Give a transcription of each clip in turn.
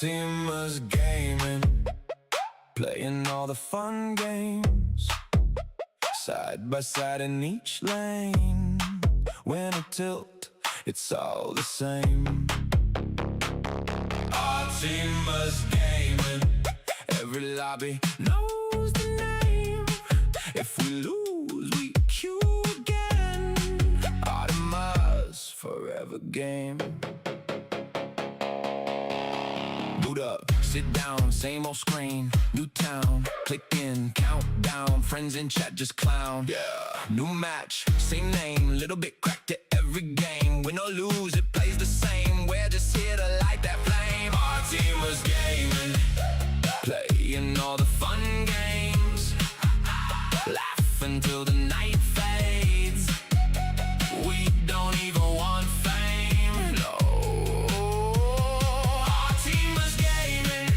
team was gaming, playing all the fun games, side by side in each lane. Win or tilt, it's all the same. Our team was gaming, every lobby knows the name. If we lose, we queue again. Artemis forever game. Boot up, sit down, same old screen, new town, click in, countdown, friends in chat just clown. Yeah, new match, same name, little bit cracked at every game. Win or lose, it plays the same. We're just here to light that flame. Our team was gaming, playing all the fun games, laugh until the night fades. We don't even want fame, no. Our team was gaming,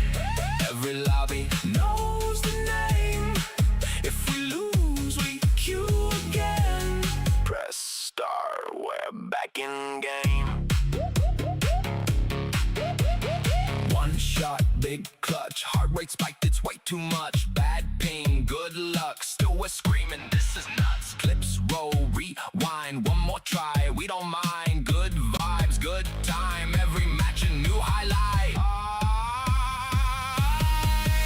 every lobby knows the name. If we lose, we queue again. Press start, we're back in game. One shot, big clutch, heart rate spiked, it's way too much. Bad ping, good luck, still we're screaming, this is nuts. Clips roll, rewind, one more try, we don't mind. Good vibes, good time, every match a new highlight.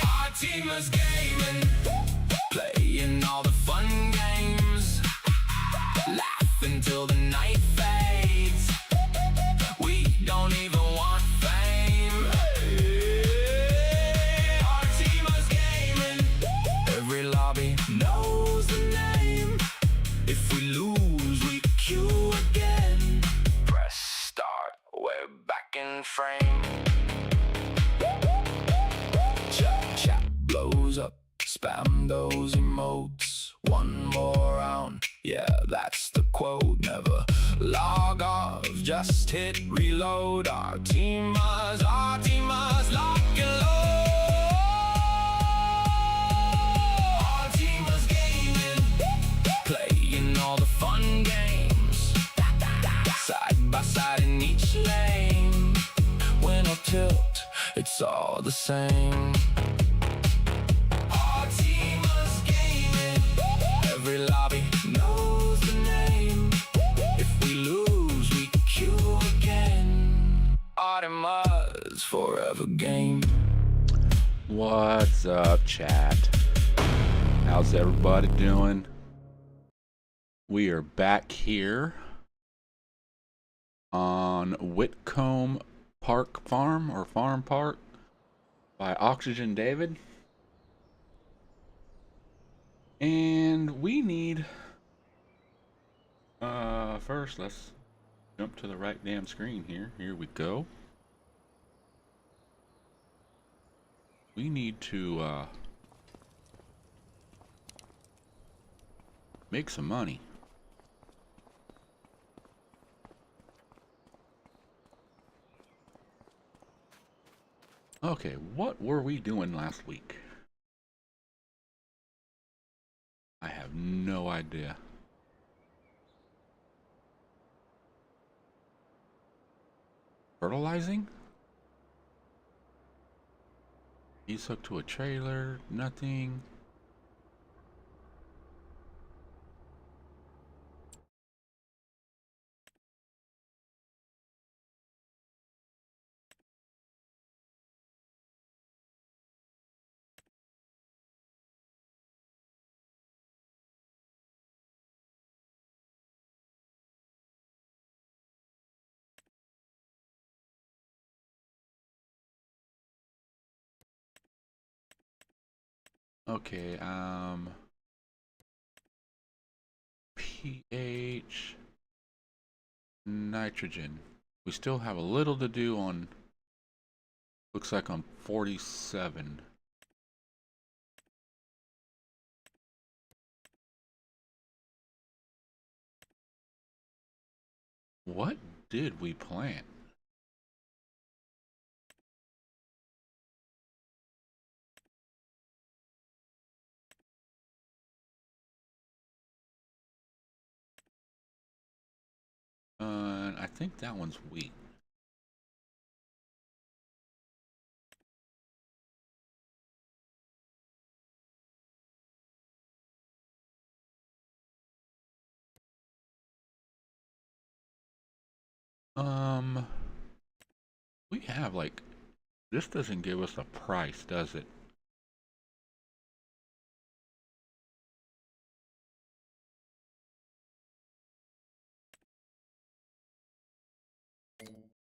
Our team is gaming, playing all the fun games, laugh until the night fades. We don't even want fame. Our team is gaming, every lobby knows the name. If we lose, we queue again. Press start, we're back in frame. Chat blows up, spam those emotes. One more round, yeah, that's the quote. Never log off, just hit reload. Our team must lock and load. Our team was gaming, playing all the fun games, side by side in each lane. Win or tilt, it's all the same. Our team was gaming, every lobby knows the name. If we lose, we queue again. Artemis forever game. What's up, chat? How's everybody doing? We are back here on Witcombe Farm Park by Oxygen David. And we need first let's jump to the right damn screen here. Here we go. We need to make some money. Okay, what were we doing last week? I have no idea. Fertilizing? He's hooked to a trailer, nothing. Okay, pH, nitrogen. We still have a little to do on, looks like on 47. What did we plant? I think that one's wheat. Um, we have like, this doesn't give us a price, does it?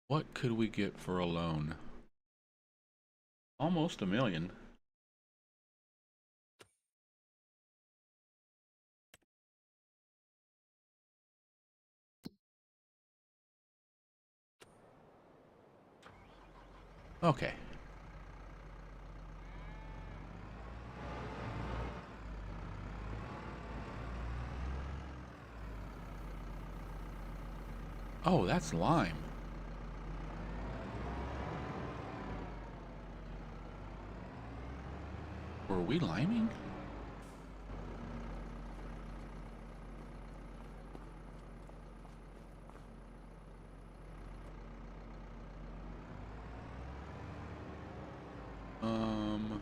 What could we get for a loan? Almost $1 million. Okay. Oh, that's lime. Were we liming? Um,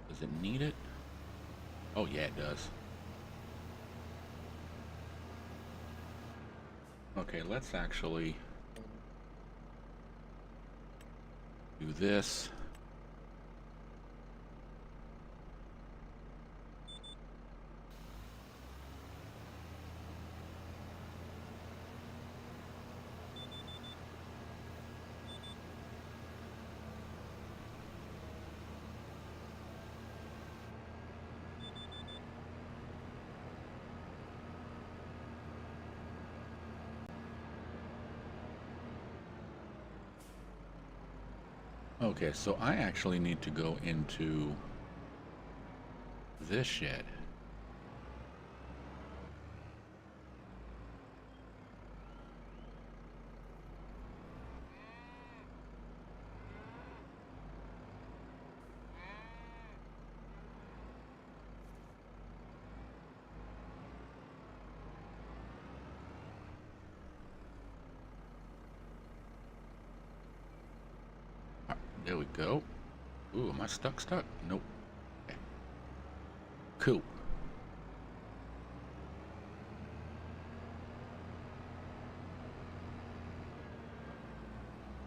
does it need it? Oh yeah, it does. Okay, let's actually do this. Okay, so I actually need to go into this shed. There we go. Ooh, am I stuck? Nope. Okay. Cool.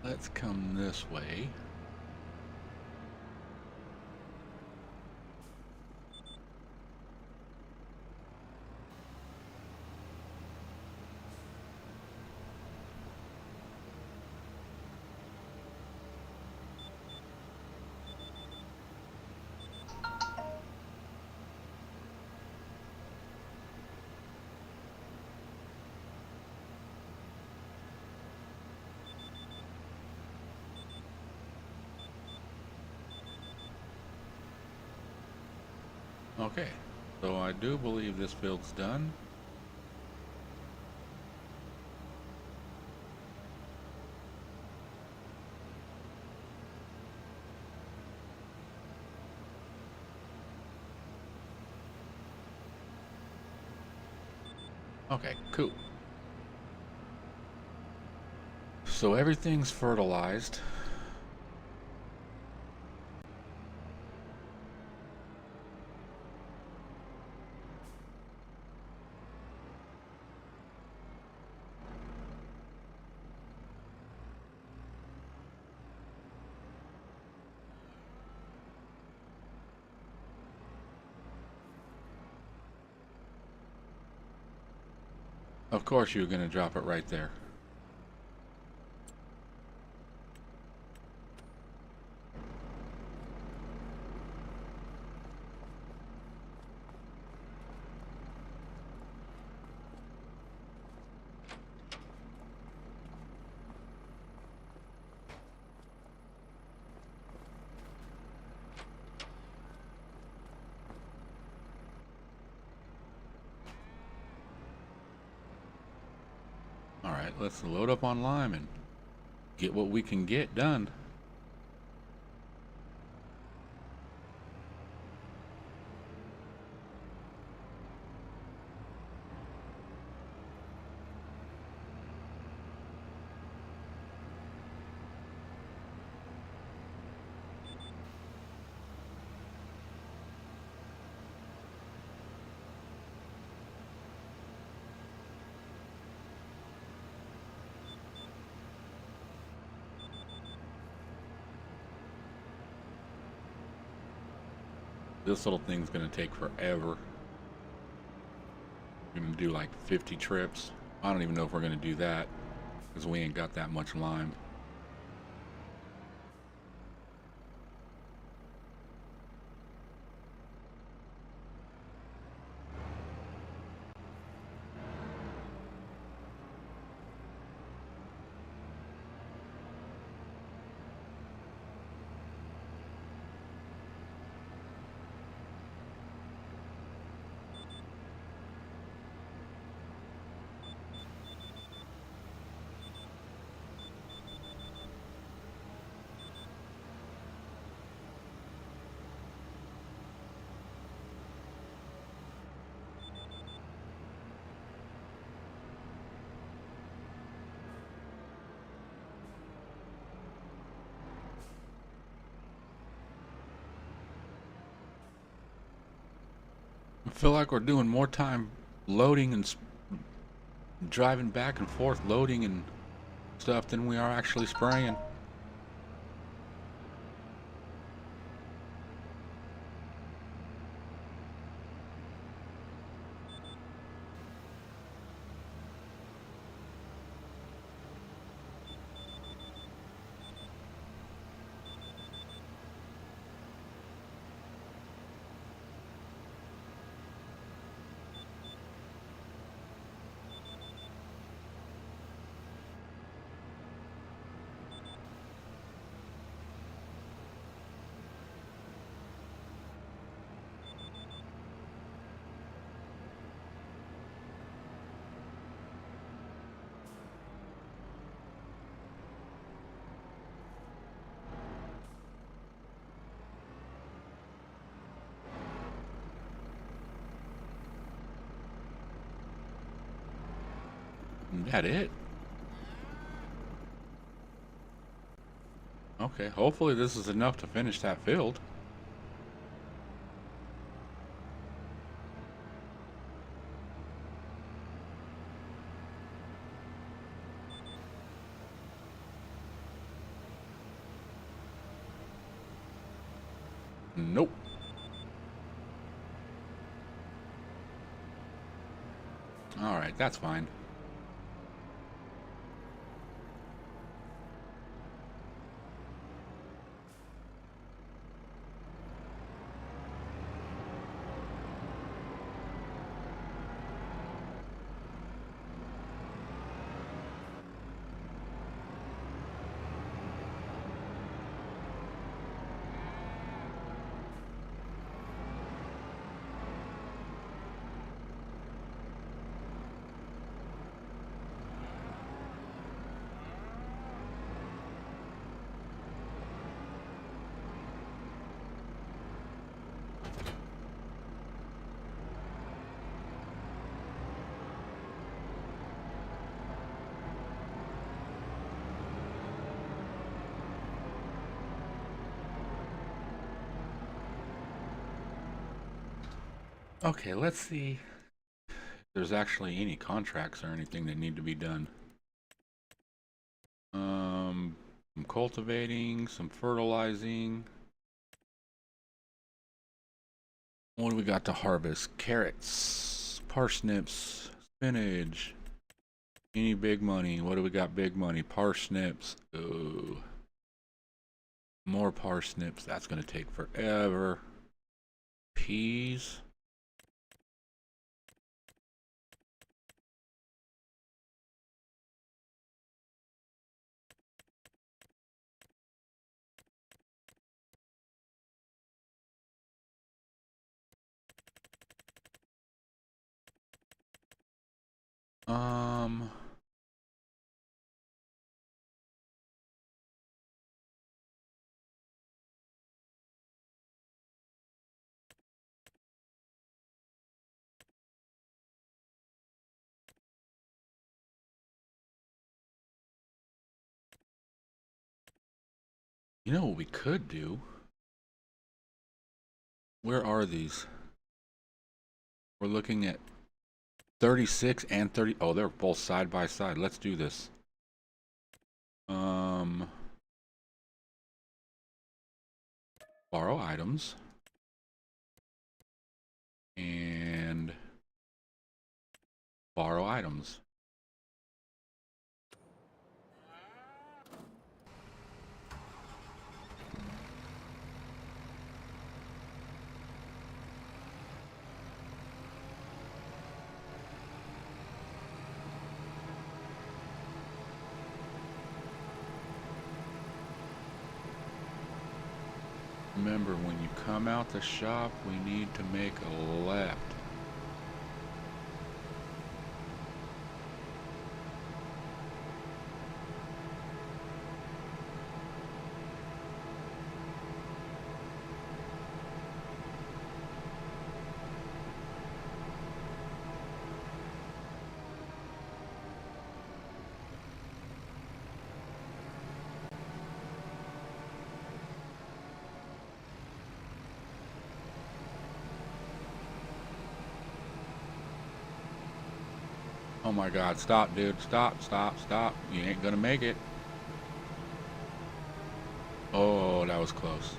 Let's come this way. Okay, so I do believe this build's done. Okay, cool. So everything's fertilized. Of course you're gonna drop it right there. Alright, let's load up on lime and get what we can get done. This little thing's gonna take forever. We're gonna do like 50 trips. I don't even know if we're gonna do that because we ain't got that much lime. I feel like we're doing more time loading and driving back and forth, loading and stuff than we are actually spraying. Is that it? Okay, hopefully this is enough to finish that field. Nope. All right, that's fine. Okay, let's see if there's actually any contracts or anything that need to be done. Some cultivating, some fertilizing. What do we got to harvest? Carrots, parsnips, spinach. Any big money? What do we got? Big money. Parsnips. Oh, more parsnips. That's gonna take forever. Peas. Um, you know what we could do? Where are these? We're looking at 36 and 30. Oh, they're both side by side. Let's do this. Borrow items. Borrow items. Remember, when you come out the shop, we need to make a left. Oh my God, stop, dude. Stop, stop, stop. You ain't gonna make it. Oh, that was close.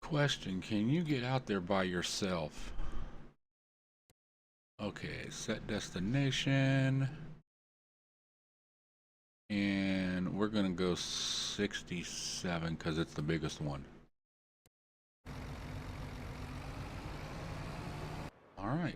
Question, can you get out there by yourself? Okay, set destination. And we're gonna go 67 because it's the biggest one. All right.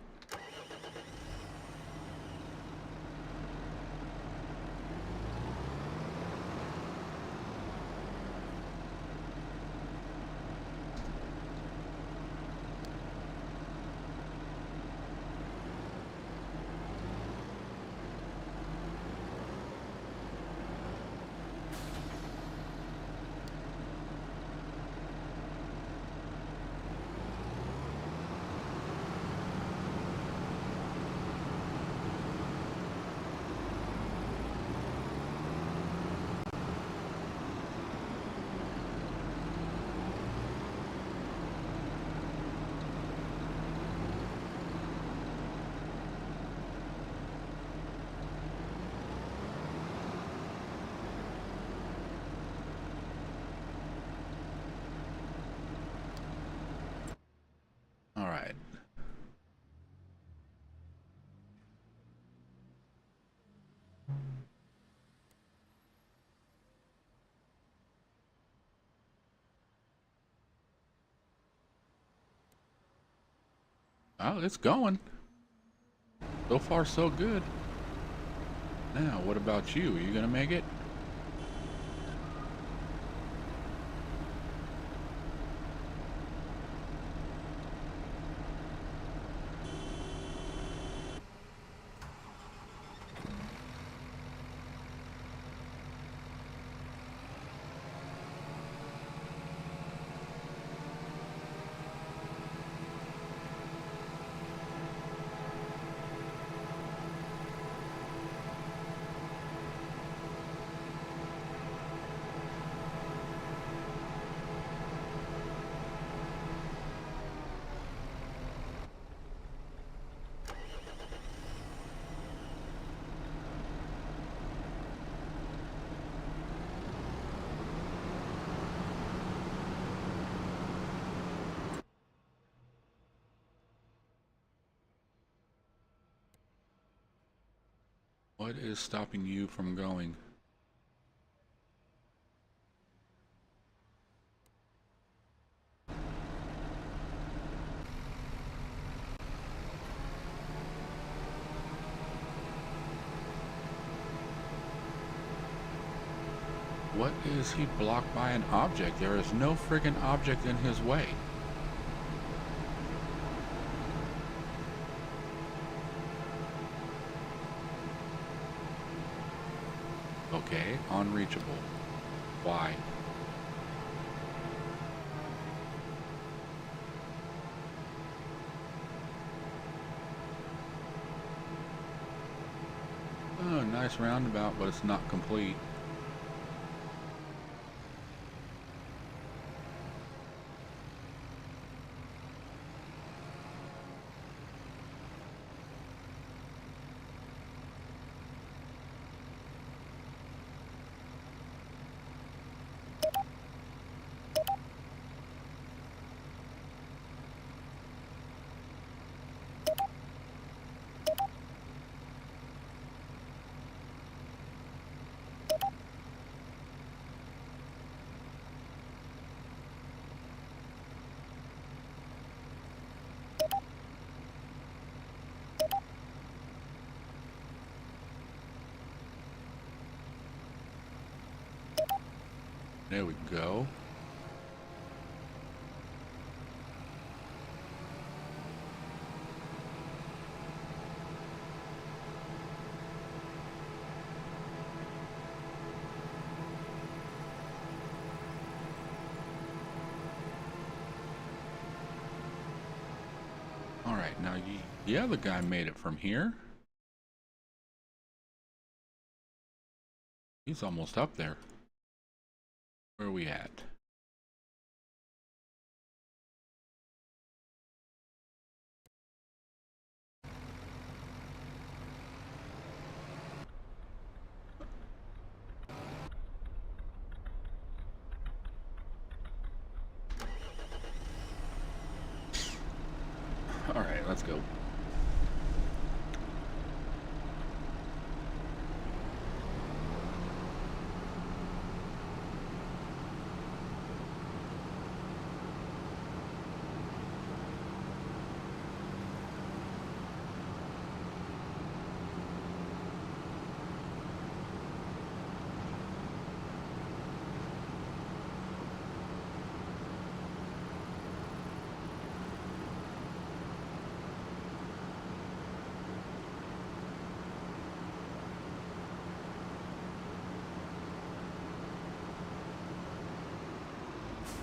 All right. Oh, it's going. So far, so good. Now, what about you? Are you gonna make it? What is stopping you from going? What is he blocked by an object? There is no friggin' object in his way. Okay, unreachable. Why? Oh, nice roundabout, but it's not complete. There we go. All right, now the other guy made it from here. He's almost up there. Where are we at? All right, let's go.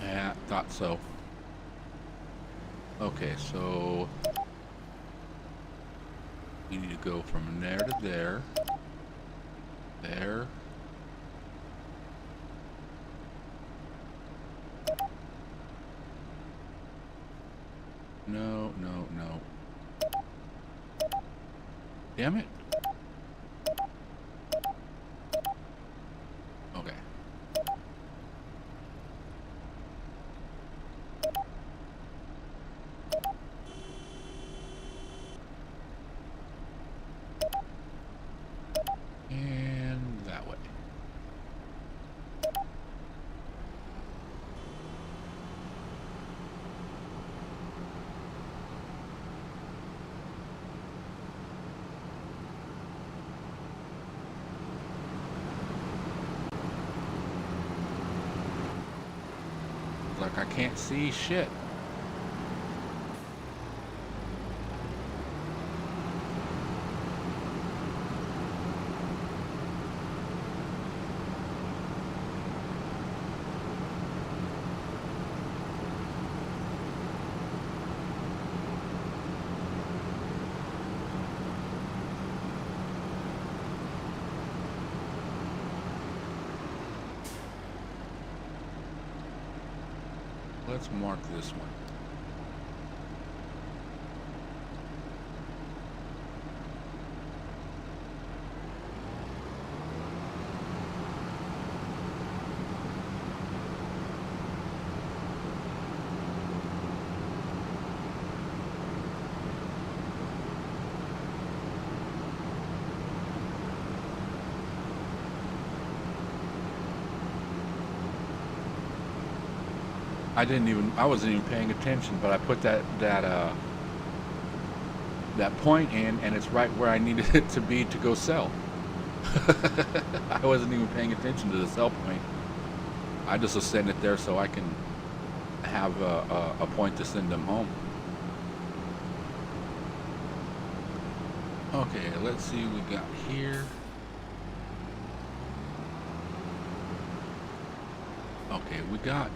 Yeah, thought so. Okay, so we need to go from there to there. There. No, no, no. Damn it. Okay. And that way. Like I can't see shit. Let's mark this one. I wasn't even paying attention, but I put that point in, and it's right where I needed it to be to go sell. I wasn't even paying attention to the sell point. I just was setting it there so I can have a point to send them home. Okay, let's see what we got here. Okay, we got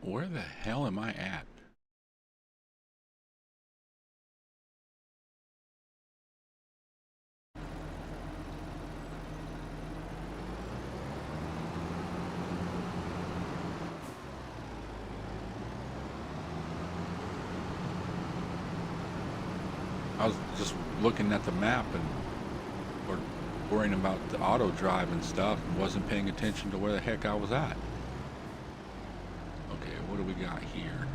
Where the hell am I at? I was just looking at the map and worrying about the auto drive and stuff and wasn't paying attention to where the heck I was at. Okay, what do we got here?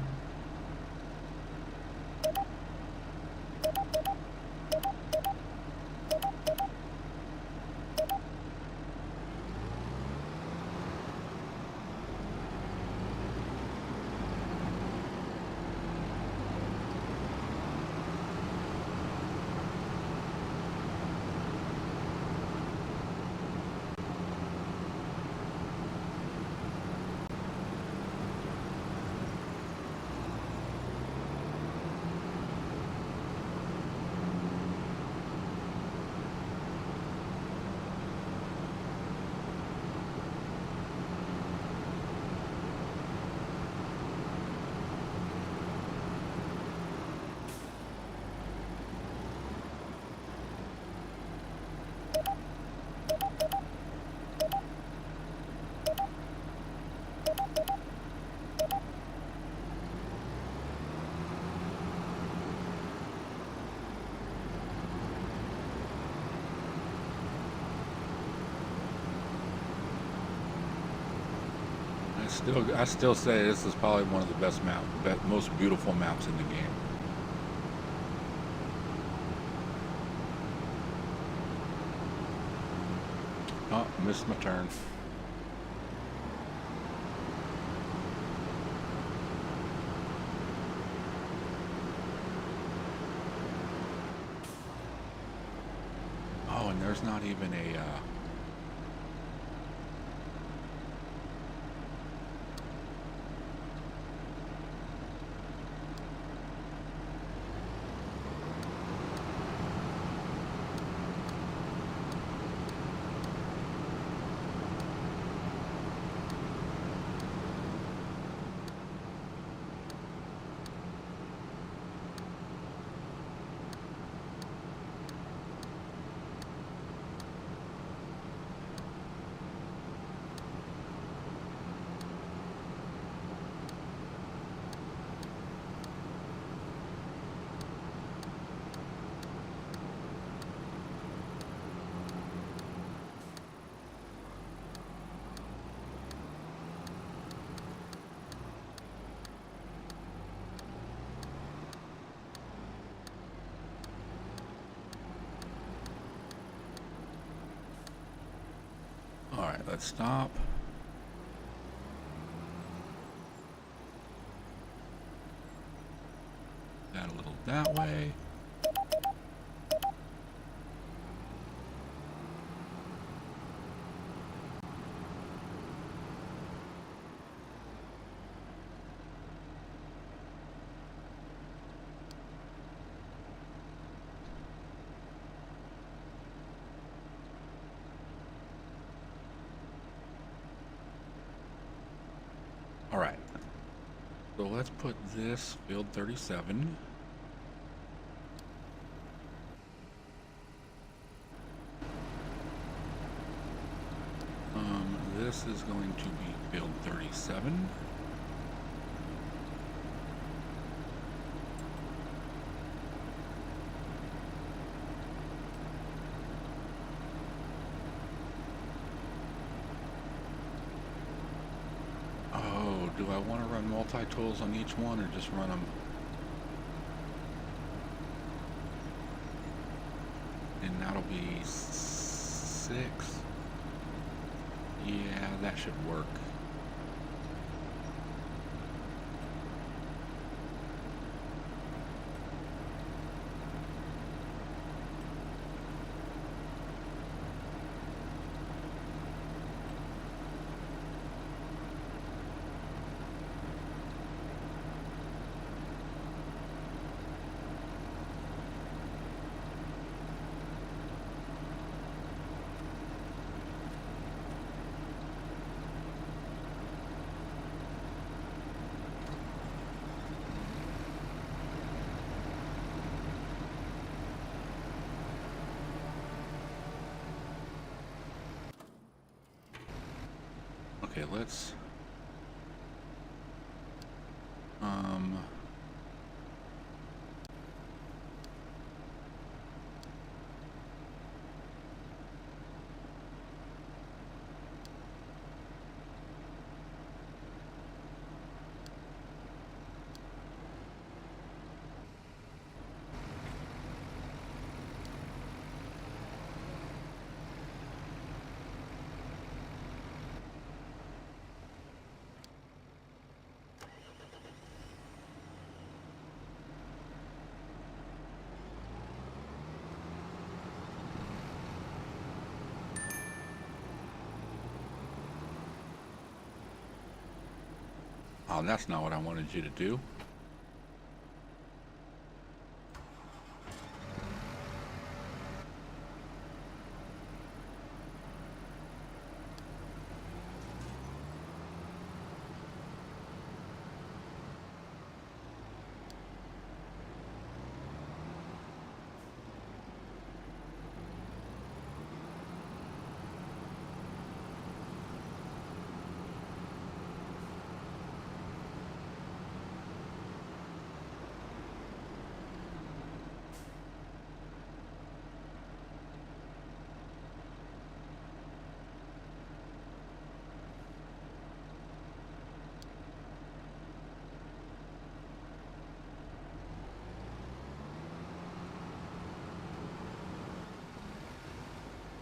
I still say this is probably one of the best maps, most beautiful maps in the game. Oh, missed my turn. Oh, and there's not even a Alright, let's stop. That a little that way. Alright, so let's put this field 37. This is going to be field 37. Do I want to run multi-tools on each one or just run them? And that'll be 6. Yeah, that should work. let's oh, that's not what I wanted you to do.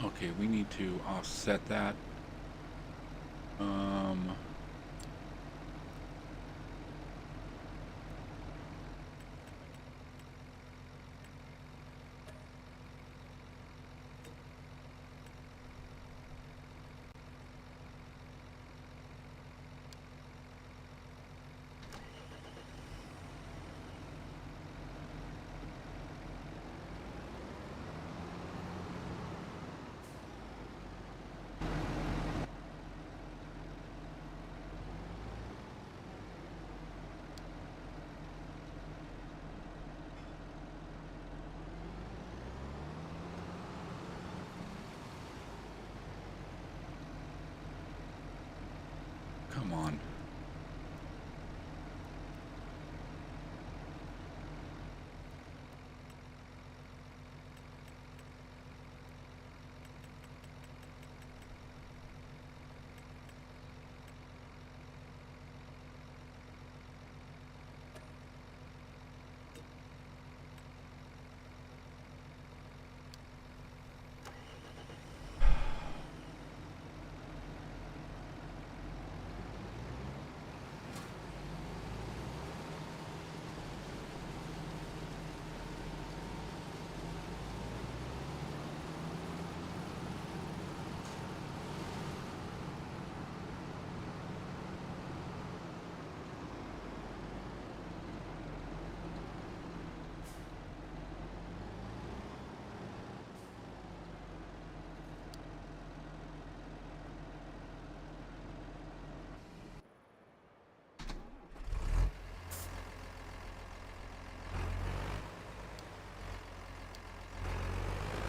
Okay, we need to offset that. Come on.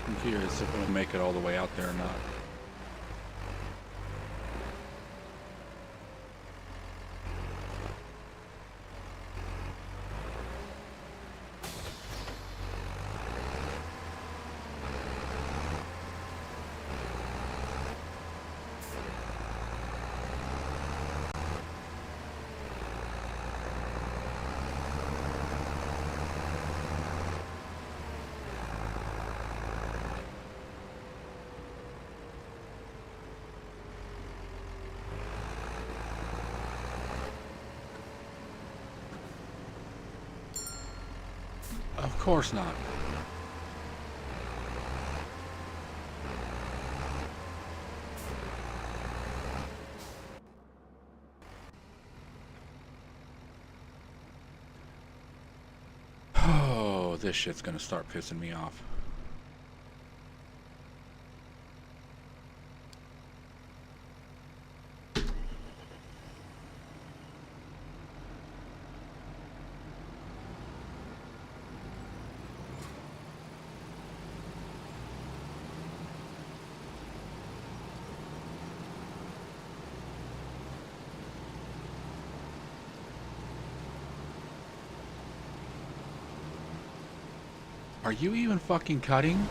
I'm curious if it'll make it all the way out there or not. Of course not. Oh, this shit's gonna start pissing me off. Are you even fucking cutting?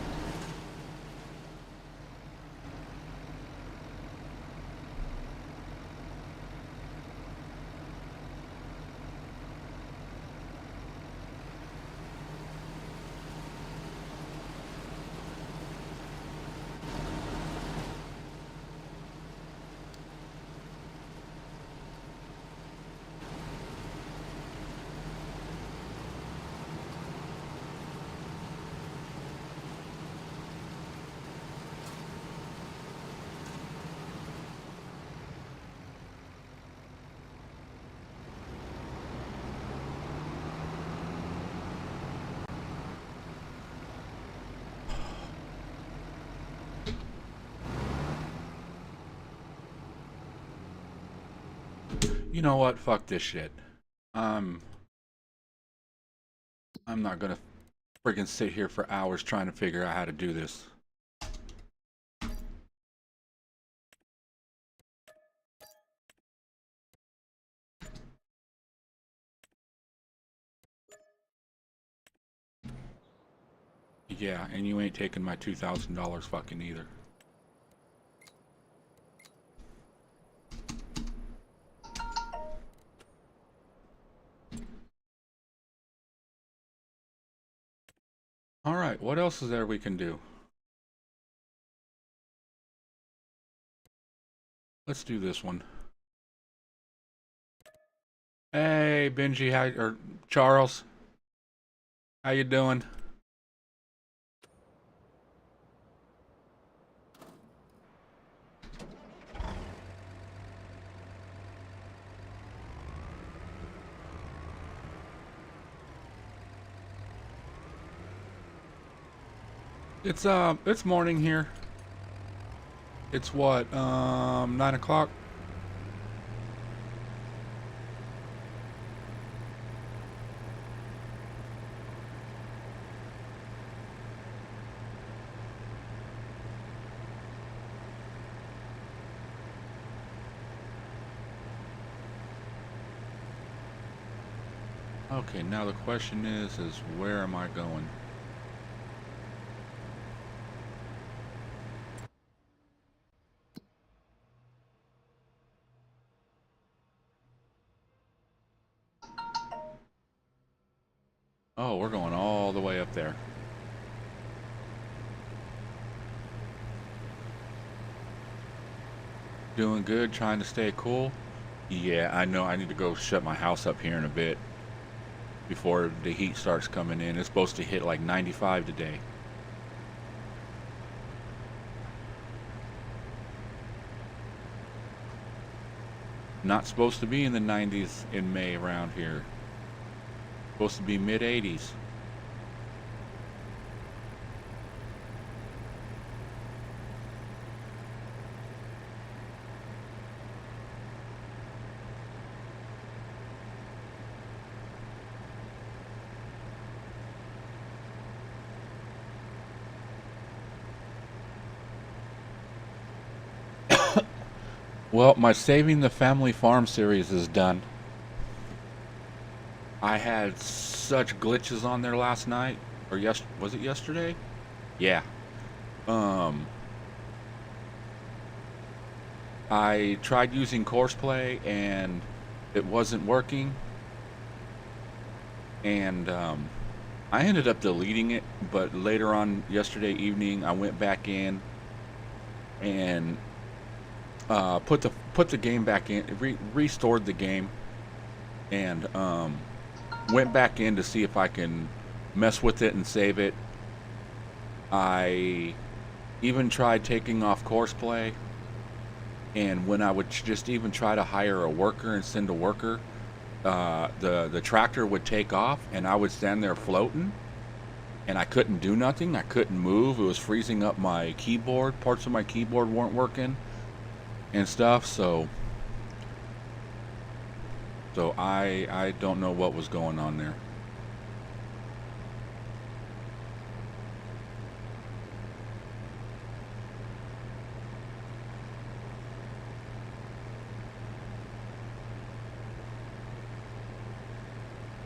You know what? Fuck this shit. I'm not gonna friggin' sit here for hours trying to figure out how to do this. Yeah, and you ain't taking my $2,000 fucking either. Alright, what else is there we can do? Let's do this one. Hey, Benji, or Charles. How you doing? It's morning here. It's what, 9 o'clock? Okay, now the question is where am I going? Oh, we're going all the way up there. Doing good, trying to stay cool. Yeah, I know I need to go shut my house up here in a bit before the heat starts coming in. It's supposed to hit like 95 today. Not supposed to be in the 90s in May around here. Supposed to be mid 80s. Well, my Saving the Family Farm series is done. I had such glitches on there last night, or was it yesterday? Yeah. I tried using Courseplay and it wasn't working, and I ended up deleting it. But later on yesterday evening, I went back in and put the game back in, restored the game, and went back in to see if I can mess with it and save it. I even tried taking off Courseplay, and when I would just even try to hire a worker and send a worker, the tractor would take off and I would stand there floating and I couldn't do nothing. I couldn't move. It was freezing up my keyboard. Parts of my keyboard weren't working and stuff. So I don't know what was going on there.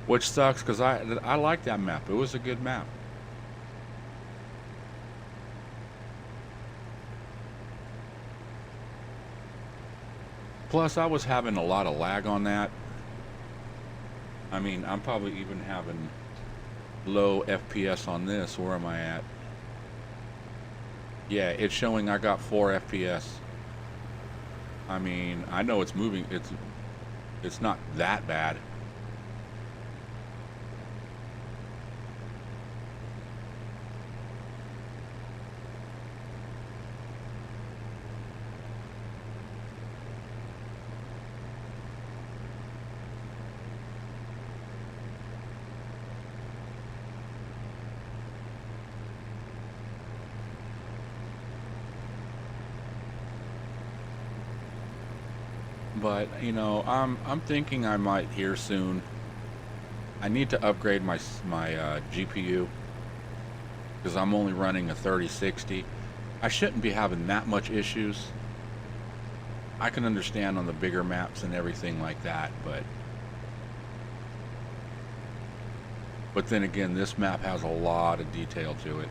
Which sucks, because I like that map. It was a good map. Plus, I was having a lot of lag on that. I mean, I'm probably even having low FPS on this. Where am I at? Yeah, it's showing I got 4 FPS. I mean, I know it's moving. It's not that bad. But you know, I'm thinking I might here soon. I need to upgrade my GPU because I'm only running a 3060. I shouldn't be having that much issues. I can understand on the bigger maps and everything like that, but then again, this map has a lot of detail to it.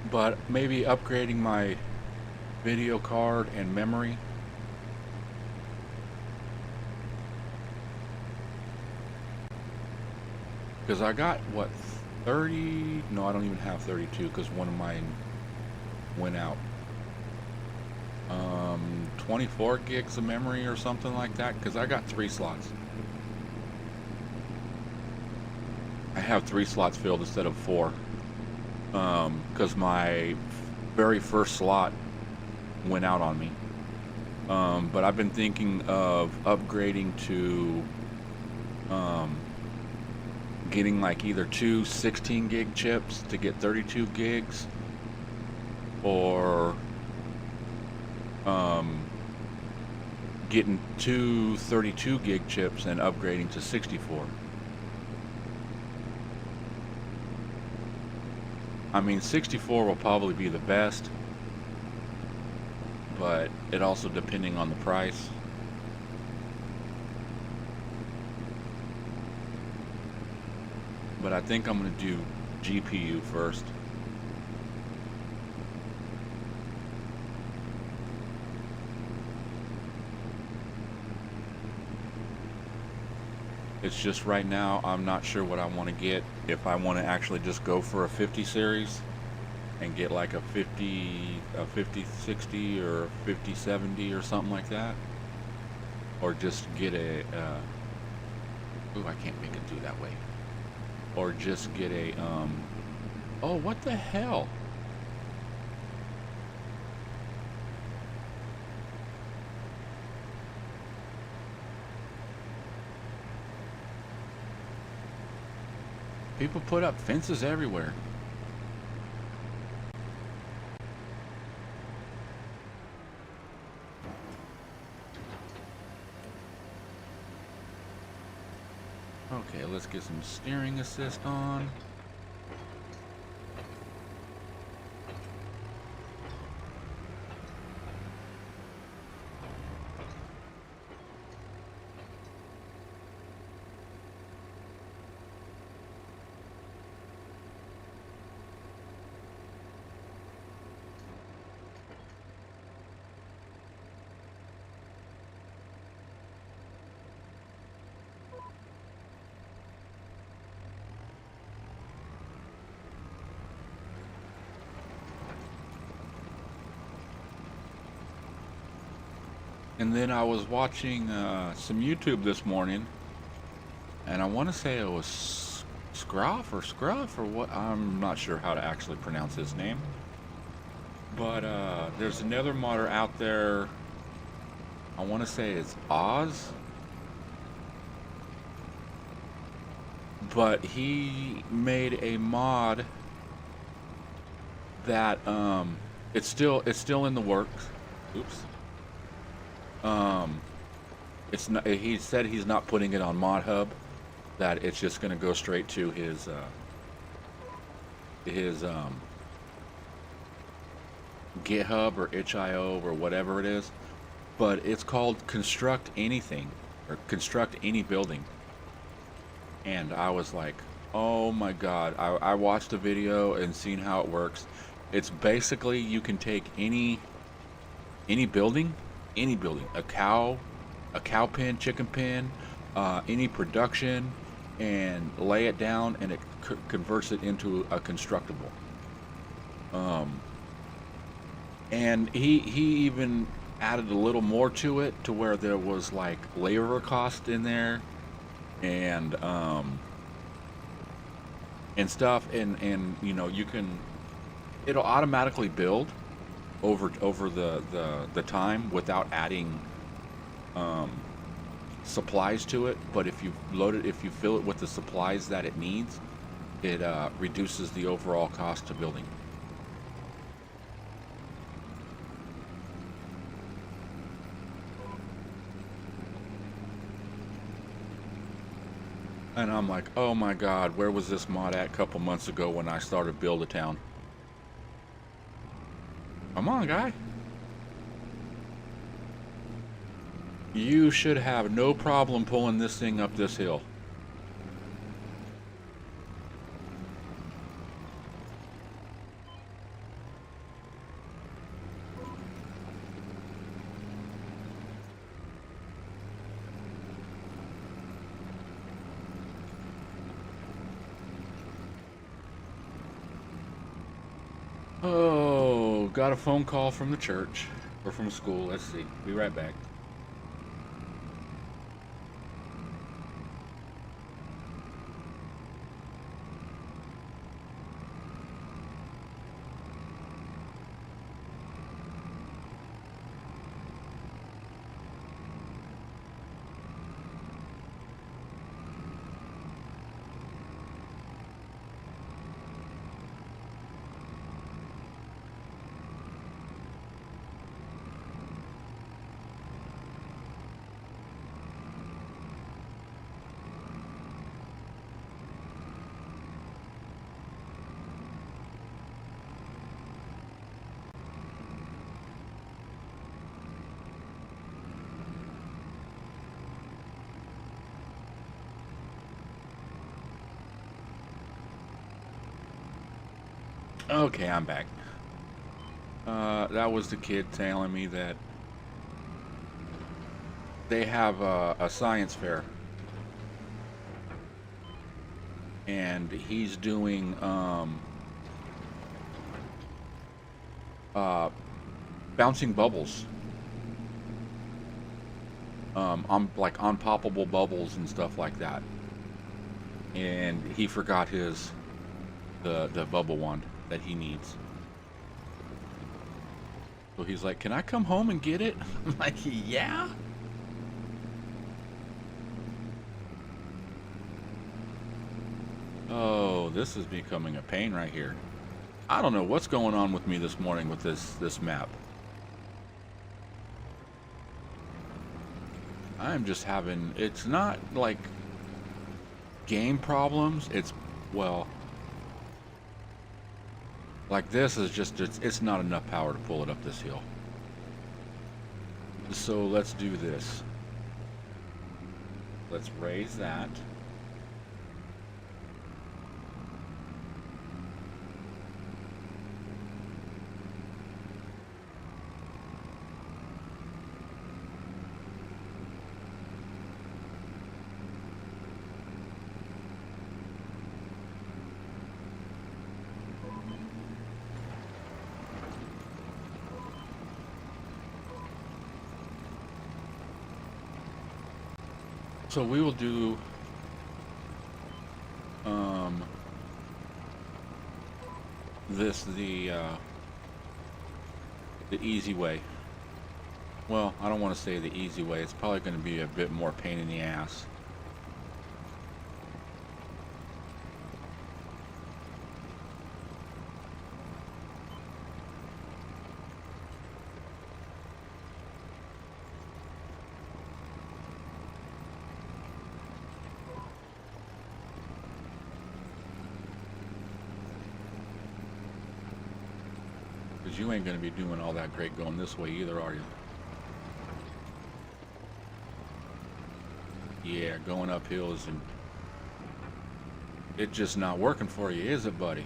But maybe upgrading my video card and memory. Because I got, what, 30? No, I don't even have 32 because one of mine went out. 24 gigs of memory or something like that, because I got 3 slots. I have 3 slots filled instead of 4. Because my very first slot went out on me. But I've been thinking of upgrading to getting like either 2 16 gig chips to get 32 gigs, or getting 2 32 gig chips and upgrading to 64. I mean, 64 will probably be the best, but it also depending on the price. But I think I'm going to do GPU first. It's just right now I'm not sure what I want to get. If I want to actually just go for a 50 series and get like a 5060 or a 5070 or something like that, or just get a ooh, I can't make it do that way. Or just get a oh, what the hell? People put up fences everywhere. Okay, let's get some steering assist on. And then I was watching some YouTube this morning, and I want to say it was Scruff or what, I'm not sure how to actually pronounce his name. But there's another modder out there, I want to say it's Oz. But he made a mod that it's still in the works. Oops. It's not, he said he's not putting it on Mod Hub, that it's just going to go straight to his GitHub or itch.io or whatever it is. But it's called Construct Anything, or Construct Any Building. And I was like, Oh my God. I watched a video and seen how it works. It's basically you can take any building, a cow pen, chicken pen, any production, and lay it down, and it converts it into a constructible. And he even added a little more to it, to where there was like labor cost in there, and stuff, and you know, it'll automatically build over the time without adding supplies to it. But if you fill it with the supplies that it needs, it reduces the overall cost to building. And I'm like, oh my God, where was this mod at a couple months ago when I started Build a Town? Come on, guy. You should have no problem pulling this thing up this hill. Oh, got a phone call from the church, or from school. Let's see. Be right back. Okay, I'm back. That was the kid telling me that they have a science fair, and he's doing bouncing bubbles, on like unpoppable bubbles and stuff like that. And he forgot the bubble wand that he needs. So he's like, "Can I come home and get it?" I'm like, "Yeah." Oh, this is becoming a pain right here. I don't know what's going on with me this morning with this map. I'm just having, it's not like game problems. It's, well, like this is just, it's not enough power to pull it up this hill. So let's do this. Let's raise that. So we will do this the easy way. Well, I don't want to say the easy way. It's probably going to be a bit more pain in the ass. Because you ain't going to be doing all that great going this way either, are you? Yeah, going up hills and It's just not working for you, is it, buddy?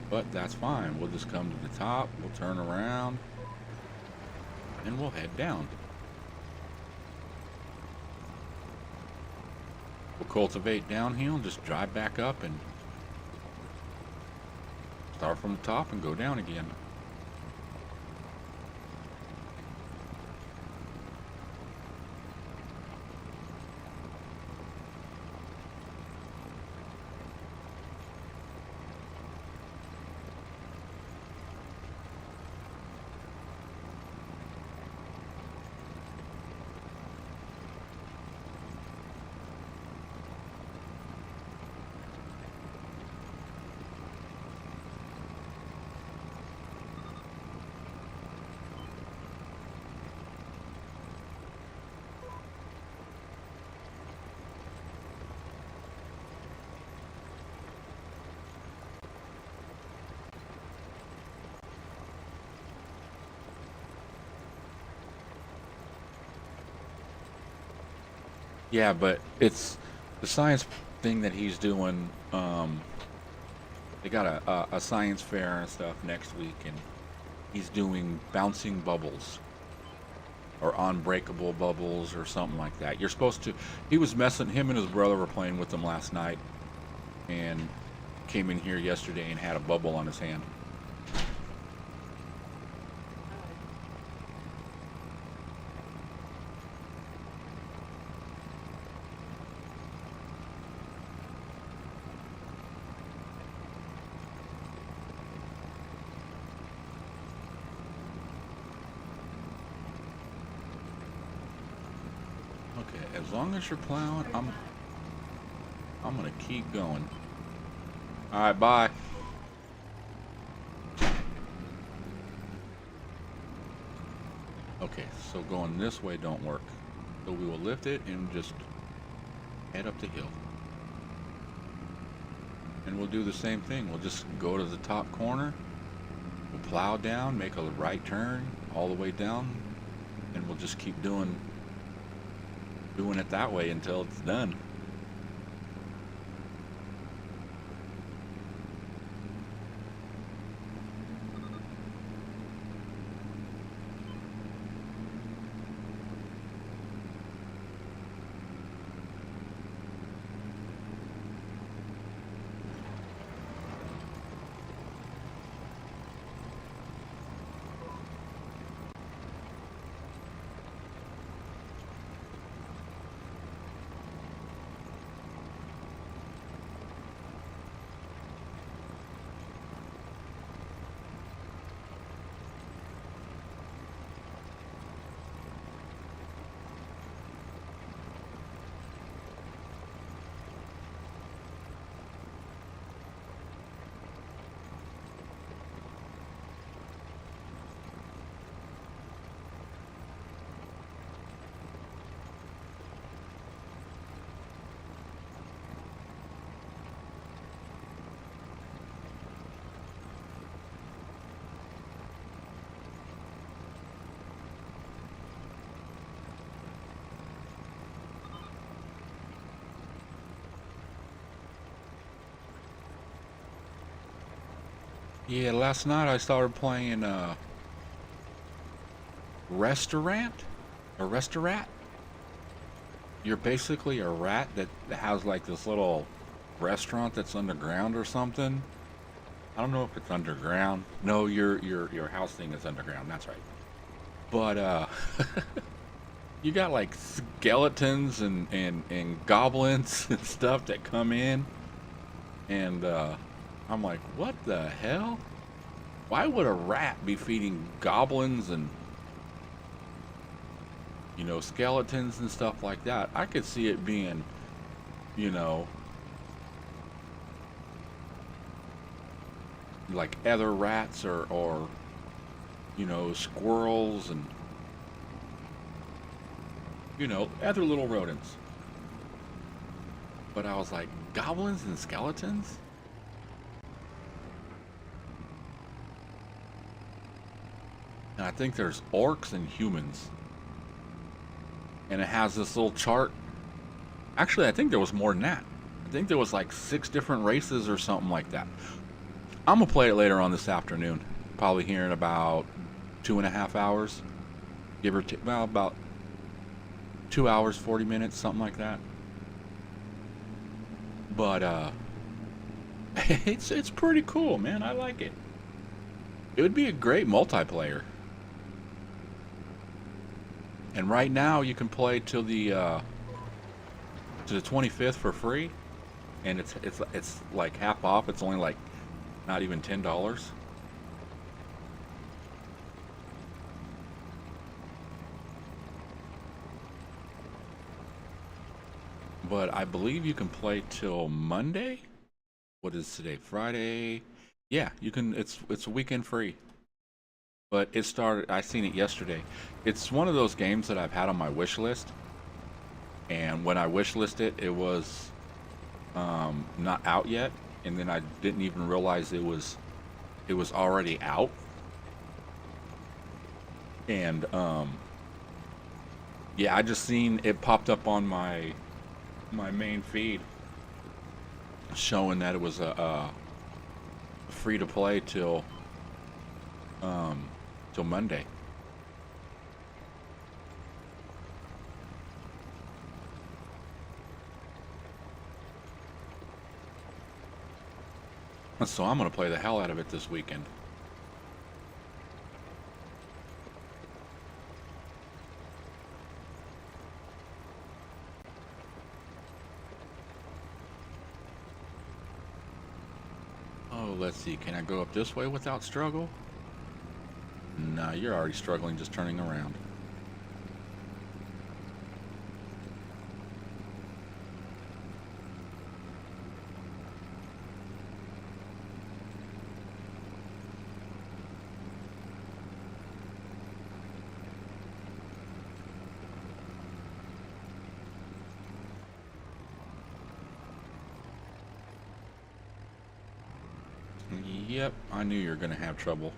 But that's fine. We'll just come to the top, we'll turn around, and we'll head down. We'll cultivate downhill, just drive back up and start from the top and go down again. Yeah, but it's the science thing that he's doing. They got a science fair and stuff next week, and he's doing bouncing bubbles or unbreakable bubbles or something like that. You're supposed to. He was messing. Him and his brother were playing with them last night, and came in here yesterday and had a bubble on his hand. As long as you're plowing, I'm gonna keep going. All right, bye. Okay, so going this way don't work. So we will lift it and just head up the hill. And we'll do the same thing. We'll just go to the top corner. We'll plow down, make a right turn all the way down, and we'll just keep doing it that way until it's done. Yeah, last night I started playing Restaurant or Restaurat. You're basically a rat that has like this little restaurant that's underground or something. I don't know if it's underground. No, your house thing is underground. That's right. But you got like skeletons and goblins and stuff that come in, and I'm like, what the hell? Why would a rat be feeding goblins and, you know, skeletons and stuff like that? I could see it being, you know, like other rats or you know, squirrels and, you know, other little rodents. But I was like, goblins and skeletons? And I think there's orcs and humans. And it has this little chart. Actually, I think there was more than that. I I think there was like 6 different races or something like that. I'm gonna play it later on this afternoon. Probably here in about 2.5 hours, give or take. Well, about 2 hours 40 minutes, something like that. But it's pretty cool, man. I like it. It would be a great multiplayer. And right now you can play till the 25th for free, and it's like half off. It's only like not even $10. But I believe you can play till Monday. What is today? Friday. Yeah, you can. It's a weekend free. But it started. I seen it yesterday. It's one of those games that I've had on my wish list. And when I wish listed it, it was not out yet. And then I didn't even realize it was already out. And yeah, I just seen it popped up on my main feed, showing that it was a free to play till Monday. So I'm gonna play the hell out of it this weekend. Oh, let's see. Can I go up this way without struggle? Nah, you're already struggling just turning around. Yep, I knew you were gonna have trouble.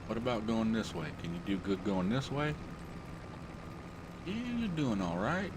What about going this way? Can you do good going this way? Yeah, you're doing all right.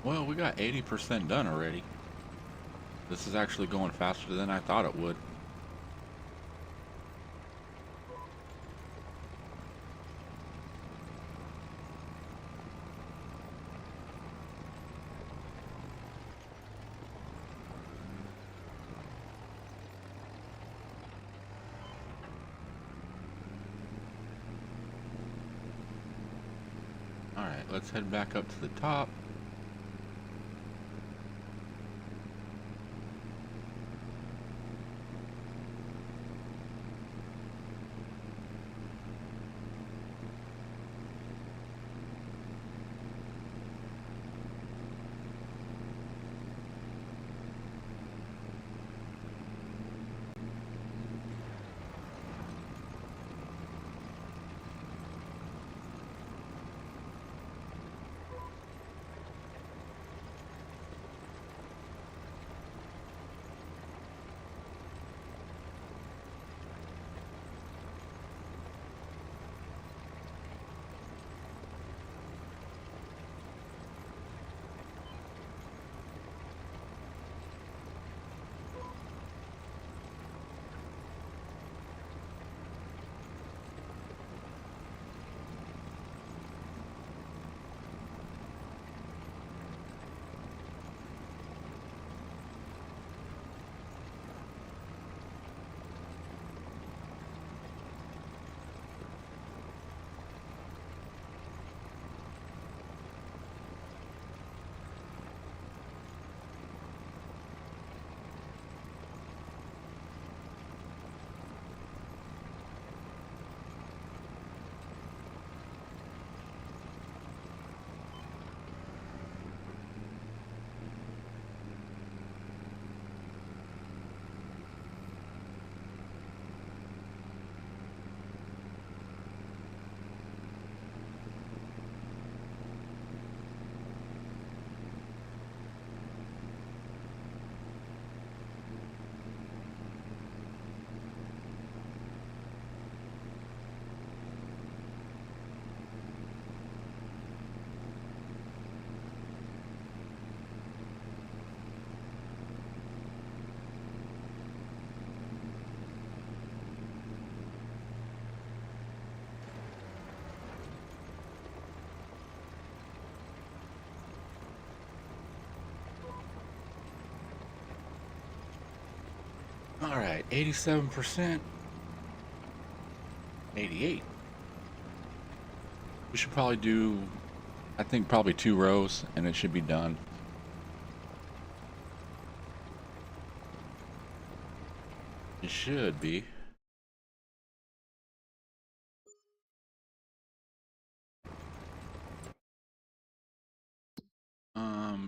Well, we got 80% done already. This is actually going faster than I thought it would. Alright, let's head back up to the top. All right, 87%, 88. We should probably do, I think probably 2 rows and it should be done. It should be.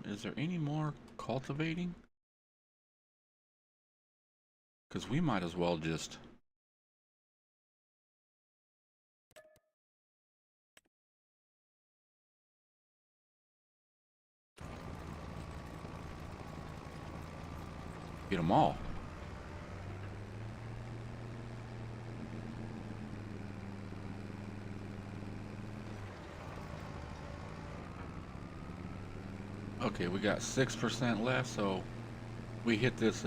Is there any more cultivating? Because we might as well just... get them all. Okay, we got 6% left, so we hit this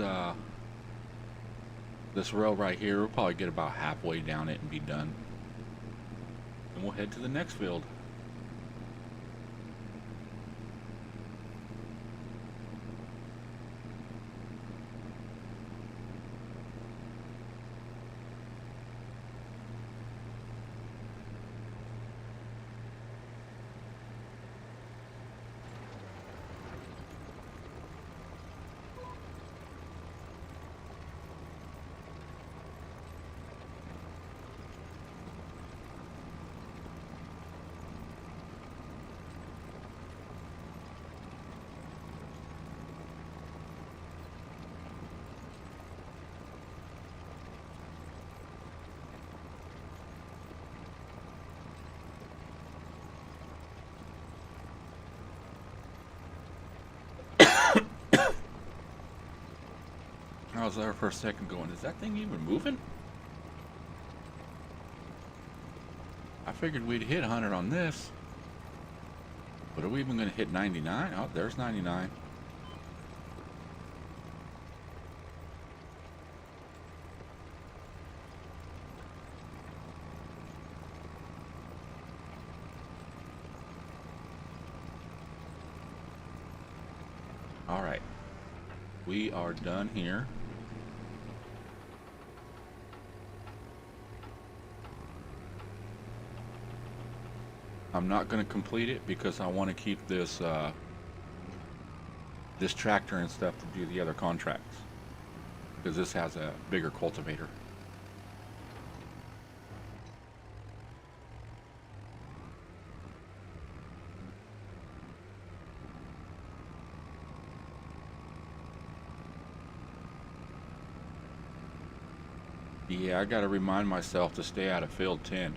this row right here. We'll probably get about halfway down it and be done. And we'll head to the next field. I was there for a second going, is that thing even moving? I figured we'd hit 100 on this. But are we even going to hit 99? Oh, there's 99. All right. We are done here. I'm not going to complete it because I want to keep this this tractor and stuff to do the other contracts, because this has a bigger cultivator. Yeah, I got to remind myself to stay out of field 10.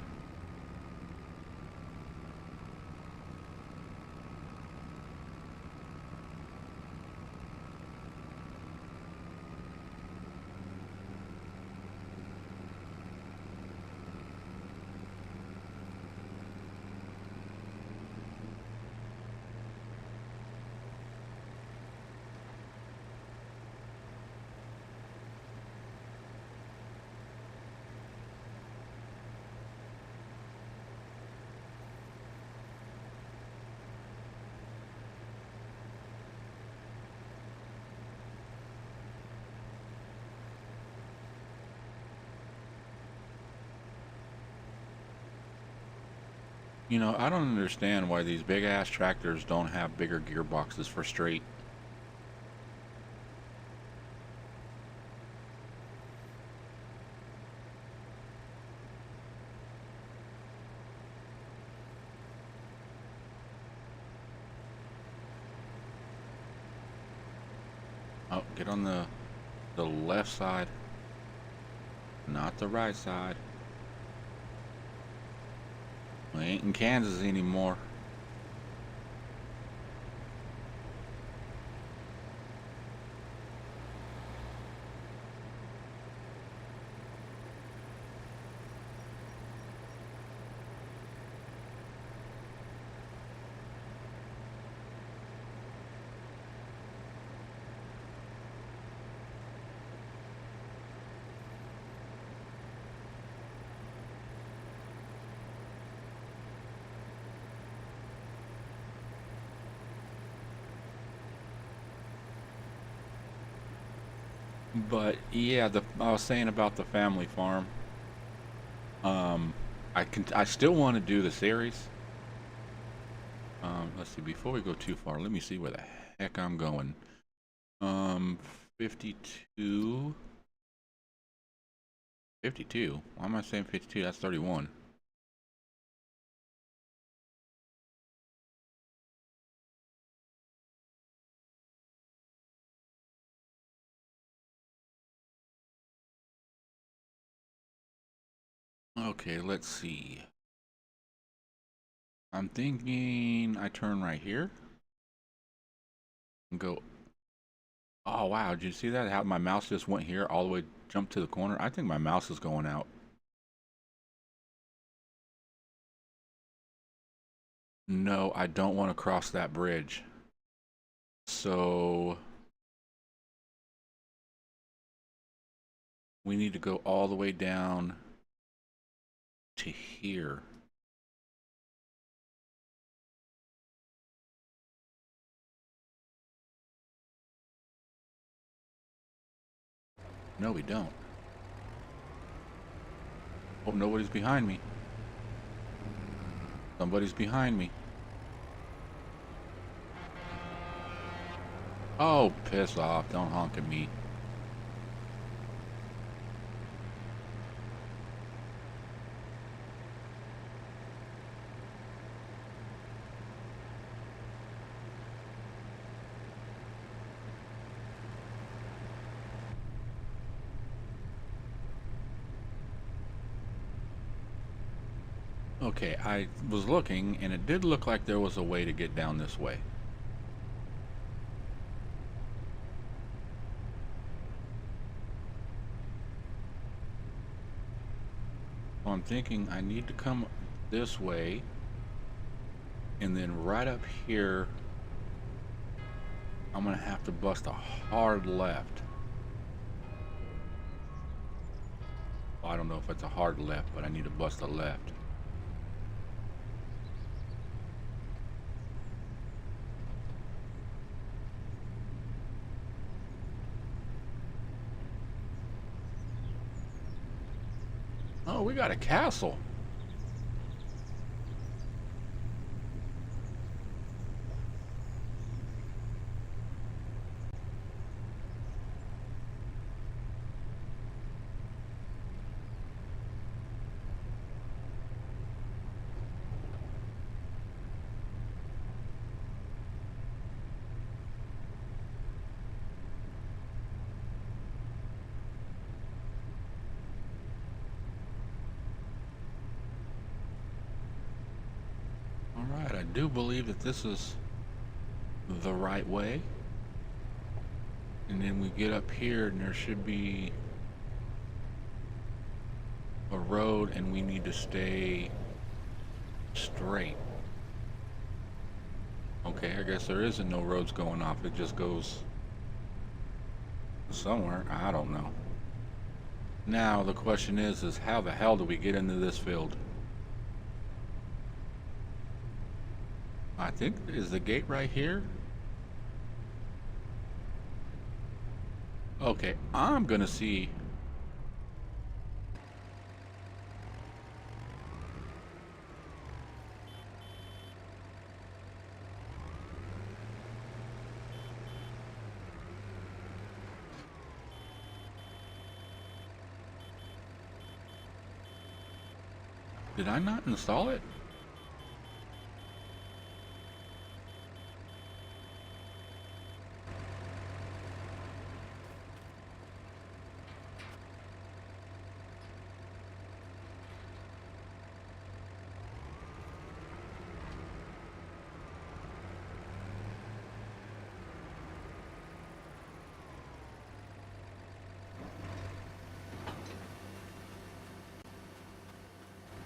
You know, I don't understand why these big ass tractors don't have bigger gearboxes for straight. Oh, get on the left side, not the right side. We ain't in Kansas anymore. But yeah, I was saying about the family farm. Um, I still want to do the series. Let's see. Before we go too far, let me see where the heck I'm going. Um, 52. 52. Why am I saying 52? That's 31. Okay, let's see. I'm thinking I turn right here and go. Oh wow, did you see that? How my mouse just went here all the way, jumped to the corner? I think my mouse is going out. No, I don't want to cross that bridge. So we need to go all the way down to here. No, we don't. Oh, nobody's behind me. Somebody's behind me. Oh, piss off. Don't honk at me. Okay, I was looking and it did look like there was a way to get down this way. So I'm thinking I need to come this way and then right up here I'm gonna have to bust a hard left. Well, I don't know if it's a hard left, but I need to bust a left. Oh, we got a castle. Alright, I do believe that this is the right way. And then we get up here and there should be a road and we need to stay straight. Okay, I guess there isn't no roads going off. It just goes somewhere. I don't know. Now the question is how the hell do we get into this field? I think, is the gate right here? Okay, I'm gonna see. Did I not install it?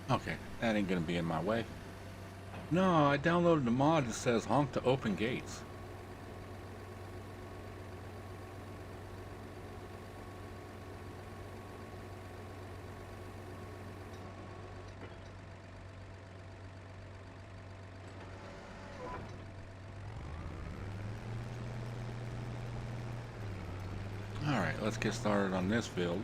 Okay, that ain't gonna be in my way. No, I downloaded the mod that says honk to open gates. Alright, let's get started on this field.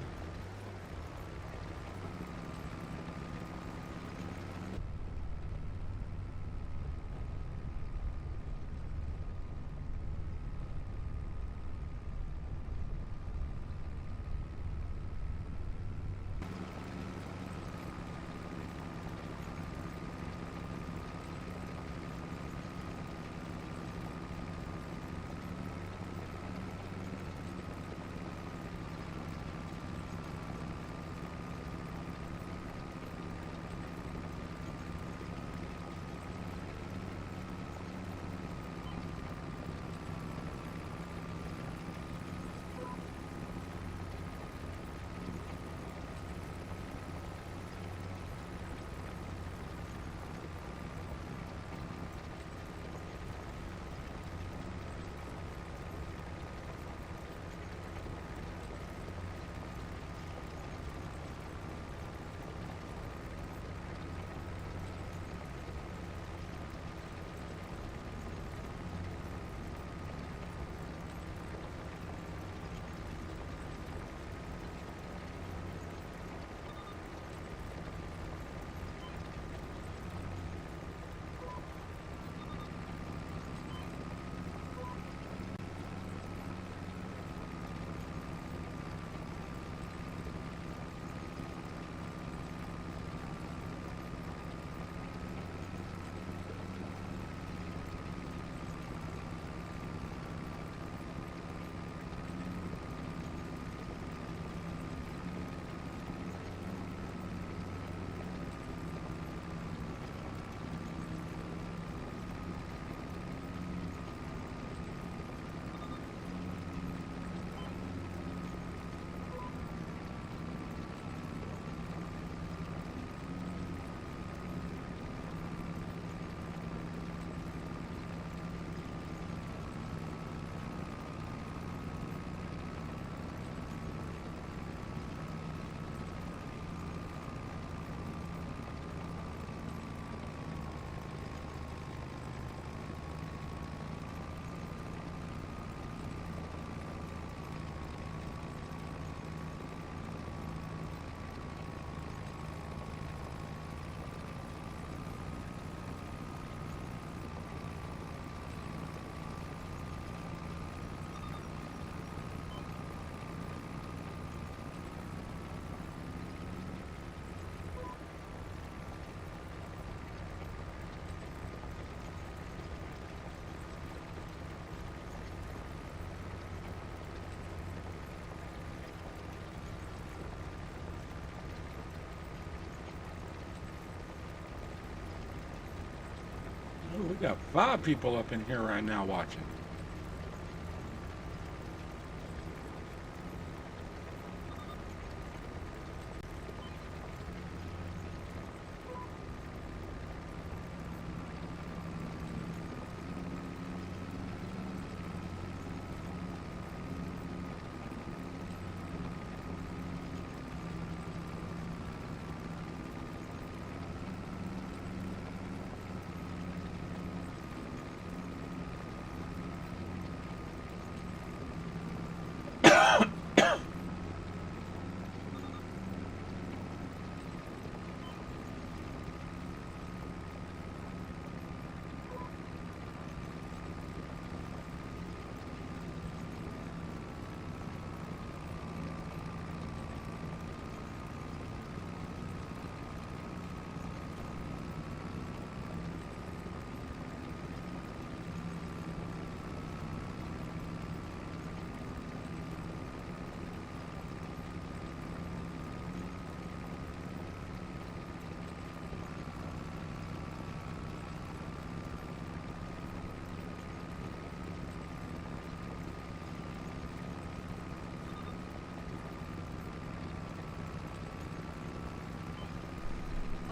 Oh, we got 5 people up in here right now watching.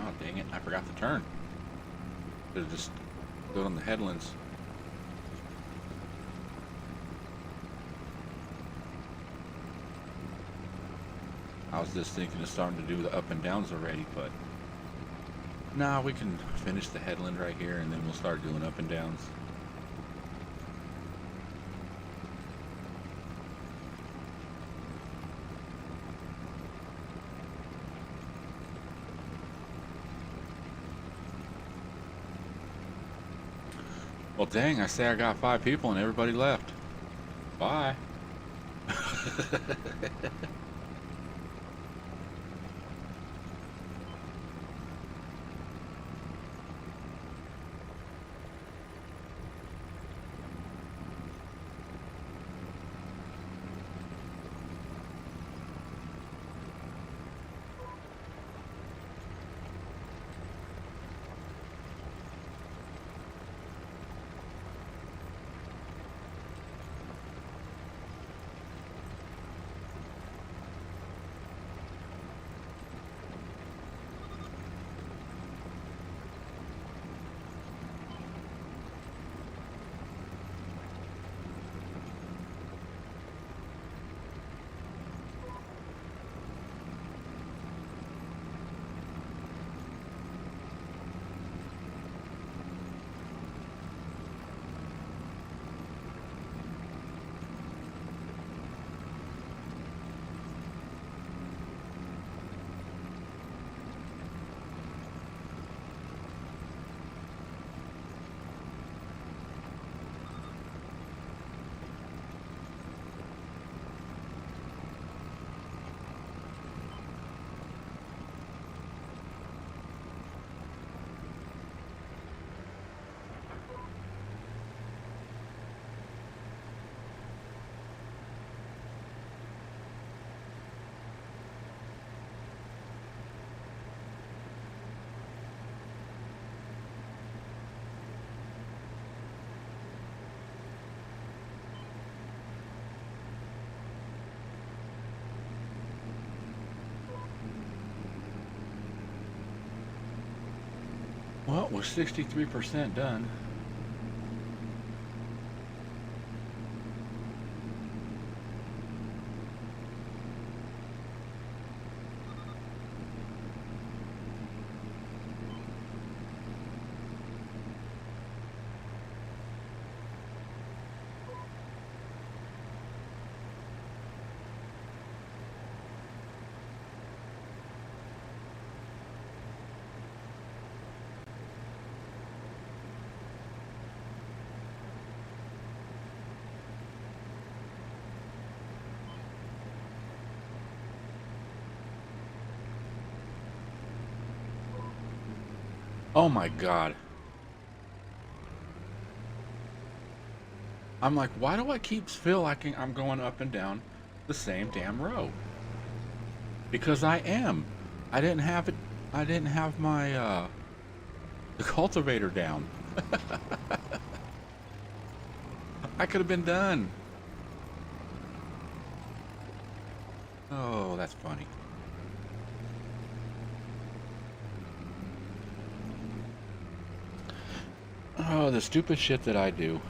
Oh, dang it, I forgot to turn. Should have just stood on the headlands. I was just thinking of starting to do the up and downs already, but nah, we can finish the headland right here and then we'll start doing up and downs. Well, dang, I say I got 5 people and everybody left. Bye. Well, we're 63% done. Oh my God. I'm like, why do I keep feel like I'm going up and down the same damn row? Because I am. I didn't have it. I didn't have my the cultivator down. I could have been done. Oh, that's funny. Oh, the stupid shit that I do.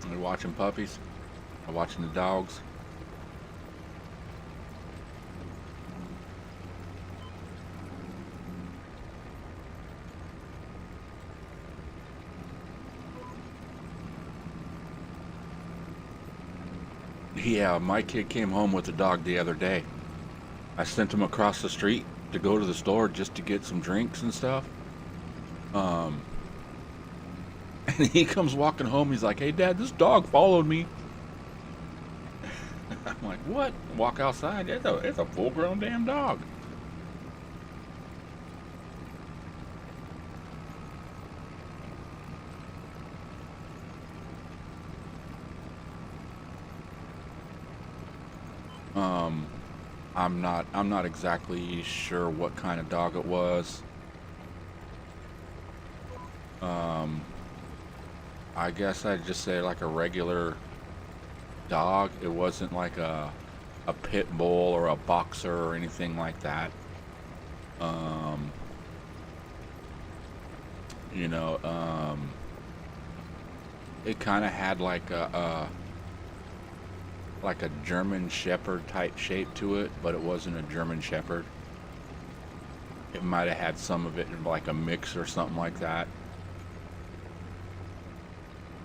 We're watching puppies. We're watching the dogs. Yeah, my kid came home with a dog the other day. I sent him across the street to go to the store just to get some drinks and stuff. And he comes walking home. He's like, "Hey, Dad, this dog followed me." I'm like, "What?" Walk outside. It's a full-grown damn dog. Um, I'm not exactly sure what kind of dog it was. Um, I guess I'd just say like a regular dog. It wasn't like a pit bull or a boxer or anything like that. Um, you know, it kind of had like a German Shepherd type shape to it, but it wasn't a German Shepherd. It might have had some of it in like a mix or something like that.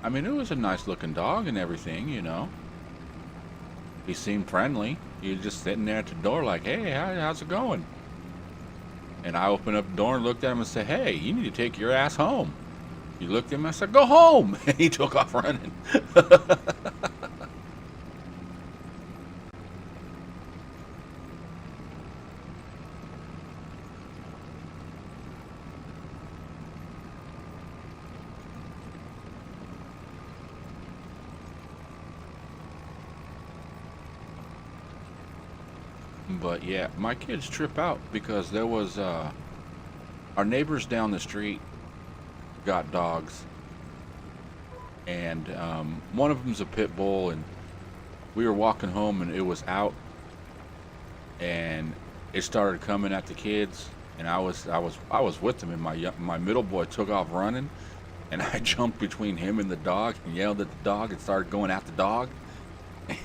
I mean, it was a nice looking dog and everything, you know. He seemed friendly. He was just sitting there at the door like, hey, how's it going? And I opened up the door and looked at him and said, hey, you need to take your ass home. He looked at him and I said, go home. And he took off running. But yeah, my kids trip out because there was our neighbors down the street got dogs, and one of them's a pit bull, and we were walking home and it was out, and it started coming at the kids, and I was with them, and my middle boy took off running, and I jumped between him and the dog and yelled at the dog and started going at the dog,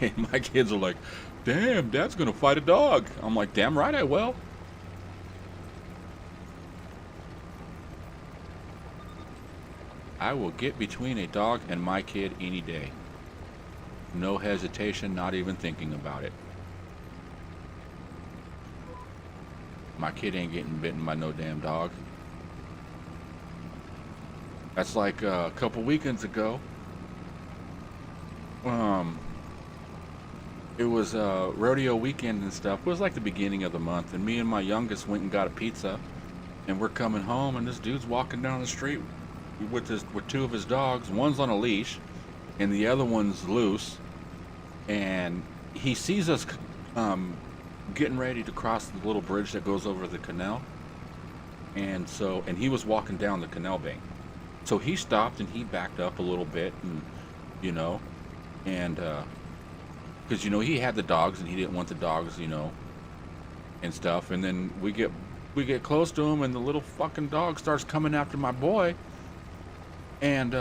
and my kids are like, damn, Dad's gonna fight a dog. I'm like, damn right I will. I will get between a dog and my kid any day. No hesitation, not even thinking about it. My kid ain't getting bitten by no damn dog. That's like a couple weekends ago. It was rodeo weekend and stuff. It was like the beginning of the month, and me and my youngest went and got a pizza, and we're coming home, and this dude's walking down the street with two of his dogs. One's on a leash, and the other one's loose. And he sees us getting ready to cross the little bridge that goes over the canal, and he was walking down the canal bank. So he stopped and he backed up a little bit, and you know, and because you know he had the dogs and he didn't want the dogs, you know, and stuff. And then we get close to him, and the little fucking dog starts coming after my boy, and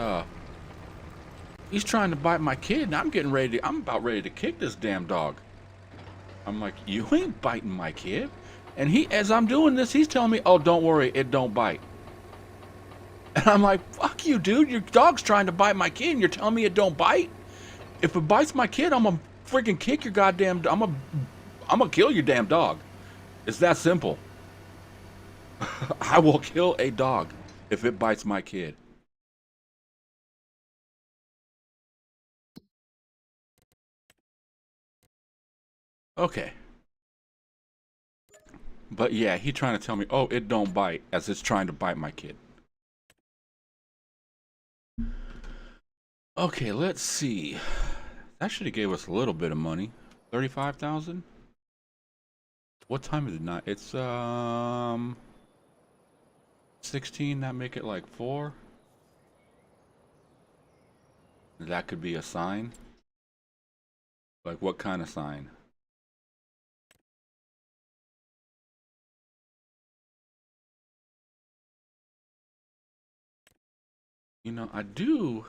he's trying to bite my kid, and I'm about ready to kick this damn dog. I'm like, you ain't biting my kid. And as I'm doing this, he's telling me, oh, don't worry, it don't bite. And I'm like, fuck you, dude. Your dog's trying to bite my kid, and you're telling me it don't bite? If it bites my kid, I'm gonna freaking kick your goddamn. I'm gonna kill your damn dog. It's that simple. I will kill a dog if it bites my kid. Okay. But yeah, he trying to tell me, oh, it don't bite, as it's trying to bite my kid. Okay, let's see. That should have gave us a little bit of money. 35,000? What time is it now? It's 16, that make it like 4. That could be a sign. Like what kind of sign? You know, I do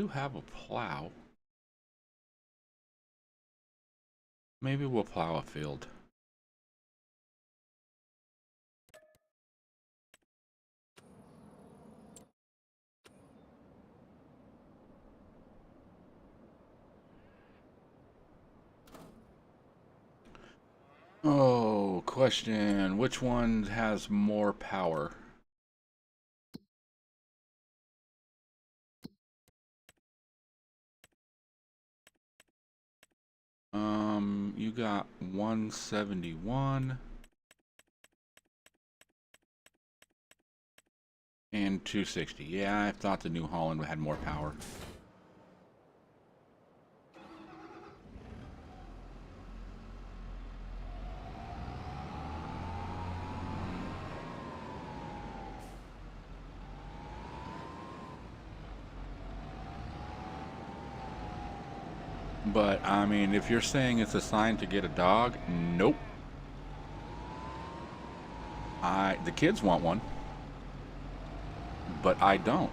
have a plow. Maybe we'll plow a field. Oh, question. Which one has more power? You got 171 and 260. Yeah, I thought the New Holland had more power. But I mean, if you're saying it's a sign to get a dog, nope. The kids want one, but I don't.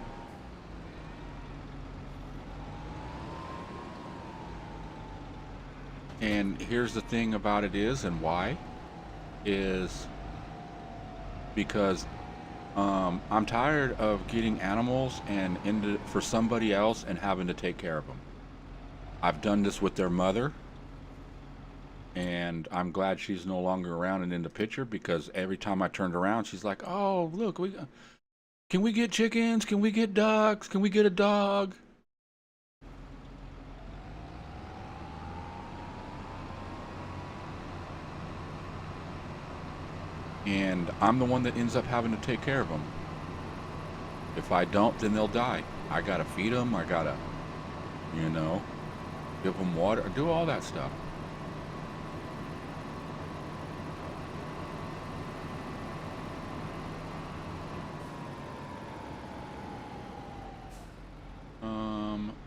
And here's the thing about it is, and why, is because I'm tired of getting animals and for somebody else and having to take care of them. I've done this with their mother, and I'm glad she's no longer around and in the picture, because every time I turned around, she's like, "Oh, look, can we get chickens? Can we get ducks? Can we get a dog?" And I'm the one that ends up having to take care of them. If I don't, then they'll die. I gotta feed them. I gotta, you know, give them water, do all that stuff.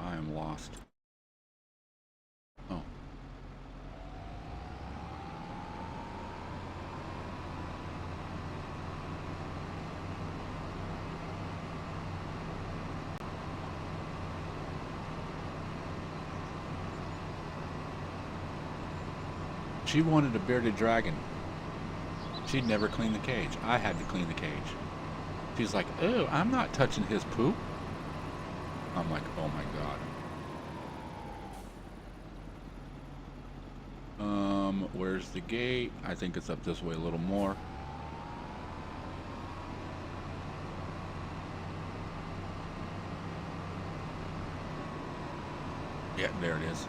I am lost. Oh. She wanted a bearded dragon. She'd never clean the cage. I had to clean the cage. She's like, "Oh, I'm not touching his poop." I'm like, "Oh my God." Where's the gate? I think it's up this way a little more. Yeah, there it is.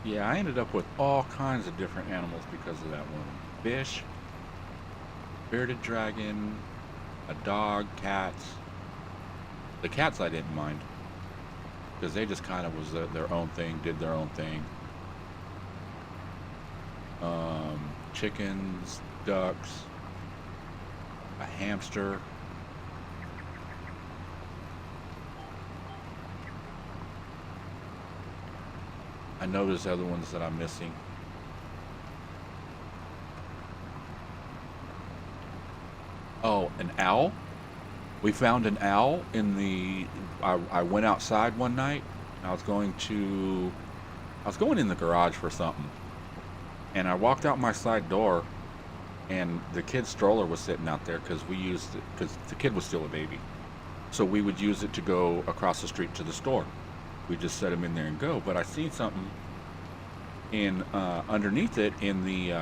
Yeah, I ended up with all kinds of different animals because of that one. Fish, bearded dragon, a dog, cats. The cats I didn't mind, because they just kind of was their own thing, did their own thing. Chickens, ducks, a hamster. I know there's other ones that I'm missing. Oh, an owl? We found an owl in the... I went outside one night. I was going in the garage for something. And I walked out my side door, and the kid's stroller was sitting out there because we used it, because the kid was still a baby. So we would use it to go across the street to the store. We just set him in there and go. But I seen something underneath it in the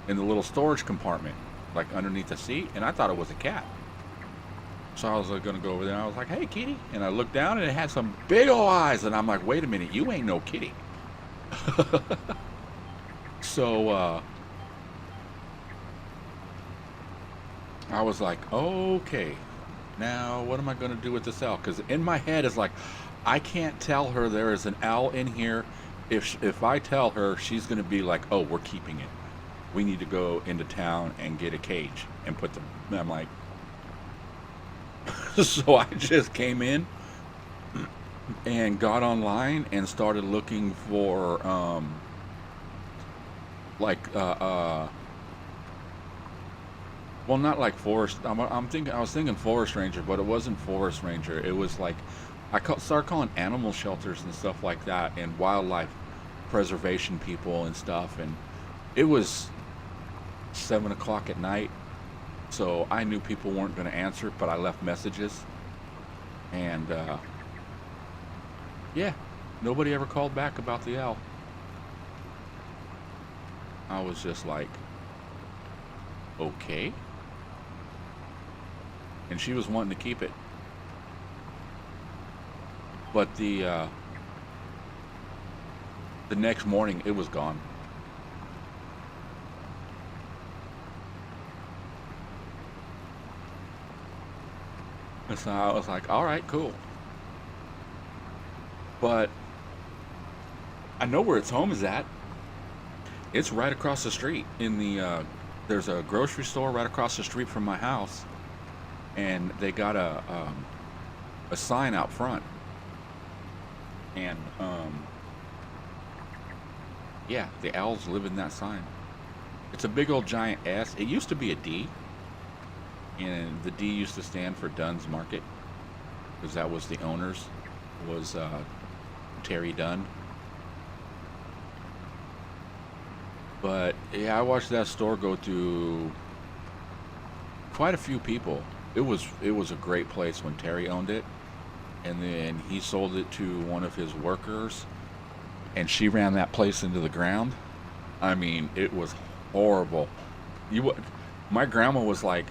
little storage compartment, like underneath the seat, and I thought it was a cat. So I was gonna go over there, and I was like, "Hey, kitty!" And I looked down, and it had some big ol' eyes, and I'm like, "Wait a minute, you ain't no kitty." So I was like, "Okay, now what am I gonna do with this owl?" Because in my head is like, I can't tell her there is an owl in here. If I tell her, she's gonna be like, "Oh, we're keeping it. We need to go into town and get a cage and put them." I'm like, so I just came in, and got online and started looking for like well, not like forest. I was thinking forest ranger, but it wasn't forest ranger. It was like started calling animal shelters and stuff like that, and wildlife preservation people and stuff. And it was 7 o'clock at night, so I knew people weren't going to answer, but I left messages, and yeah, nobody ever called back about the owl. I was just like, okay. And she was wanting to keep it, but the next morning it was gone. And so I was like, all right, cool. But I know where its home is at. It's right across the street in the there's a grocery store right across the street from my house, and they got a sign out front, and yeah, the owls live in that sign. It's a big old giant S. It used to be a D, and the D used to stand for Dunn's Market, because that was the owner's, was Terry Dunn. But yeah, I watched that store go through quite a few people. It was a great place when Terry owned it, and then he sold it to one of his workers, and she ran that place into the ground. I mean, it was horrible. My grandma was like,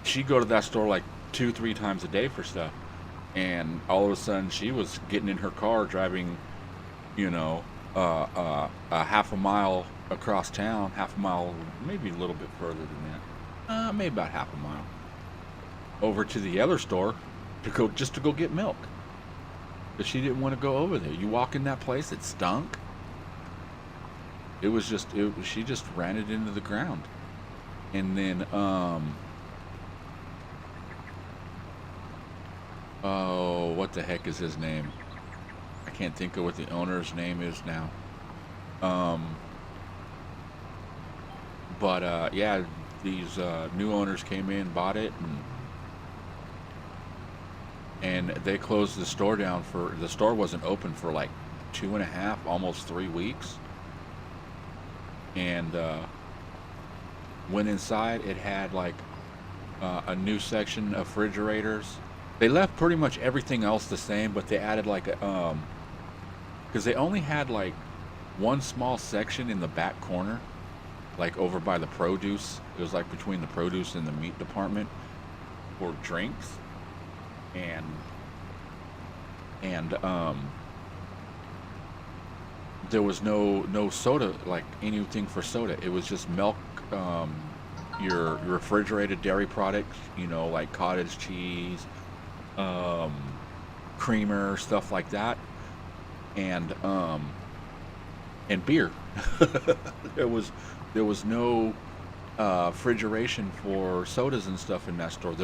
she'd go to that store like 2-3 times a day for stuff, and all of a sudden she was getting in her car driving, you know, a half a mile across town, half a mile, maybe a little bit further than that, maybe about half a mile, over to the other store to go get milk, because she didn't want to go over there. You walk in that place, it stunk. It was just, she just ran it into the ground. And then oh, what the heck is his name? I can't think of what the owner's name is now. But yeah, these new owners came in, bought it, and they closed the store down the store wasn't open for like 2.5, almost 3 weeks. And went inside, it had like a new section of refrigerators. They left pretty much everything else the same, but they added like a because they only had like one small section in the back corner, like over by the produce. It was like between the produce and the meat department for drinks, and there was no soda, like anything for soda. It was just milk, your refrigerated dairy products, you know, like cottage cheese, creamer, stuff like that, and beer. there was no refrigeration for sodas and stuff in that store.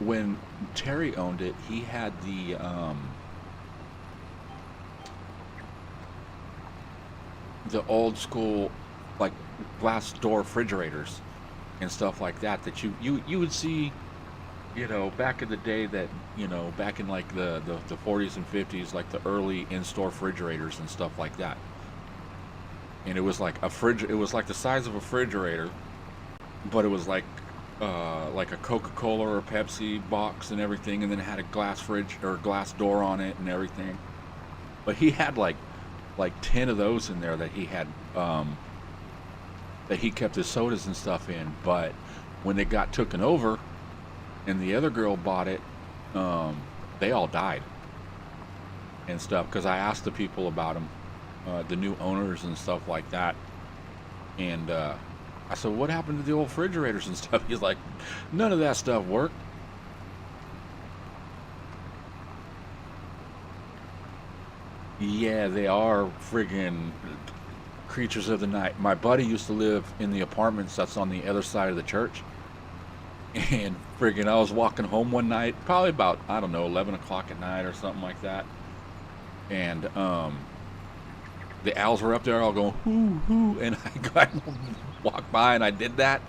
When Terry owned it, he had the old school like glass door refrigerators and stuff like that you would see, you know, back in the day, that, you know, back in like the 40s and 50s, like the early in-store refrigerators and stuff like that. And it was like it was like the size of a refrigerator, but it was like a Coca-Cola or a Pepsi box and everything, and then it had a glass fridge or glass door on it and everything. But he had like 10 of those in there that he had that he kept his sodas and stuff in. But when they got taken over and the other girl bought it, they all died and stuff, because I asked the people about them, the new owners and stuff like that, and I said, what happened to the old refrigerators and stuff? He's like, none of that stuff worked. Yeah, they are friggin' creatures of the night. My buddy used to live in the apartments that's on the other side of the church, And friggin' I was walking home one night, probably about, I don't know, 11 o'clock at night or something like that. And the owls were up there all going, hoo, hoo. And I walked by and I did that.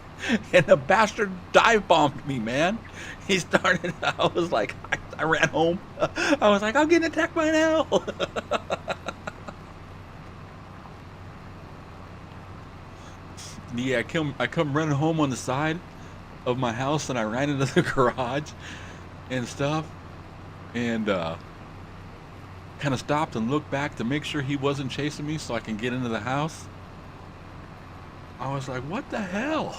And the bastard dive bombed me, man. He started, I was like, I ran home. I was like, I'm getting attacked by an owl. Yeah, I come running home on the side of my house, and I ran into the garage and stuff, and kind of stopped and looked back to make sure he wasn't chasing me so I can get into the house. I was like, what the hell?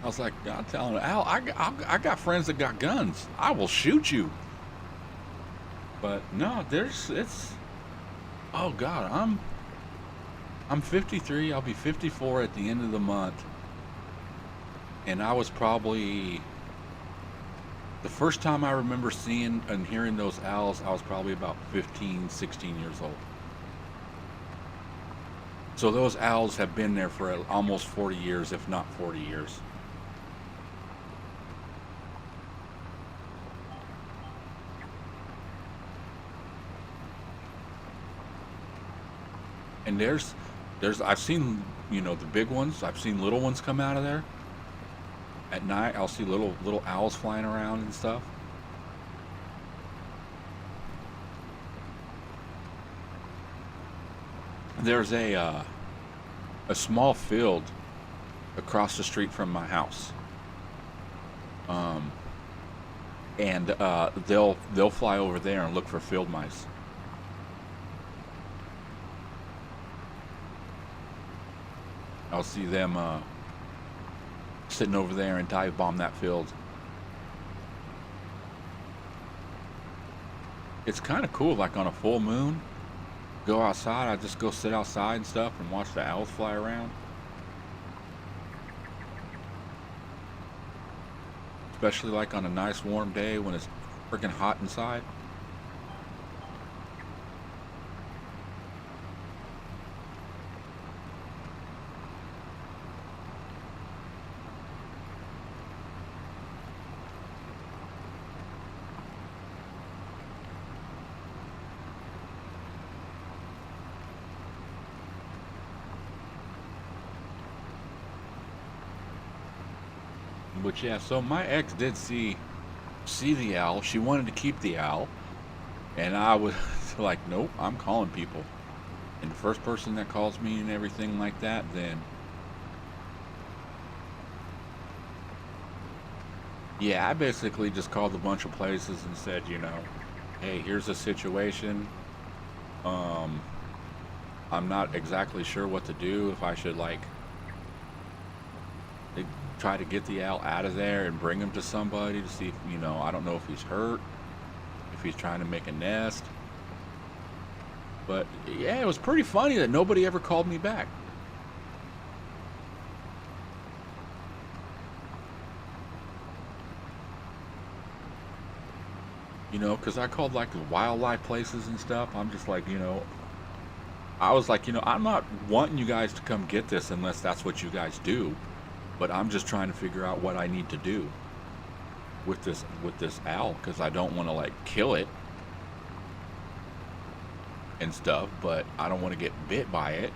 I was like, I'm telling him, Al, I got friends that got guns. I will shoot you. But no, oh God, I'm 53. I'll be 54 at the end of the month. And I was probably, the first time I remember seeing and hearing those owls, I was probably about 15, 16 years old. So those owls have been there for almost 40 years, if not 40 years. And I've seen, you know, the big ones. I've seen little ones come out of there. At night, I'll see little owls flying around and stuff. There's a small field across the street from my house, and they'll fly over there and look for field mice. I'll see them sitting over there and dive bomb that field. It's kind of cool, like on a full moon, go outside. I just go sit outside and stuff and watch the owls fly around. Especially like on a nice warm day when it's freaking hot inside. But yeah, so my ex did see the owl. She wanted to keep the owl, and I was like, nope, I'm calling people. And the first person that calls me and everything like that, then yeah, I basically just called a bunch of places and said, you know, hey, here's the situation. I'm not exactly sure what to do, if I should like try to get the owl out of there and bring him to somebody to see if, you know, I don't know if he's hurt, if he's trying to make a nest. But yeah, it was pretty funny that nobody ever called me back. You know, because I called like the wildlife places and stuff. I'm just like, you know, I was like, you know, I'm not wanting you guys to come get this unless that's what you guys do. But I'm just trying to figure out what I need to do with this owl, because I don't want to like kill it and stuff, but I don't want to get bit by it.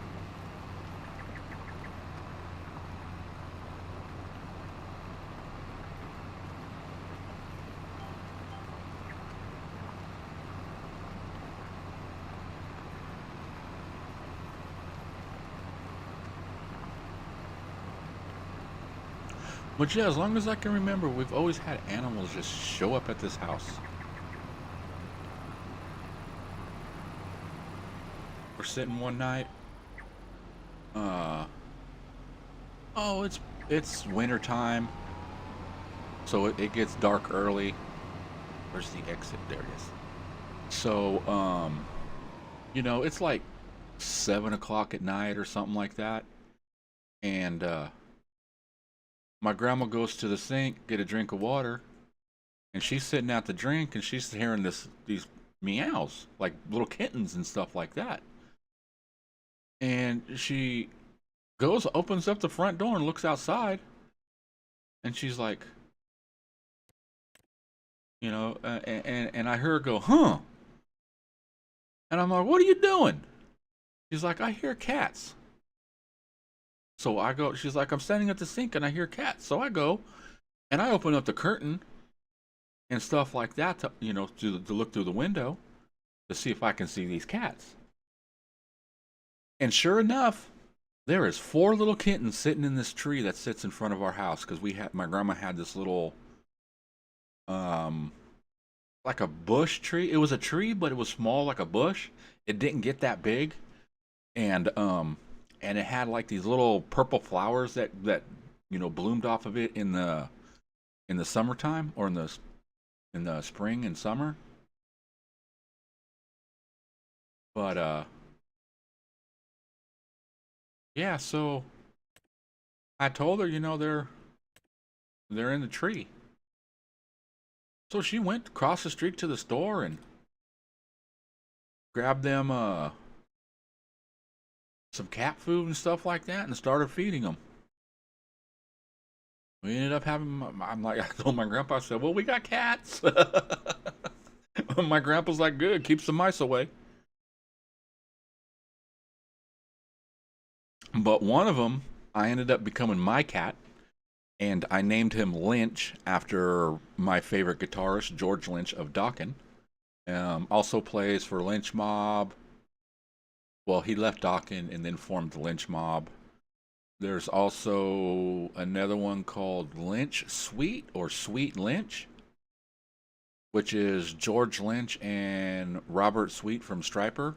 But yeah, as long as I can remember, we've always had animals just show up at this house. We're sitting one night. Oh, it's winter time, so it gets dark early. Where's the exit? There it is. So, you know, it's like 7 o'clock at night or something like that, and my grandma goes to the sink, get a drink of water, and she's sitting at the drink, and she's hearing these meows, like little kittens and stuff like that. And she goes, opens up the front door and looks outside. And she's like, you know, and I hear her go, huh? And I'm like, what are you doing? She's like, I hear cats. So I go, she's like, I'm standing at the sink and I hear cats. So I go and I open up the curtain and stuff like that to, you know, to look through the window to see if I can see these cats. And sure enough, there is 4 little kittens sitting in this tree that sits in front of our house, because my grandma had this little like a bush tree. It was a tree, but it was small like a bush. It didn't get that big. And it had like these little purple flowers that you know bloomed off of it in the summertime, or in the spring and summer. But yeah, so I told her, you know, they're in the tree. So she went across the street to the store and grabbed them some cat food and stuff like that and started feeding them. We ended up having, I told my grandpa, I said, well, we got cats. My grandpa's like, good, keeps the mice away. But one of them, I ended up becoming my cat, and I named him Lynch after my favorite guitarist, George Lynch of Dokken. Also plays for Lynch Mob. Well, he left Dokken and then formed the Lynch Mob. There's also another one called Lynch Sweet, or Sweet Lynch, which is George Lynch and Robert Sweet from Stryper.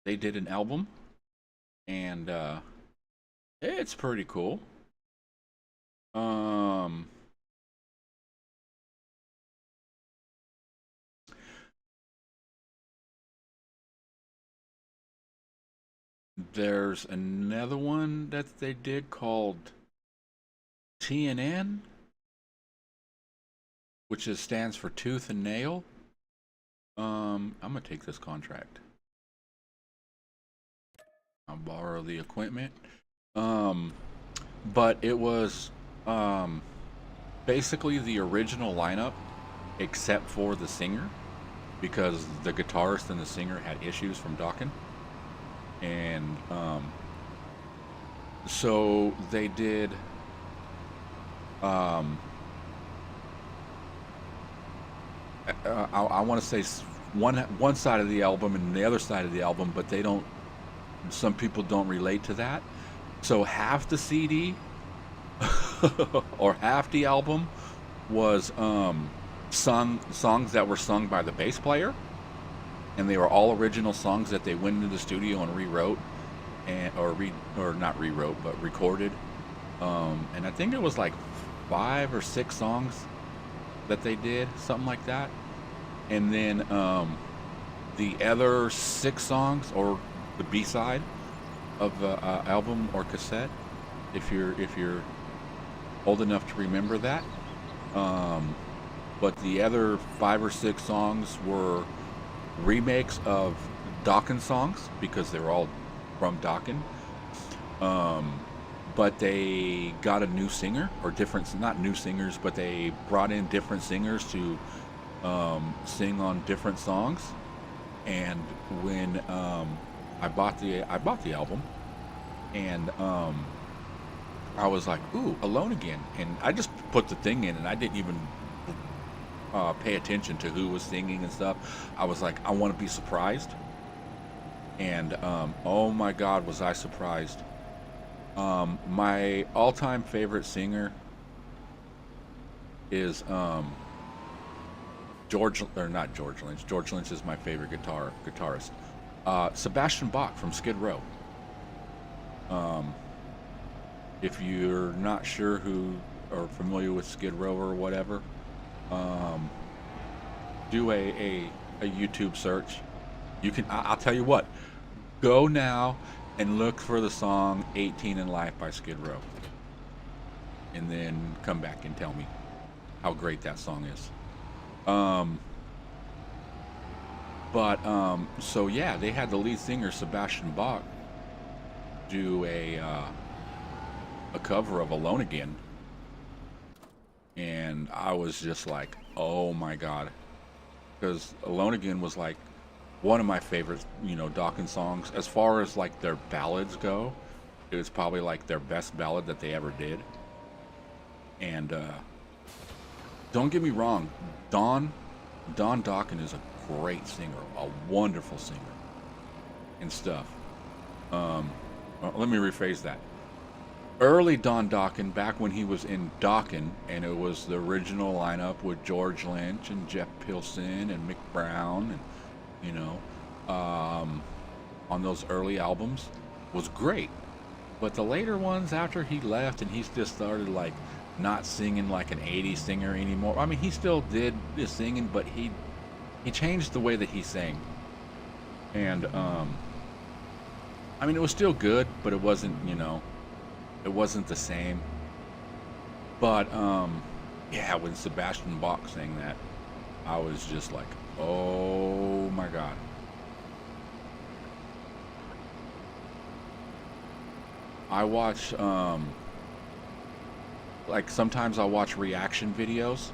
They did an album, and it's pretty cool. There's another one that they did called TNN, which stands for Tooth and Nail. I'm gonna take this contract. I'll borrow the equipment. But it was basically the original lineup, except for the singer, because the guitarist and the singer had issues from Dokken. And so they did I want to say one side of the album and the other side of the album, but some people don't relate to that. So half the CD or half the album was songs that were sung by the bass player, and they were all original songs that they went into the studio and rewrote, or not rewrote, but recorded. And I think it was like 5 or 6 songs that they did, something like that. And then the other 6 songs, or the B-side of the album or cassette, if you're old enough to remember that. But the other 5 or 6 songs were remakes of Dokken songs, because they were all from Dokken. But they got a new singer, or different, not new singers, but they brought in different singers to sing on different songs. And when I bought the album, and I was like, ooh, Alone Again, and I just put the thing in, and I didn't even pay attention to who was singing and stuff. I was like, I want to be surprised. And oh my God, was I surprised. My all-time favorite singer is George Lynch. George Lynch is my favorite guitarist. Sebastian Bach from Skid Row. If you're not sure who, or familiar with Skid Row or whatever, do a YouTube search. You can, I'll tell you what, go now and look for the song 18 in Life by Skid Row, and then come back and tell me how great that song is. So yeah, they had the lead singer Sebastian Bach do a a cover of Alone Again, and I was just like, oh my god, because Alone Again was like one of my favorite, you know, Dawkins songs. As far as like their ballads go, it was probably like their best ballad that they ever did. And don't get me wrong, Don Dawkins is a great singer, a wonderful singer and stuff. Well, let me rephrase that. Early Don Dawkins, back when he was in Dawkins, and it was the original lineup with George Lynch and Jeff Pilson and Mick Brown, and you know, on those early albums, was great. But the later ones, after he left and he's just started like not singing like an 80s singer anymore. I mean, he still did his singing, but he changed the way that he sang. And I mean, it was still good, but it wasn't, you know, it wasn't the same. But yeah, when Sebastian Bach sang that, I was just like, oh my god. I watch like sometimes I'll watch reaction videos,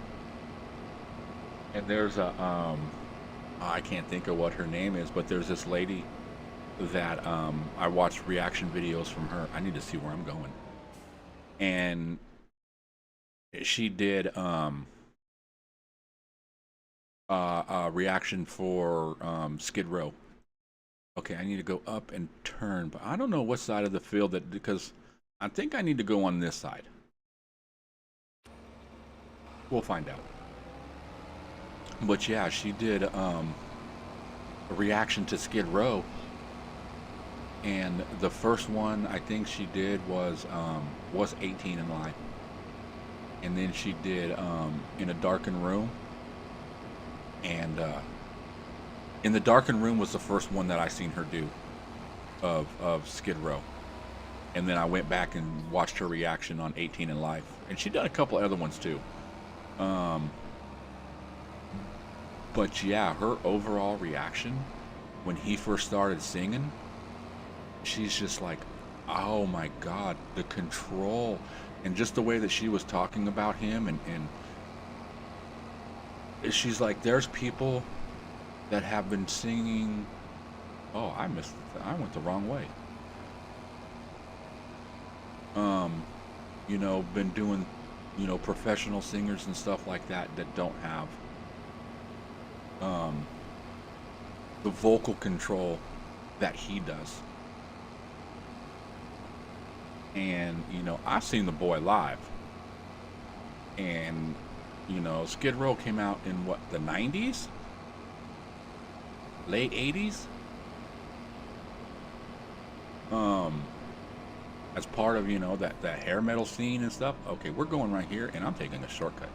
and there's a I can't think of what her name is, but there's this lady that I watch reaction videos from her. I need to see where I'm going. And she did a reaction for Skid Row. Okay, I need to go up and turn, but I don't know what side of the field that, because I think I need to go on this side. We'll find out. But yeah, she did a reaction to Skid Row, and the first one I think she did was 18 and Live, and then she did In a Darkened Room, and In the Darkened Room was the first one that I seen her do of Skid Row, and then I went back and watched her reaction on 18 and Live, and she done a couple other ones too. But yeah, her overall reaction when he first started singing, she's just like, oh my god, the control, and just the way that she was talking about him, and she's like, there's people that have been singing, oh, I went the wrong way, you know, been doing, you know, professional singers and stuff like that don't have the vocal control that he does. And you know, I've seen the boy live, and you know, Skid Row came out in what, the 90s, late 80s, as part of, you know, that hair metal scene and stuff. Okay, we're going right here, and I'm taking a shortcut.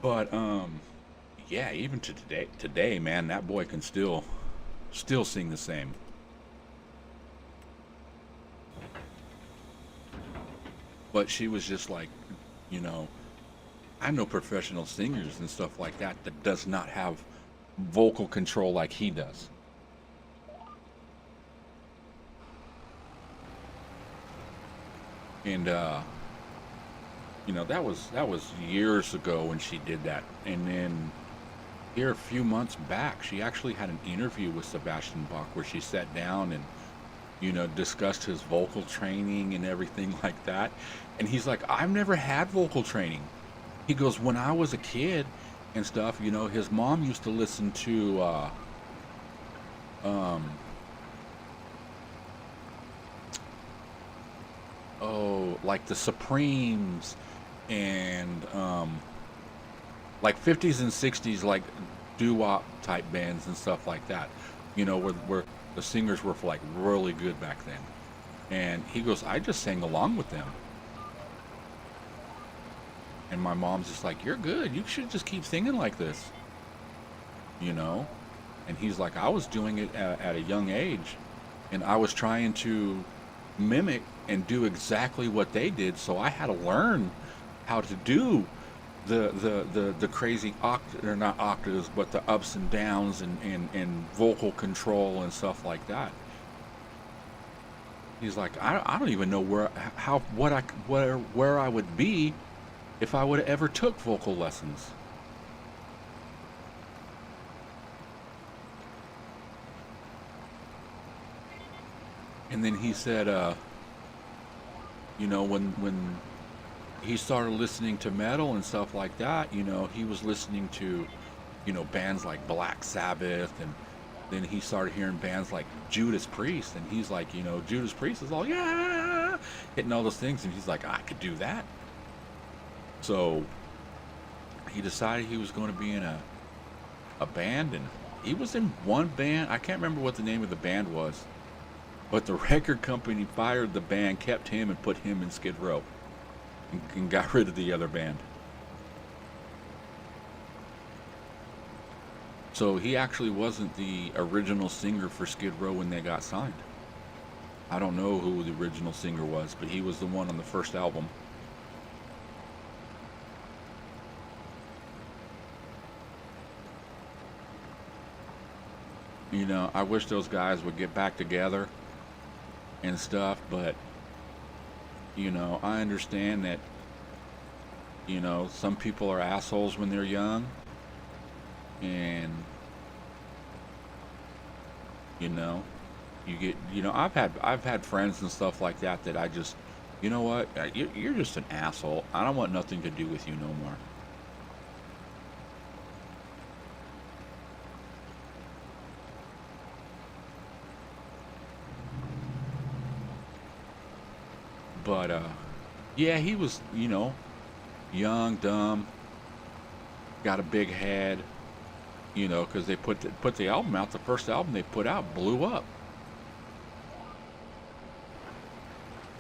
But yeah, even to today, man, that boy can still sing the same. But she was just like, you know, I know professional singers and stuff like that does not have vocal control like he does. And you know, that was years ago when she did that. And then here a few months back, she actually had an interview with Sebastian Bach where she sat down and, you know, discussed his vocal training and everything like that. And he's like, I've never had vocal training. He goes, when I was a kid and stuff, you know, his mom used to listen to like the Supremes and like 50s and 60s, like doo-wop type bands and stuff like that, you know, where the singers were like really good back then. And he goes, I just sang along with them. And my mom's just like, you're good, you should just keep singing like this, you know. And he's like, I was doing it at a young age, and I was trying to mimic and do exactly what they did, so I had to learn how to do the crazy or not octaves, but the ups and downs and vocal control and stuff like that. He's like, I don't even know where I would be if I would have ever took vocal lessons. And then he said, you know, when he started listening to metal and stuff like that, you know, he was listening to, you know, bands like Black Sabbath, and then he started hearing bands like Judas Priest, and he's like, you know, Judas Priest is all, yeah, hitting all those things, and he's like, I could do that. So he decided he was going to be in a band, and he was in one band. I can't remember what the name of the band was, but the record company fired the band, kept him, and put him in Skid Row, and got rid of the other band. So he actually wasn't the original singer for Skid Row when they got signed. I don't know who the original singer was, but he was the one on the first album. You know, I wish those guys would get back together and stuff, but, you know, I understand that, you know, some people are assholes when they're young, and, you know, you get, you know, I've had friends and stuff like that that I just, you know what, you're just an asshole. I don't want nothing to do with you no more. But, yeah, he was, you know, young, dumb, got a big head, you know, because they put the album out. The first album they put out blew up.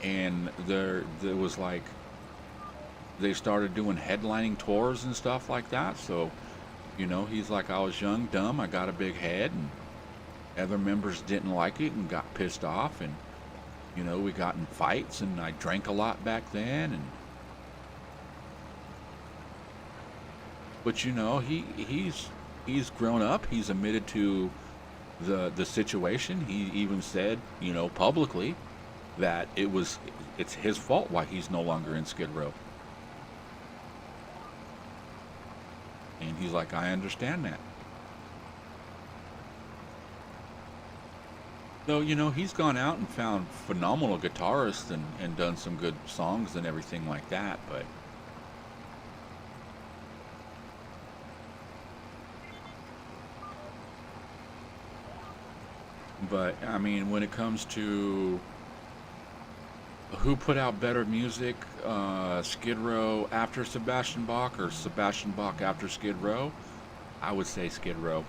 And there was like, they started doing headlining tours and stuff like that. So, you know, he's like, I was young, dumb, I got a big head, and other members didn't like it and got pissed off, and, you know, we got in fights, and I drank a lot back then, and but, you know, he's grown up. He's admitted to the situation. He even said, you know, publicly that it's his fault why he's no longer in Skid Row. And he's like, I understand that. So, you know, he's gone out and found phenomenal guitarists and done some good songs and everything like that, but I mean, when it comes to who put out better music, Skid Row after Sebastian Bach or Sebastian Bach after Skid Row, I would say Skid Row.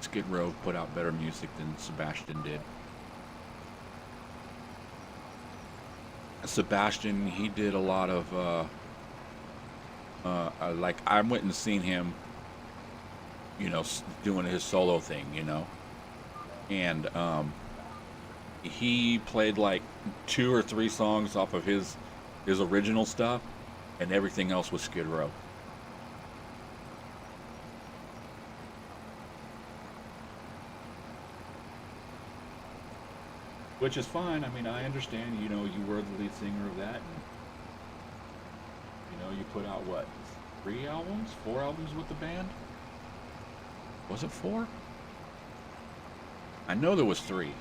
Skid Row put out better music than Sebastian did. Sebastian, he did a lot of, like, I went and seen him, you know, doing his solo thing, you know, and he played like 2 or 3 songs off of his original stuff, and everything else was Skid Row. Which is fine. I mean, I understand, you know, you were the lead singer of that, and, you know, you put out, what, 3 albums? 4 albums with the band? Was it 4? I know there was 3.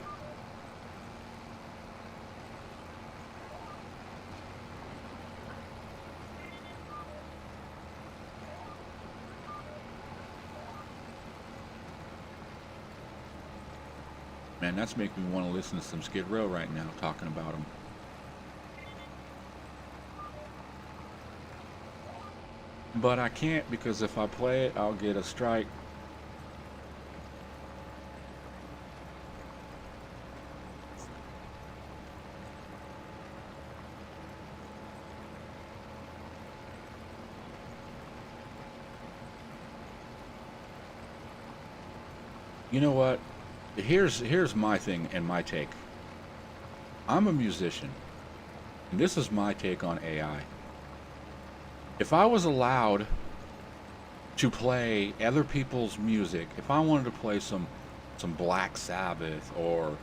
Man, that's making me want to listen to some Skid Row right now, talking about them. But I can't, because if I play it, I'll get a strike. You know what? Here's my thing and my take. I'm a musician, and this is my take on AI. If I was allowed to play other people's music, if I wanted to play some Black Sabbath or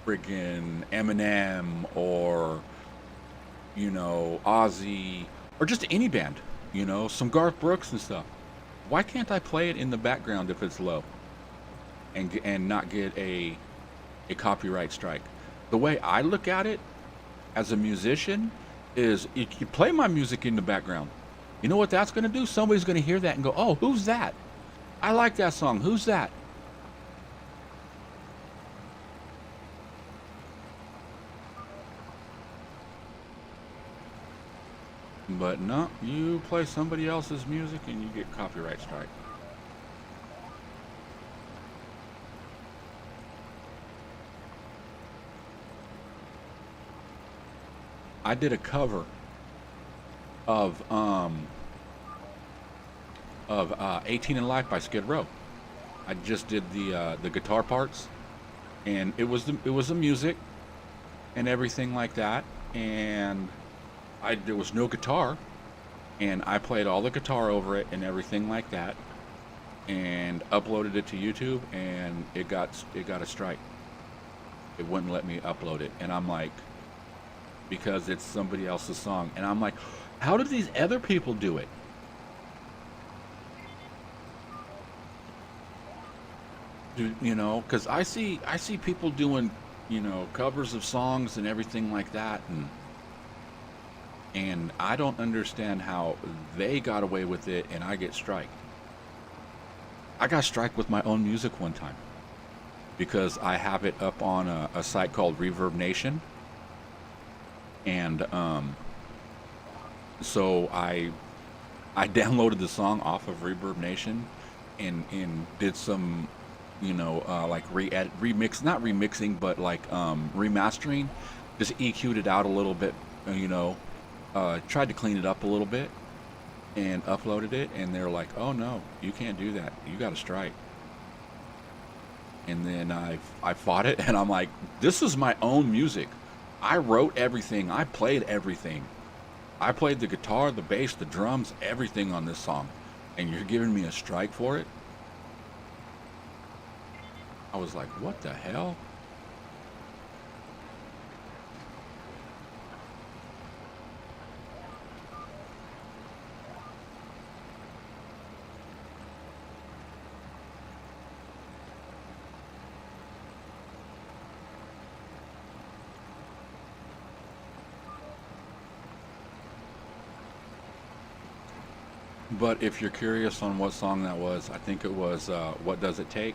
friggin' Eminem or, you know, Ozzy, or just any band, you know, some Garth Brooks and stuff. Why can't I play it in the background if it's low and not get a copyright strike? The way I look at it as a musician is you play my music in the background. You know what that's going to do? Somebody's going to hear that and go, oh, who's that? I like that song. Who's that? But no, you play somebody else's music and you get copyright strike. I did a cover of 18 in Life by Skid Row. I just did the guitar parts, and it was the music and everything like that, and there was no guitar, and I played all the guitar over it and everything like that, and uploaded it to YouTube, and it got a strike. It wouldn't let me upload it, and I'm like, because it's somebody else's song, and I'm like, how did these other people do it? You know, because I see people doing, you know, covers of songs and everything like that, and I don't understand how they got away with it and I get striked. I got striked with my own music one time because I have it up on a site called Reverb Nation, and so I downloaded the song off of Reverb Nation and did some, you know, like not remixing, but like remastering, just EQ'd it out a little bit, you know, tried to clean it up a little bit and uploaded it, and they're like, oh no, you can't do that, you got a strike. And then I fought it, and I'm like, this is my own music. I wrote everything, I played everything. I played the guitar, the bass, the drums, everything on this song, and you're giving me a strike for it? I was like, what the hell? But if you're curious on what song that was, I think it was What Does It Take?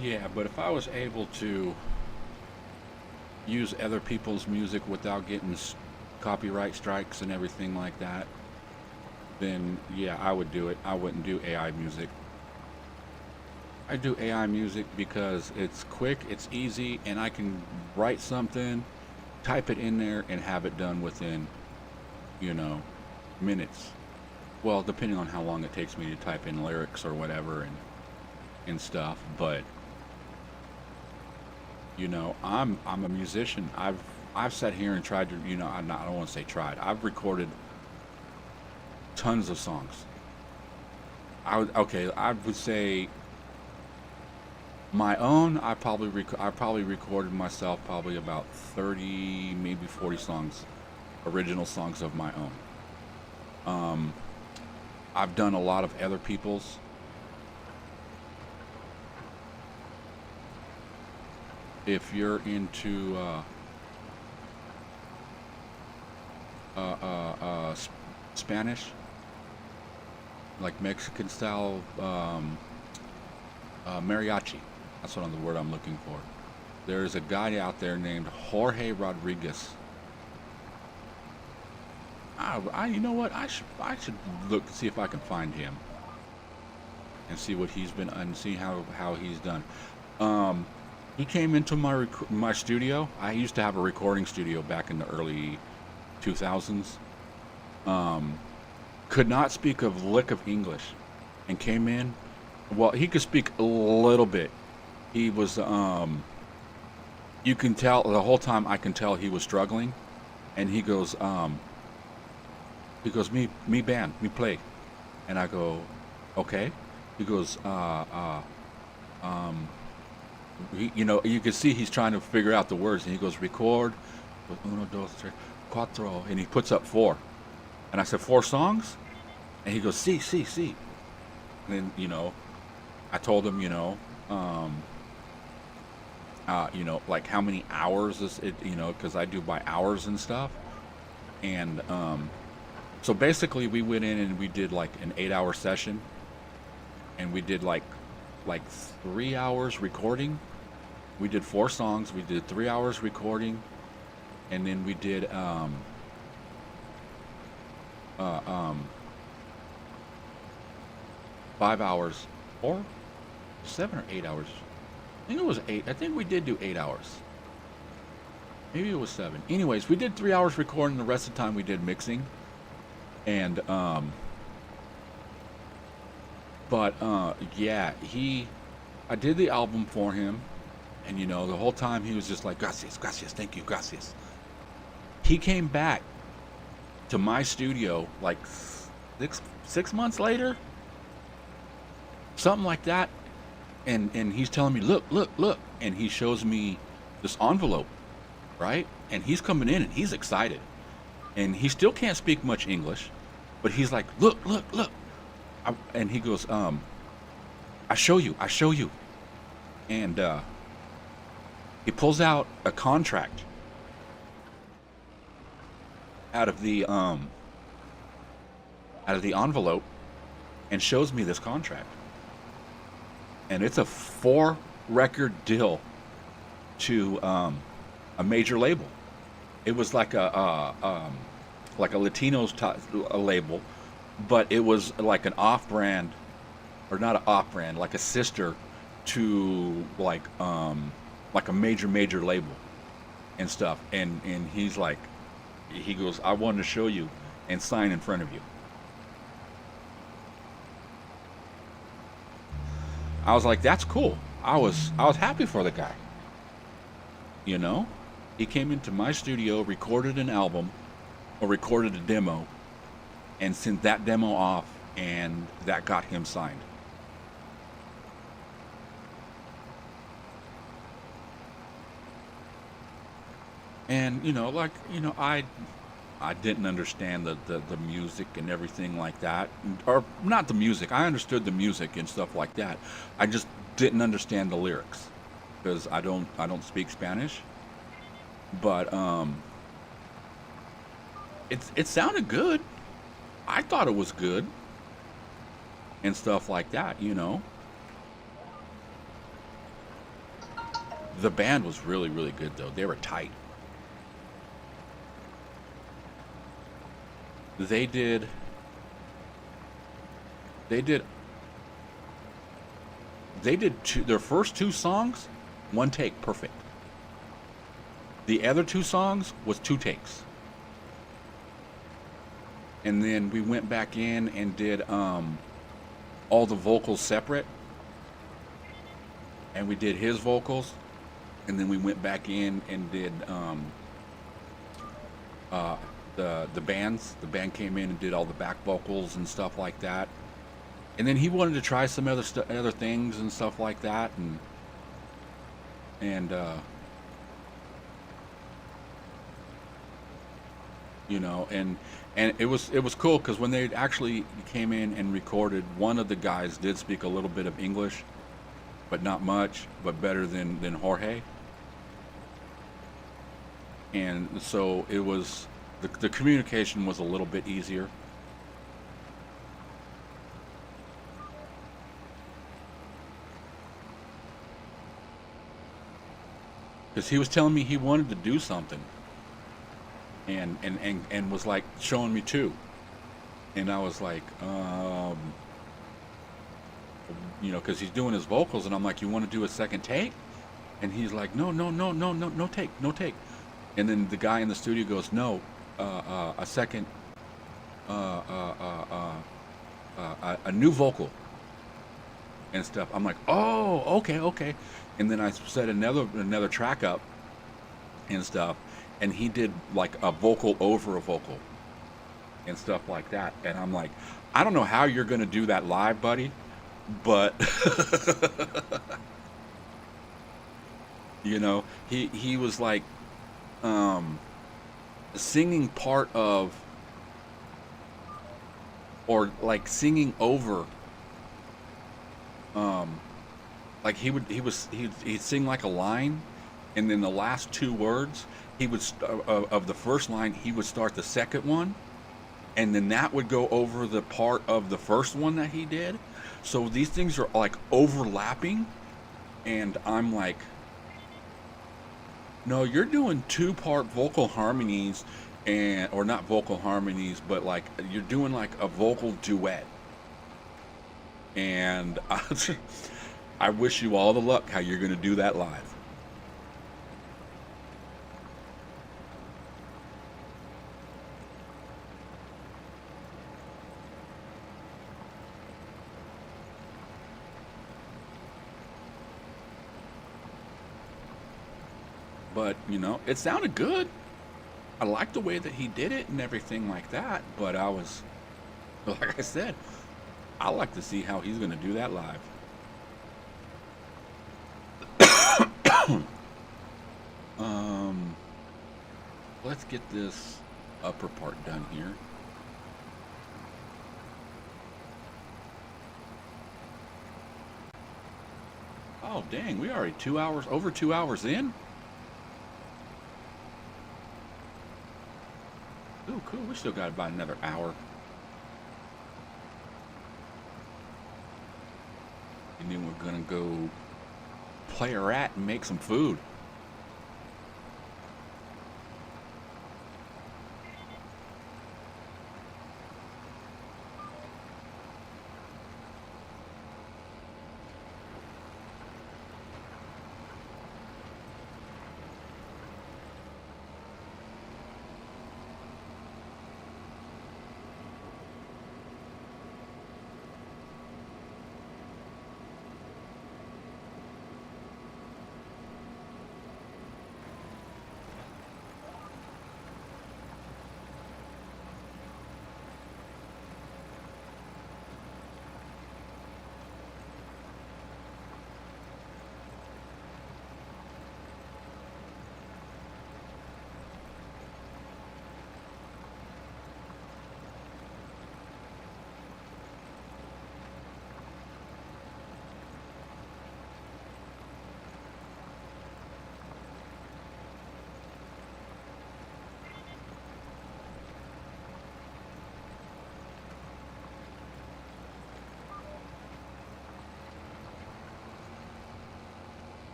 Yeah, but if I was able to use other people's music without getting copyright strikes and everything like that, then yeah, I would do it. I wouldn't do AI music. I do AI music because it's quick, it's easy, and I can write something, type it in there, and have it done within, you know, minutes. Well, depending on how long it takes me to type in lyrics or whatever and stuff, but you know, I'm a musician. I've sat here and tried to, you know, I don't want to say tried. I've recorded tons of songs. I would say my own. I probably recorded myself probably about 30, maybe 40 songs, original songs of my own. I've done a lot of other people's. If you're into Spanish, like Mexican style mariachi, that's what the word I'm looking for. There's a guy out there named Jorge Rodriguez. You know what? I should look to see if I can find him and see what he's been and see how he's done. He came into my studio. I used to have a recording studio back in the early 2000s. could not speak a lick of English, and came in. Well, he could speak a little bit. He was, you can tell the whole time. I can tell he was struggling, and he goes, me band, me play, and I go, okay. He goes, you know, you can see he's trying to figure out the words, and he goes, record, uno, dos, tres, cuatro, and he puts up 4, and I said, 4 songs, and he goes, sí, sí, sí, and then, you know, I told him, you know, like how many hours is it, you know, because I do by hours and stuff, and so basically we went in and we did like an 8-hour session, and we did like 3 hours recording. We did 4 songs. We did 3 hours recording, and then we did 5 hours, or 7 or 8 hours. I think it was 8. I think we did do 8 hours. Maybe it was 7. Anyways, we did 3 hours recording. The rest of the time we did mixing, and yeah, I did the album for him, and you know, the whole time he was just like, gracias, gracias, thank you, gracias. He came back to my studio like 6 months later, something like that, and he's telling me, look, and he shows me this envelope, right? And he's coming in and he's excited, and he still can't speak much English, but he's like, look, and he goes, I show you, and he pulls out a contract out of the envelope and shows me this contract, and it's a 4-record deal to a major label. It was like a Latino's a label, but it was like an off-brand, or not an off-brand, like a sister to like a major label and stuff. And he's like, he goes, I wanted to show you and sign in front of you. I was like, that's cool. I was happy for the guy. You know, he came into my studio, recorded an album, or recorded a demo, and sent that demo off, and that got him signed. And you know, like, you know, I didn't understand the music and everything like that, or not the music. I understood the music and stuff like that. I just didn't understand the lyrics because I don't speak Spanish. But it sounded good. I thought it was good and stuff like that, you know. The band was really, really good though. They were tight. They did their first 2 songs, 1 take, perfect. The other 2 songs was 2 takes. And then we went back in and did all the vocals separate. And we did his vocals. And then we went back in and did the bands. The band came in and did all the back vocals and stuff like that. And then he wanted to try some other things and stuff like that, and you know, and it was cool because when they actually came in and recorded, one of the guys did speak a little bit of English, but not much, but better than Jorge. And so it was, the communication was a little bit easier. Because he was telling me he wanted to do something, and was like showing me too, and I was like, you know, because he's doing his vocals, and I'm like, you want to do a second take? And he's like, no take. And then the guy in the studio goes, no, a second a new vocal and stuff. I'm like, oh, okay, okay. And then I set another track up and stuff, and he did like a vocal over a vocal and stuff like that. And I'm like, I don't know how you're gonna do that live, buddy, but you know, he was like singing part of, or like singing over, like he'd sing like a line, and then the last two words he would of the first line he would start the second one, and then that would go over the part of the first one that he did. So these things are like overlapping, and I'm like, no, you're doing two-part vocal harmonies, and or not vocal harmonies, but like you're doing like a vocal duet. And I wish you all the luck how you're going to do that live. But, you know, it sounded good. I liked the way that he did it and everything like that. But I was, like I said, I like to see how he's going to do that live. Let's get this upper part done here. Oh, dang, we already over 2 hours in? Ooh, cool, we still got about another hour. And then we're gonna go play a rat and make some food.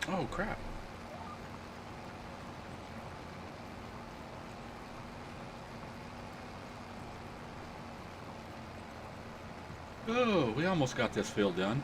Oh, crap. Oh, we almost got this field done.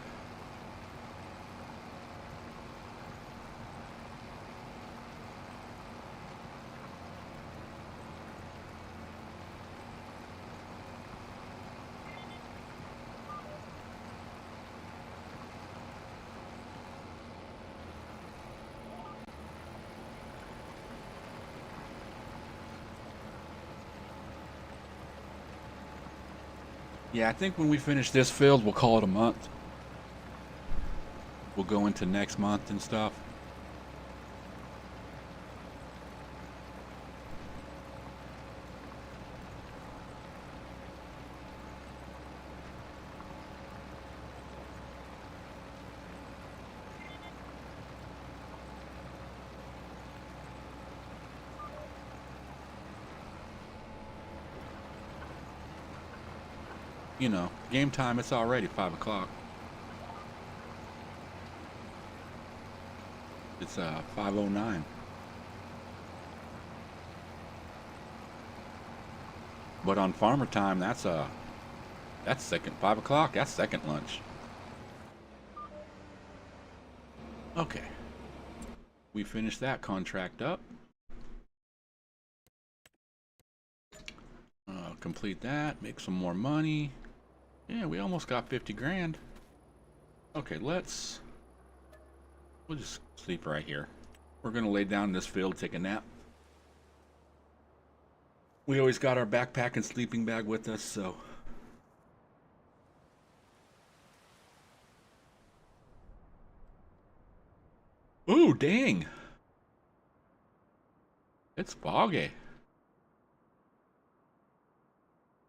Yeah, I think when we finish this field, we'll call it a month. We'll go into next month and stuff. You know, game time, it's already 5 o'clock. It's 5:09. But on farmer time, that's second 5 o'clock. That's second lunch. Okay, we finish that contract up. Complete that, make some more money. Yeah, we almost got 50 grand. Okay, we'll just sleep right here. We're gonna lay down in this field, take a nap. We always got our backpack and sleeping bag with us, so. Ooh, dang. It's foggy.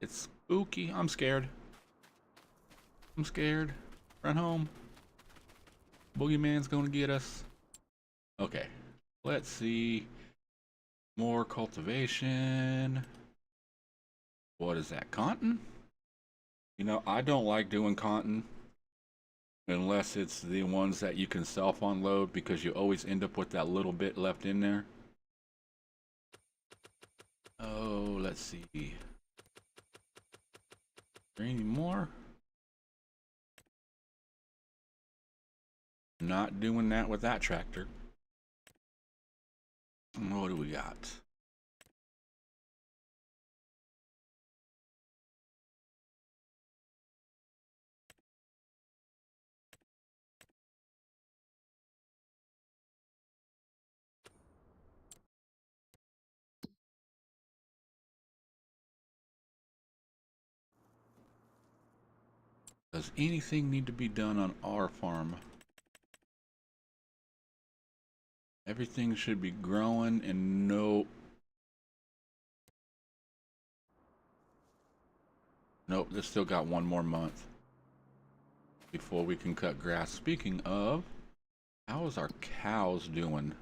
It's spooky. I'm scared. I'm scared. Run home. Boogeyman's gonna get us. Okay. Let's see. More cultivation. What is that? Cotton? You know, I don't like doing cotton unless it's the ones that you can self-unload, because you always end up with that little bit left in there. Oh, let's see. Is there any more? Not doing that with that tractor. What do we got? Does anything need to be done on our farm? Everything should be growing, and nope, this still got one more month before we can cut grass. Speaking of, how is our cows doing?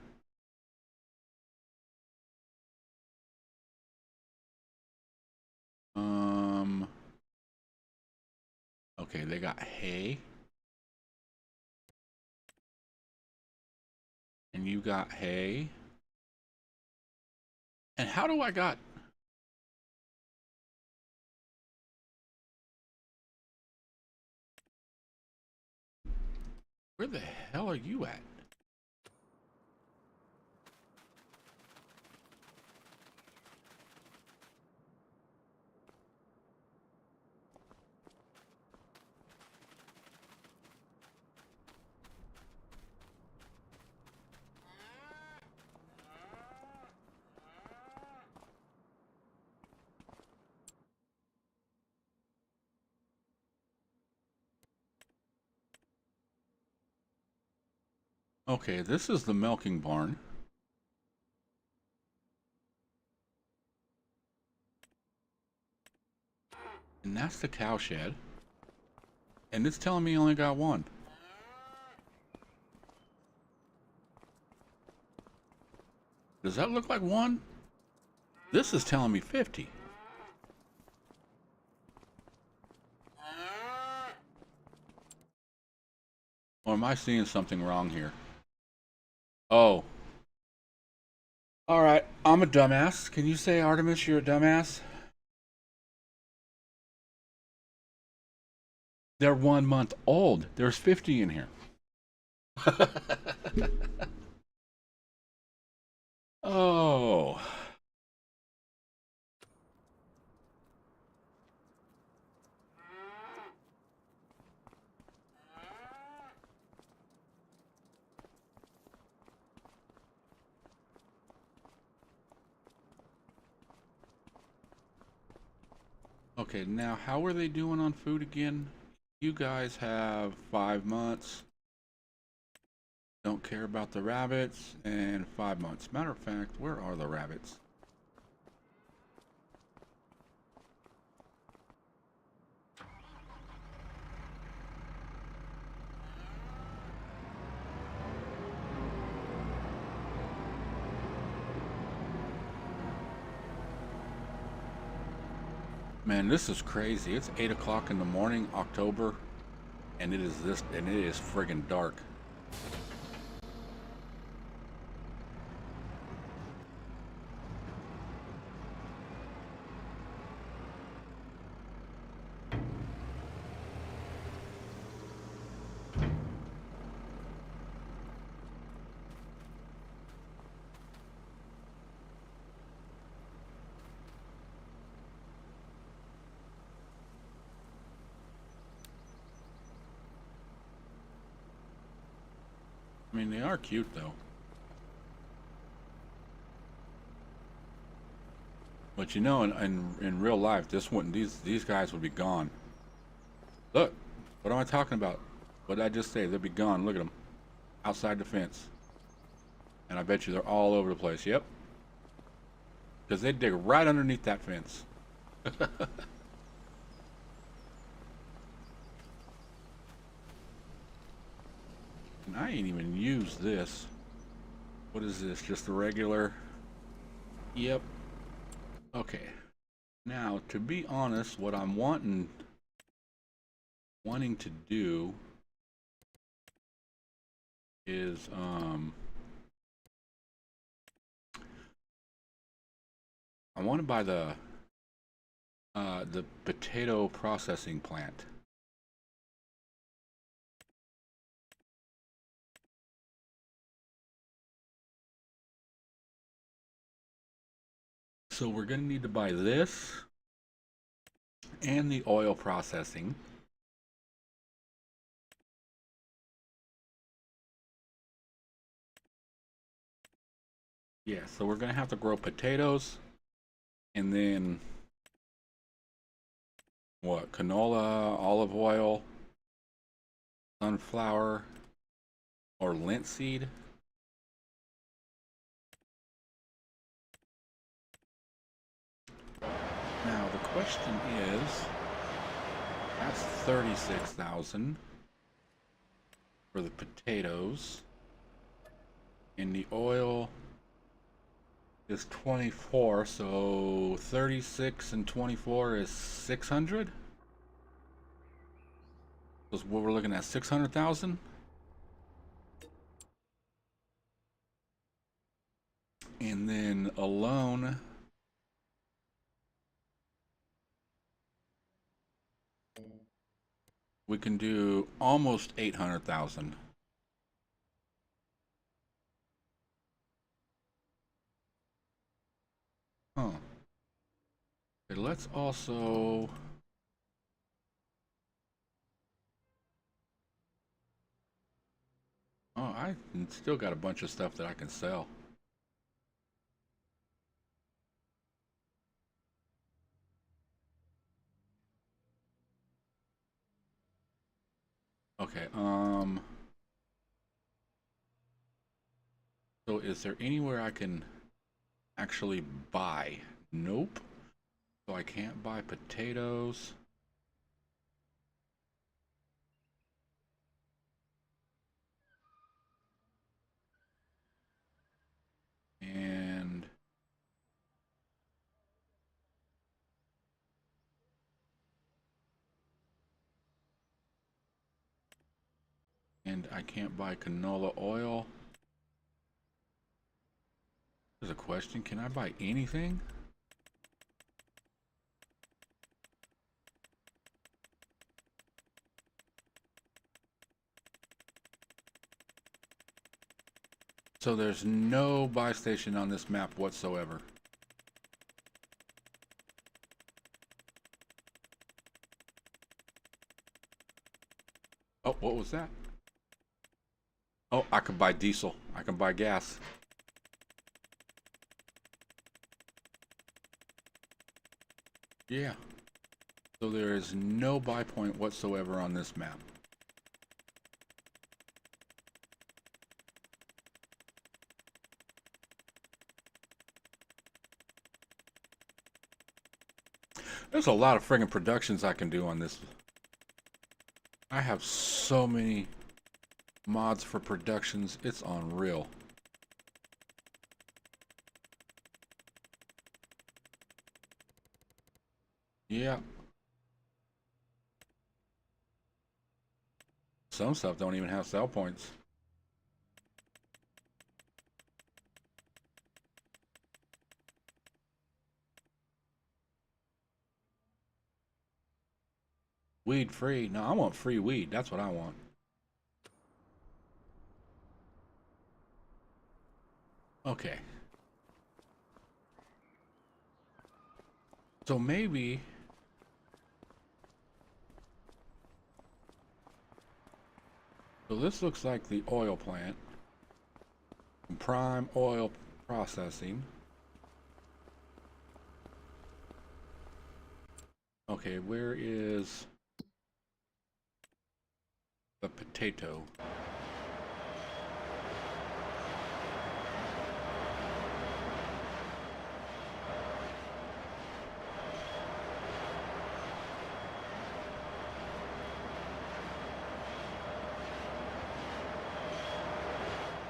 Okay, they got hay. And you got hay. And how do I got... Where the hell are you at? Okay, this is the milking barn. And that's the cow shed. And it's telling me I only got one. Does that look like one? This is telling me 50. Or am I seeing something wrong here? Oh. Alright, I'm a dumbass. Can you say, Artemis, you're a dumbass? They're 1 month old. There's 50 in here. Oh. Okay, now how are they doing on food again? You guys have 5 months. Don't care about the rabbits, and 5 months. Matter of fact, where are the rabbits? Man, this is crazy. It's 8 o'clock in the morning, October, and it is friggin' dark. mean, they are cute though. But you know, in real life, this wouldn't. These guys would be gone. Look, what am I talking about? What did I just say? They'd be gone. Look at them, outside the fence. And I bet you they're all over the place. Yep. Because they dig right underneath that fence. And I ain't even used this. What is this? Just a regular? Yep. Okay. Now, to be honest, what I'm wanting to do is I want to buy the potato processing plant. So we're going to need to buy this and the oil processing. Yeah, so we're going to have to grow potatoes and then what? Canola, olive oil, sunflower, or linseed. Now the question is, that's 36,000 for the potatoes, and the oil is 24, so 36 and 24 is 600. So what we're looking at, 600,000. And then alone, we can do almost 800,000. Huh. Okay, let's also... Oh, I still got a bunch of stuff that I can sell. Okay, so is there anywhere I can actually buy? Nope. So I can't buy potatoes. And I can't buy canola oil. There's a question, can I buy anything? So there's no buy station on this map whatsoever. Oh, what was that? Oh, I can buy diesel. I can buy gas. Yeah. So there is no buy point whatsoever on this map. There's a lot of friggin' productions I can do on this. I have so many mods for productions, it's unreal. Yeah. Some stuff don't even have sell points. Weed free? No, I want free weed. That's what I want. Okay. So maybe... So this looks like the oil plant. prime oil processing. Okay, where is the potato?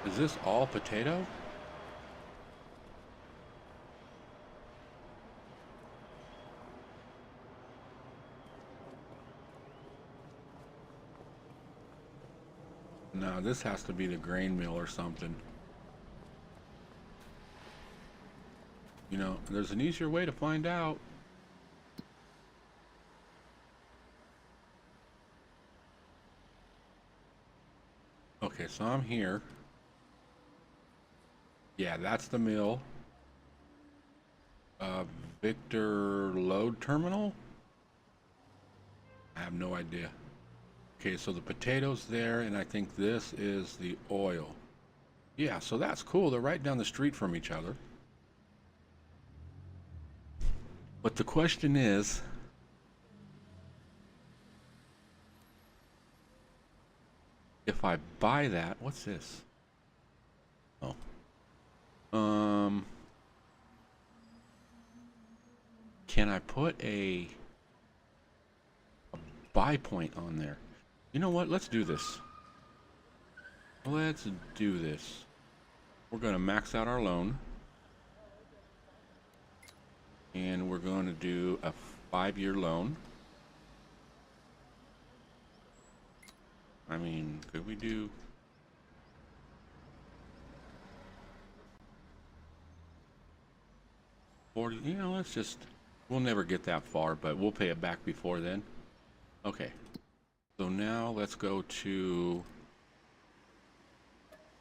Is this all potato? No, this has to be the grain mill or something. You know, there's an easier way to find out. Okay, so I'm here. Yeah, that's the mill. Victor load terminal? I have no idea. Okay, so the potatoes there, and I think this is the oil. Yeah, so that's cool. They're right down the street from each other. But the question is, if I buy that, what's this? Oh. Can I put a buy point on there? You know what? Let's do this. Let's do this. We're going to max out our loan. And we're going to do a 5-year loan. I mean, could we do... You know, let's just, we'll never get that far, but we'll pay it back before then. Okay, so now let's go to,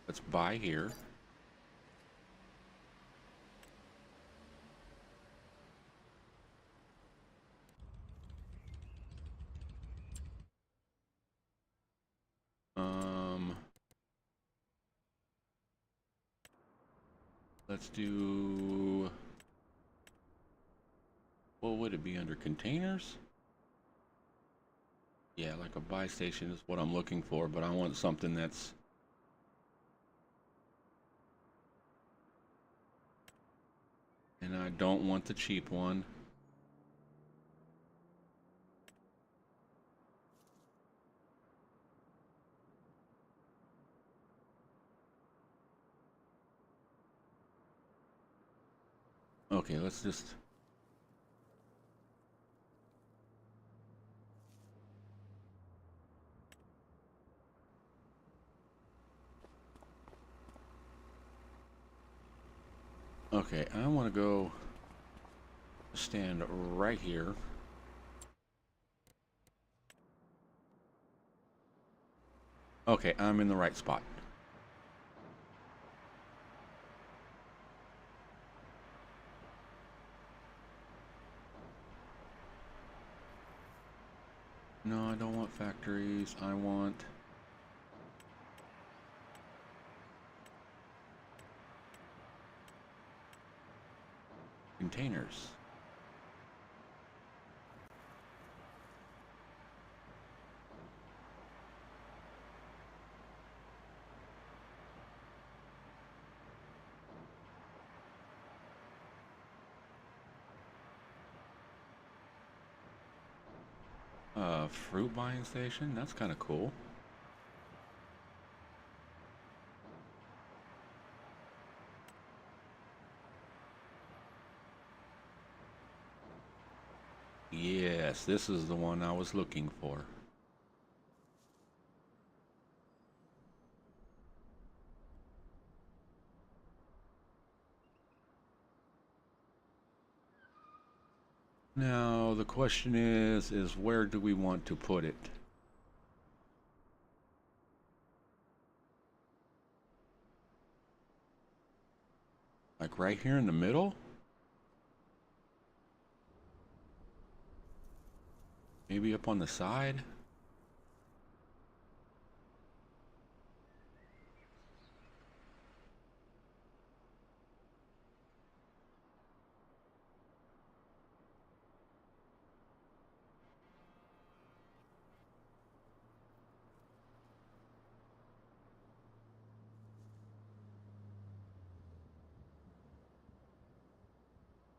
let's buy here. Let's do, what would it be under containers? Yeah, like a buy station is what I'm looking for, but I want something that's and I don't want the cheap one. Okay, let's just okay, I want to go stand right here. Okay, I'm in the right spot. No, I don't want factories. I want containers. Fruit buying station? That's kind of cool. Yes, this is the one I was looking for. Now, the question is where do we want to put it? Like right here in the middle? Maybe up on the side?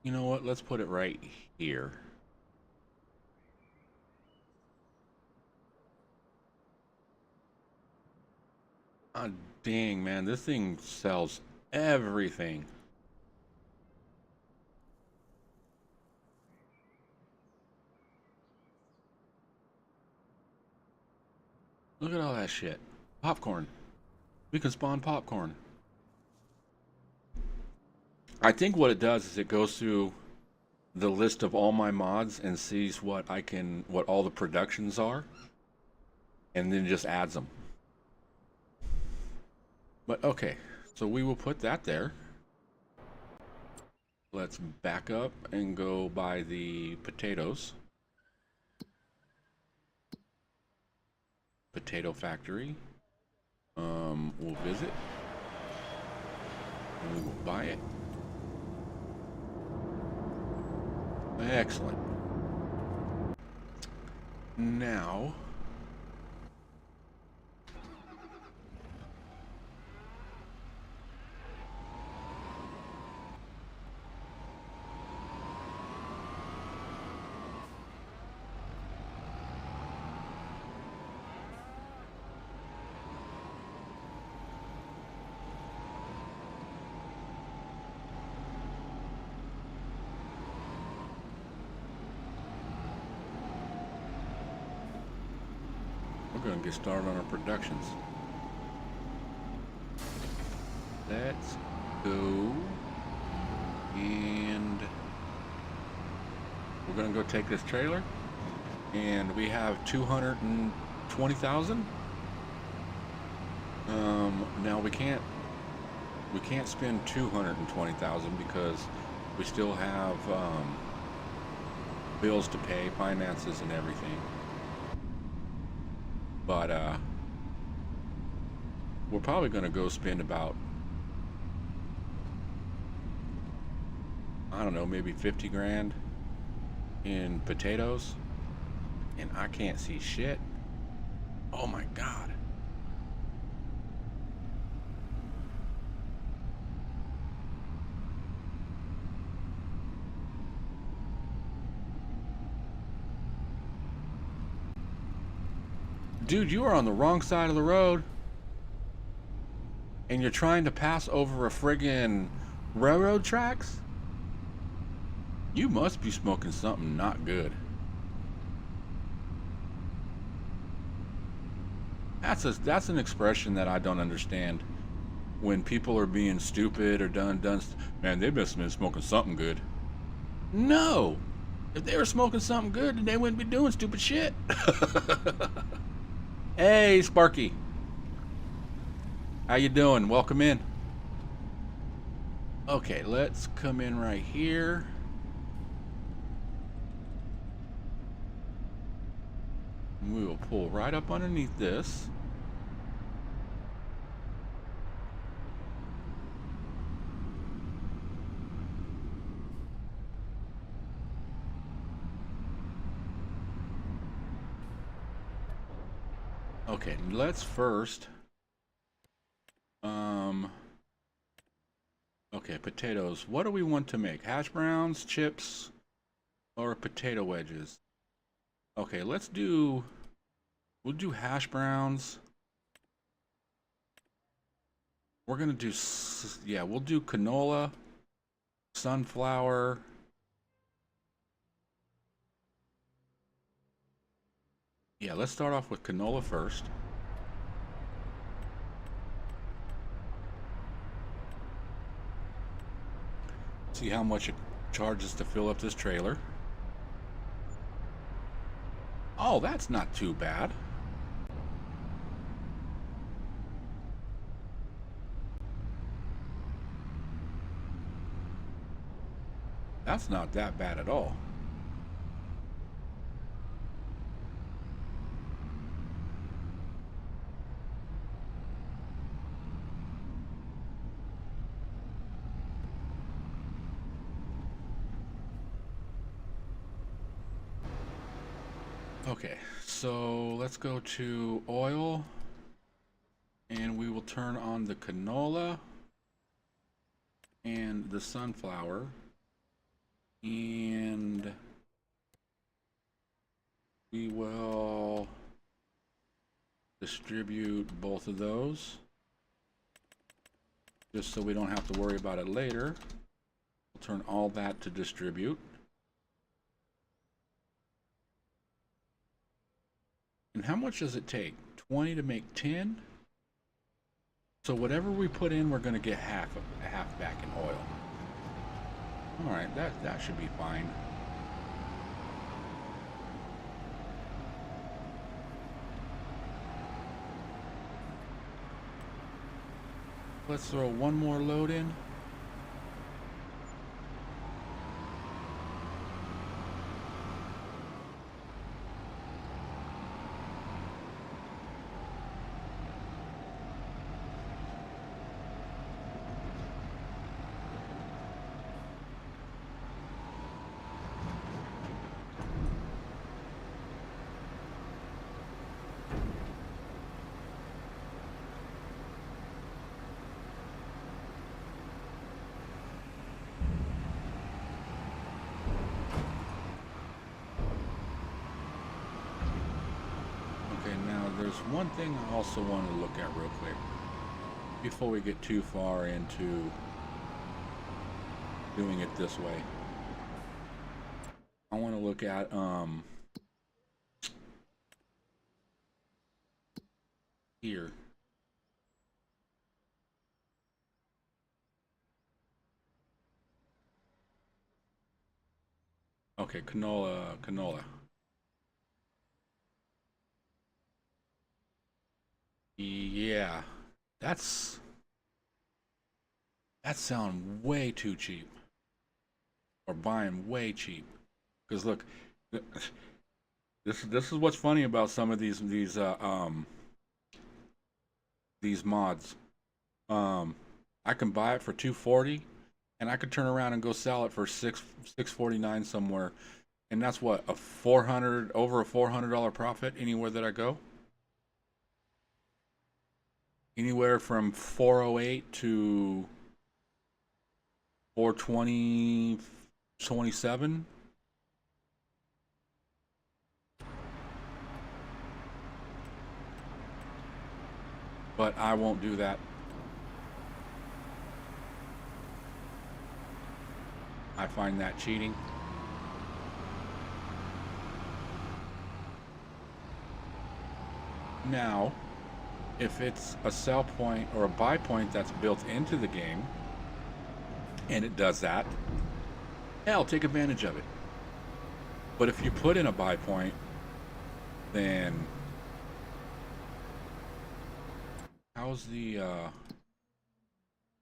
You know what? Let's put it right here. Ah, dang, man. This thing sells everything. Look at all that shit. Popcorn. We can spawn popcorn. I think what it does is it goes through the list of all my mods and sees what all the productions are, and then just adds them. But okay, so we will put that there. Let's back up and go by the potatoes. Potato factory. We'll visit. And we will buy it. Excellent. Now, we're going to get started on our productions. Let's go, and we're going to go take this trailer, and we have 220,000. Now we can't spend 220,000 because we still have bills to pay, finances and everything. But we're probably going to go spend about, I don't know, maybe 50 grand in potatoes, and I can't see shit. Oh my God. Dude, you are on the wrong side of the road, and you're trying to pass over a friggin' railroad tracks? You must be smoking something not good. That's an expression that I don't understand. When people are being stupid or man, they must have been smoking something good. No! If they were smoking something good, then they wouldn't be doing stupid shit. Hey, Sparky. How you doing? Welcome in. Okay, let's come in right here. We will pull right up underneath this. Okay, let's first okay, potatoes. What do we want to make? Hash browns, chips, or potato wedges? Okay, we'll do hash browns. We're gonna do, yeah, we'll do canola, sunflower. Yeah, let's start off with canola first. See how much it charges to fill up this trailer. Oh, that's not too bad. That's not that bad at all. Okay, so let's go to oil, and we will turn on the canola and the sunflower. And we will distribute both of those just so we don't have to worry about it later. We'll turn all that to distribute. And how much does it take? 20 to make 10? So whatever we put in, we're going to get half back in oil. All right, that should be fine. Let's throw one more load in. There's one thing I also want to look at real quick before we get too far into doing it this way. I want to look at here. Okay, canola. Yeah, that sounds way too cheap, or buying way cheap. Because look, this is what's funny about some of these mods. I can buy it for $240, and I could turn around and go sell it for $649 somewhere, and that's what, over a $400 profit anywhere that I go. Anywhere from 408 to 427. But I won't do that. I find that cheating. Now, if it's a sell point or a buy point that's built into the game, and it does that, yeah, I'll take advantage of it. But if you put in a buy point, then how's the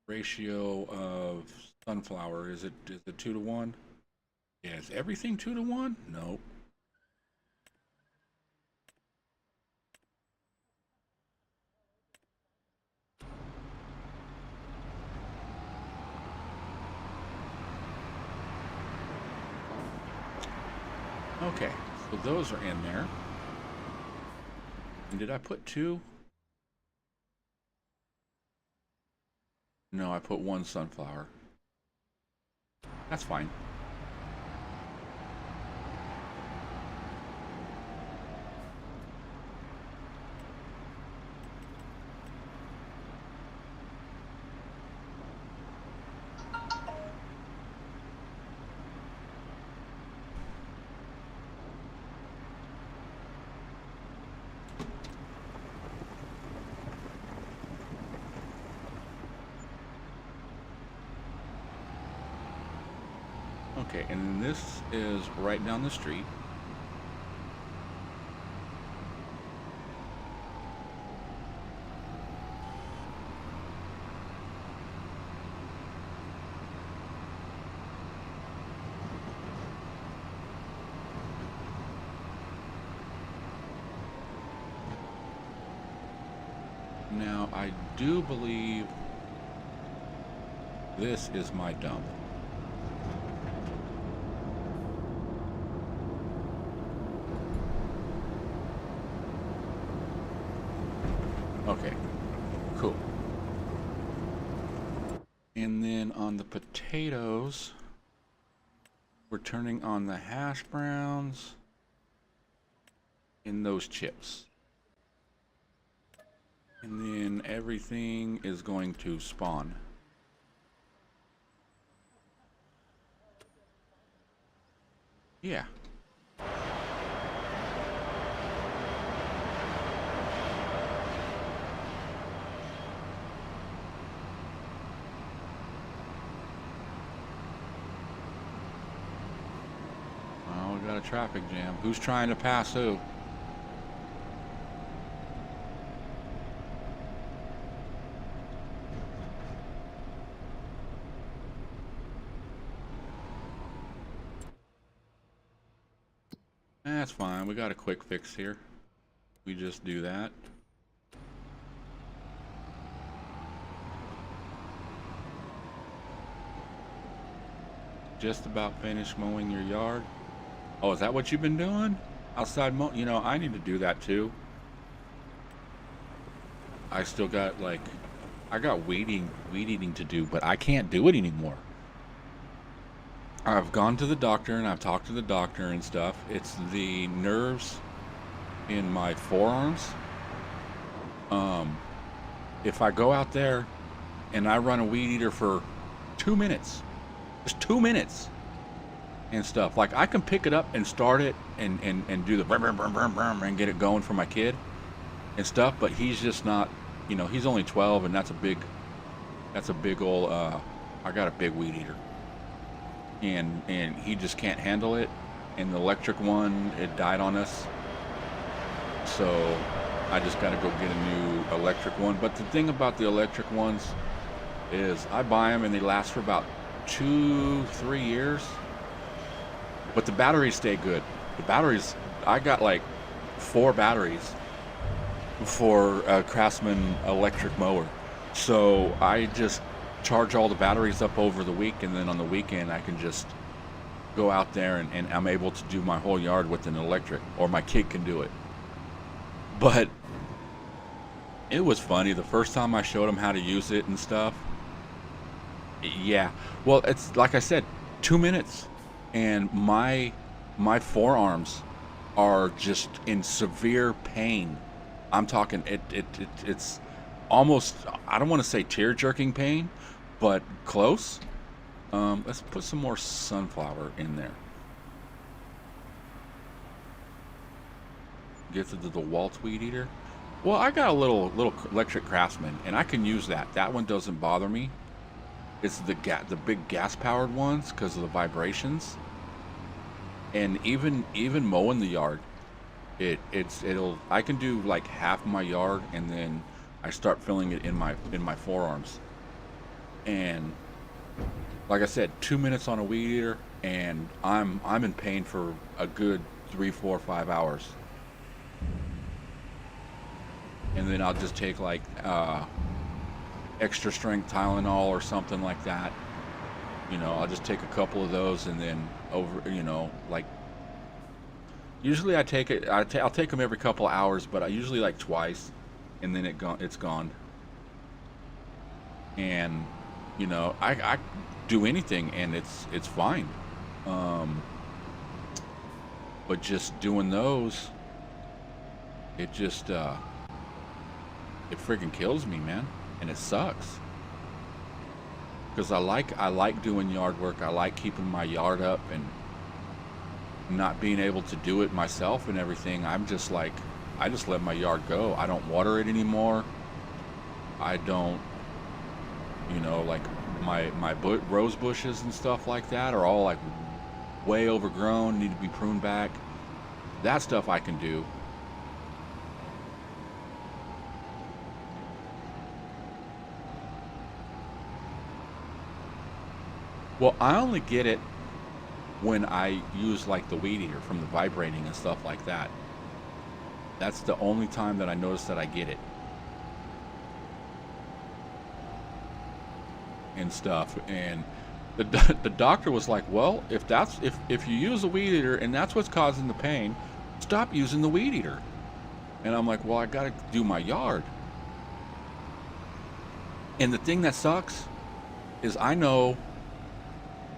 ratio of sunflower? Is it 2 to 1? Yeah, is everything 2 to 1? Nope. Okay, so those are in there. And did I put 2? No, I put 1 sunflower. That's fine. Okay, and this is right down the street. Now, I do believe this is my dump. Okay, cool. And then on the potatoes, We're turning on the hash browns in those chips. And then everything is going to spawn. Yeah. Well, we got a traffic jam. Who's trying to pass who? That's fine. We got a quick fix here. We just do that. Just about finished mowing your yard. Oh, is that what you've been doing? Outside mow? You know, I need to do that too. I still got like, I got weed eating to do, but I can't do it anymore. I've gone to the doctor and I've talked to the doctor and stuff. It's the nerves in my forearms. If I go out there and I run a weed eater for 2 minutes, just 2 minutes and stuff, like I can pick it up and start it and do the brum, brum, brum, brum, brum, and get it going for my kid and stuff, but he's just not, you know, he's only 12 and that's a big old, I got a big weed eater. And he just can't handle it, and the electric one, it died on us, so I just got to go get a new electric one. But the thing about the electric ones is I buy them and they last for about 2-3 years, but the batteries stay good. The batteries, I got like 4 batteries for a Craftsman electric mower, so I just charge all the batteries up over the week, and then on the weekend I can just go out there and I'm able to do my whole yard with an electric, or my kid can do it. But it was funny the first time I showed him how to use it and stuff. Yeah, well, it's like I said, 2 minutes and my forearms are just in severe pain. I'm talking it's almost, I don't want to say tear-jerking pain, but close. Let's put some more sunflower in there. Get to the DeWalt weed eater. Well, I got a little electric Craftsman, and I can use that. That one doesn't bother me. It's the big gas-powered ones because of the vibrations. And even mowing the yard, it'll I can do like half my yard, and then I start feeling it in my forearms. And like I said, 2 minutes on a weed eater, and I'm in pain for a good 3, 4, 5 hours. And then I'll just take like extra strength Tylenol or something like that. You know, I'll just take a couple of those, and then like usually I take it. I'll take them every couple of hours, but I usually like twice, and then it's gone. And you know, I do anything and it's fine. But just doing those, it just it freaking kills me, man, and it sucks. Because I like doing yard work. I like keeping my yard up and not being able to do it myself and everything. I'm just like, I just let my yard go. I don't water it anymore. I don't, you know, like my rose bushes and stuff like that are all like way overgrown, need to be pruned back. That stuff I can do. Well, I only get it when I use like the weed eater from the vibrating and stuff like that. That's the only time that I notice that I get it. And stuff. And the doctor was like, well, if you use a weed eater and that's what's causing the pain, stop using the weed eater. And I'm like, well, I gotta do my yard. And the thing that sucks is I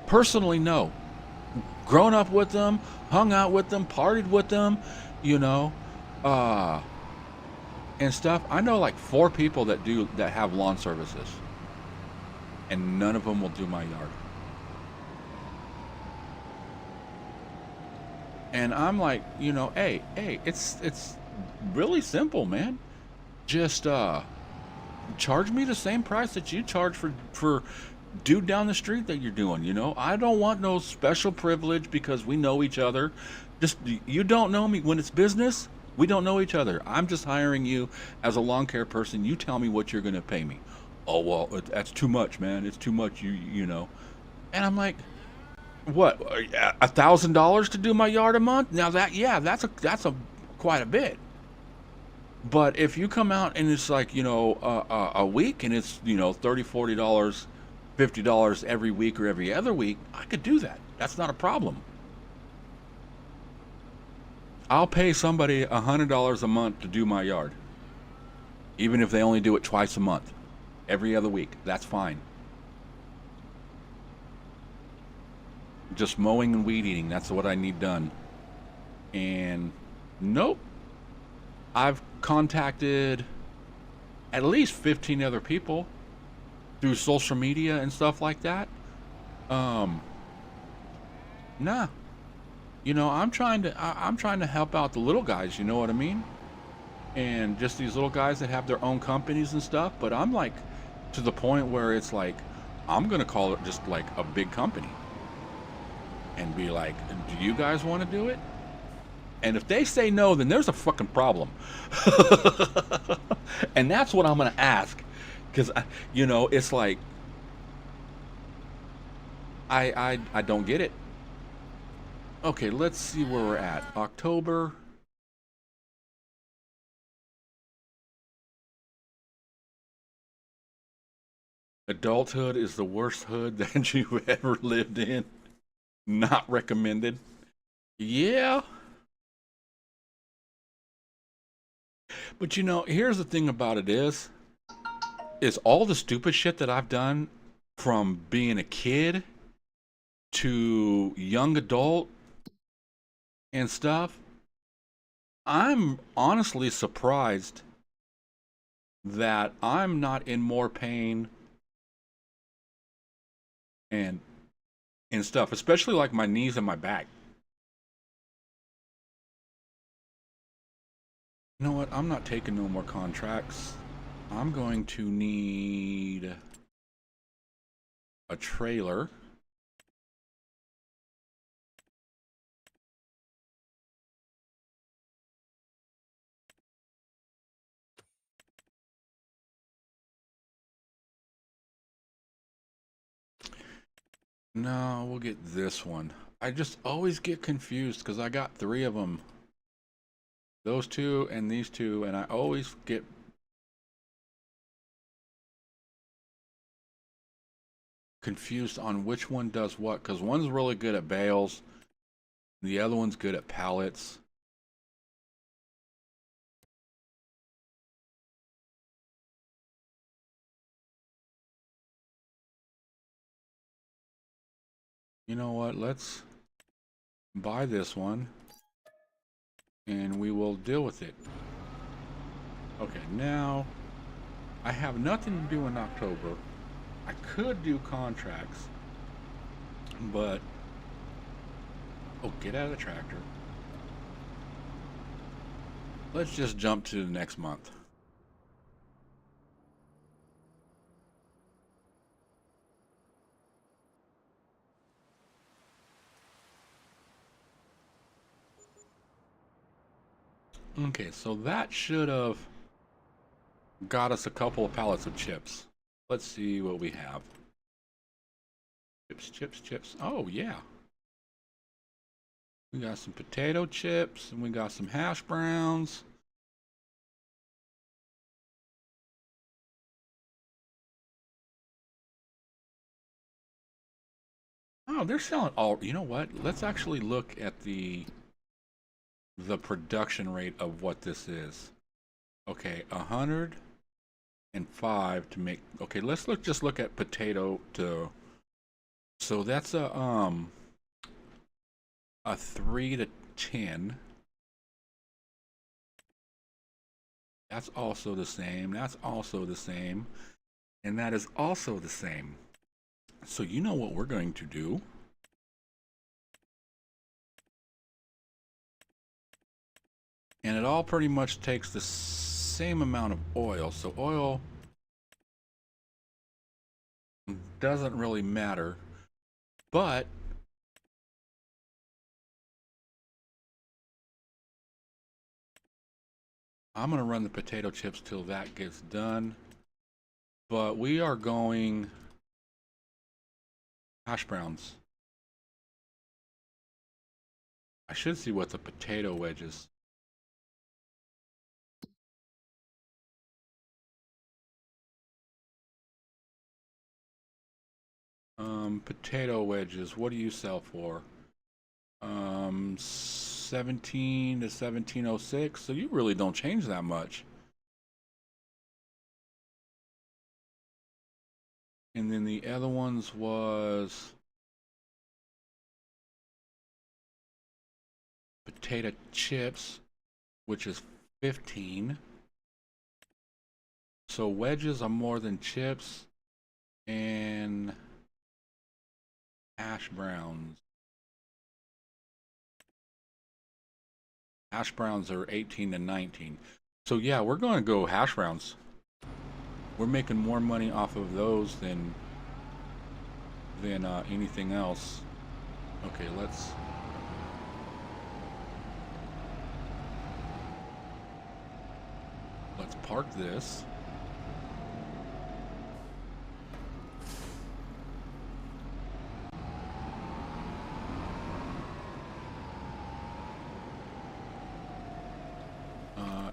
personally know grown up with them, hung out with them, partied with them, you know, and stuff. I know like 4 people that have lawn services, and none of them will do my yard. And I'm like, you know, hey, it's really simple, man. Just charge me the same price that you charge for dude down the street that you're doing, you know. I don't want no special privilege because we know each other. Just, you don't know me. When it's business, we don't know each other. I'm just hiring you as a lawn care person. You tell me what you're gonna pay me. Oh well, that's too much, man. It's too much, you know. And I'm like, what, $1,000 to do my yard a month? Now that's a quite a bit. But if you come out and it's like, you know, a week, and it's, you know, $30, $40, $50 every week or every other week, I could do that. That's not a problem. I'll pay somebody $100 a month to do my yard, even if they only do it twice a month, every other week. That's fine. Just mowing and weed eating, that's what I need done. And nope, I've contacted at least 15 other people through social media and stuff like that. Nah, you know, I'm trying to help out the little guys, you know what I mean? And just these little guys that have their own companies and stuff. But I'm like, to the point where it's like, I'm gonna call it just like a big company and be like, do you guys want to do it? And if they say no, then there's a fucking problem. And that's what I'm gonna ask, because you know, it's like, I don't get it. Okay, let's see where we're at. October. Adulthood is the worst hood that you've ever lived in. Not recommended. Yeah. But you know, here's the thing about it is all the stupid shit that I've done from being a kid to young adult and stuff. I'm honestly surprised that I'm not in more pain and stuff, especially like my knees and my back. You know what? I'm not taking no more contracts. I'm going to need a trailer. No, we'll get this one. I just always get confused because I got 3 of them. Those 2 and these 2, and I always get confused on which one does what, because one's really good at bales, the other one's good at pallets. You know what? Let's buy this one and we will deal with it. Okay, now I have nothing to do in October. I could do contracts, but oh, get out of the tractor. Let's just jump to the next month. Okay, so that should have got us a couple of pallets of chips. Let's see what we have. Chips. Oh, yeah. We got some potato chips, and we got some hash browns. Oh, they're selling all, you know what? Let's actually look at the production rate of what this is. Okay, 105 to make, okay, let's just look at potato to, so that's a a 3 to 10. That's also the same. That's also the same. And that is also the same. So you know what we're going to do. And it all pretty much takes the same amount of oil. So oil doesn't really matter. But I'm going to run the potato chips till that gets done. But we are going hash browns. I should see what the potato wedges. Potato wedges, what do you sell for? 17 to 1706, so you really don't change that much. And then the other ones was potato chips, which is 15. So wedges are more than chips. And hash browns. Hash browns are 18 to 19. So yeah, we're going to go hash browns. We're making more money off of those than anything else. Okay, let's park this.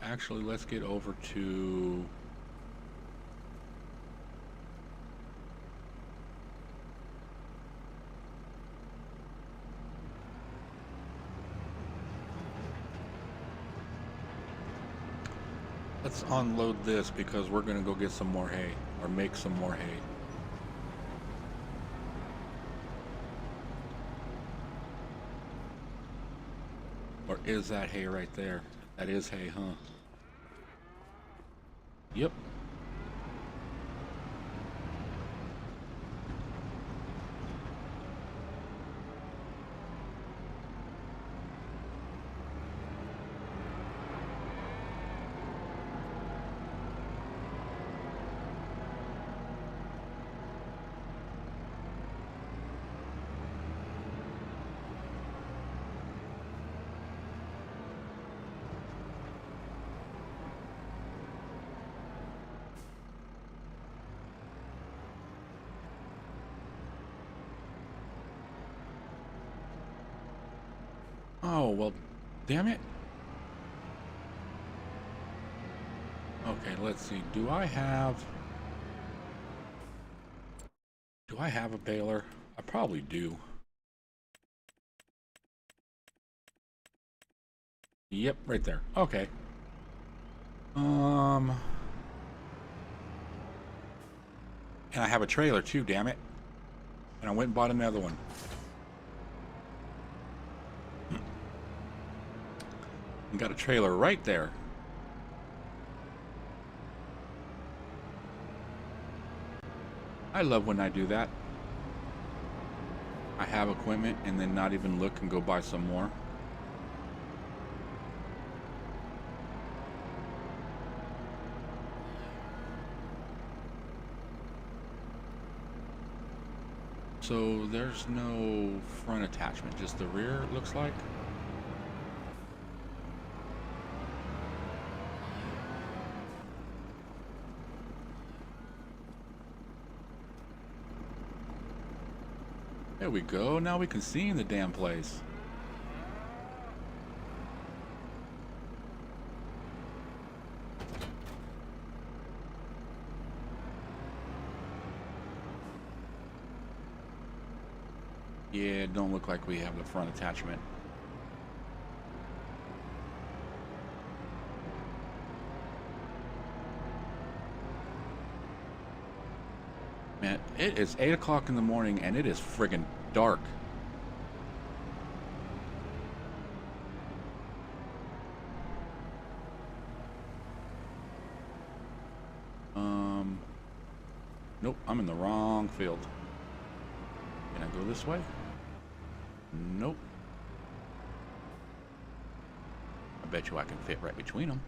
Actually, let's get over to let's unload this because we're gonna go get some more hay or make some more hay. Or is that hay right there? That is hay, huh? Yep. Oh, well, damn it. Okay, let's see. Do I have a baler? I probably do. Yep, right there. Okay. And I have a trailer too, damn it. And I went and bought another one. And got a trailer right there. I love when I do that. I have equipment and then not even look and go buy some more. So there's no front attachment, just the rear, it looks like. There we go. Now we can see in the damn place. Yeah, it don't look like we have the front attachment. Man, it is 8 o'clock in the morning and it is friggin' dark. Nope, I'm in the wrong field. Can I go this way? Nope. I bet you I can fit right between them.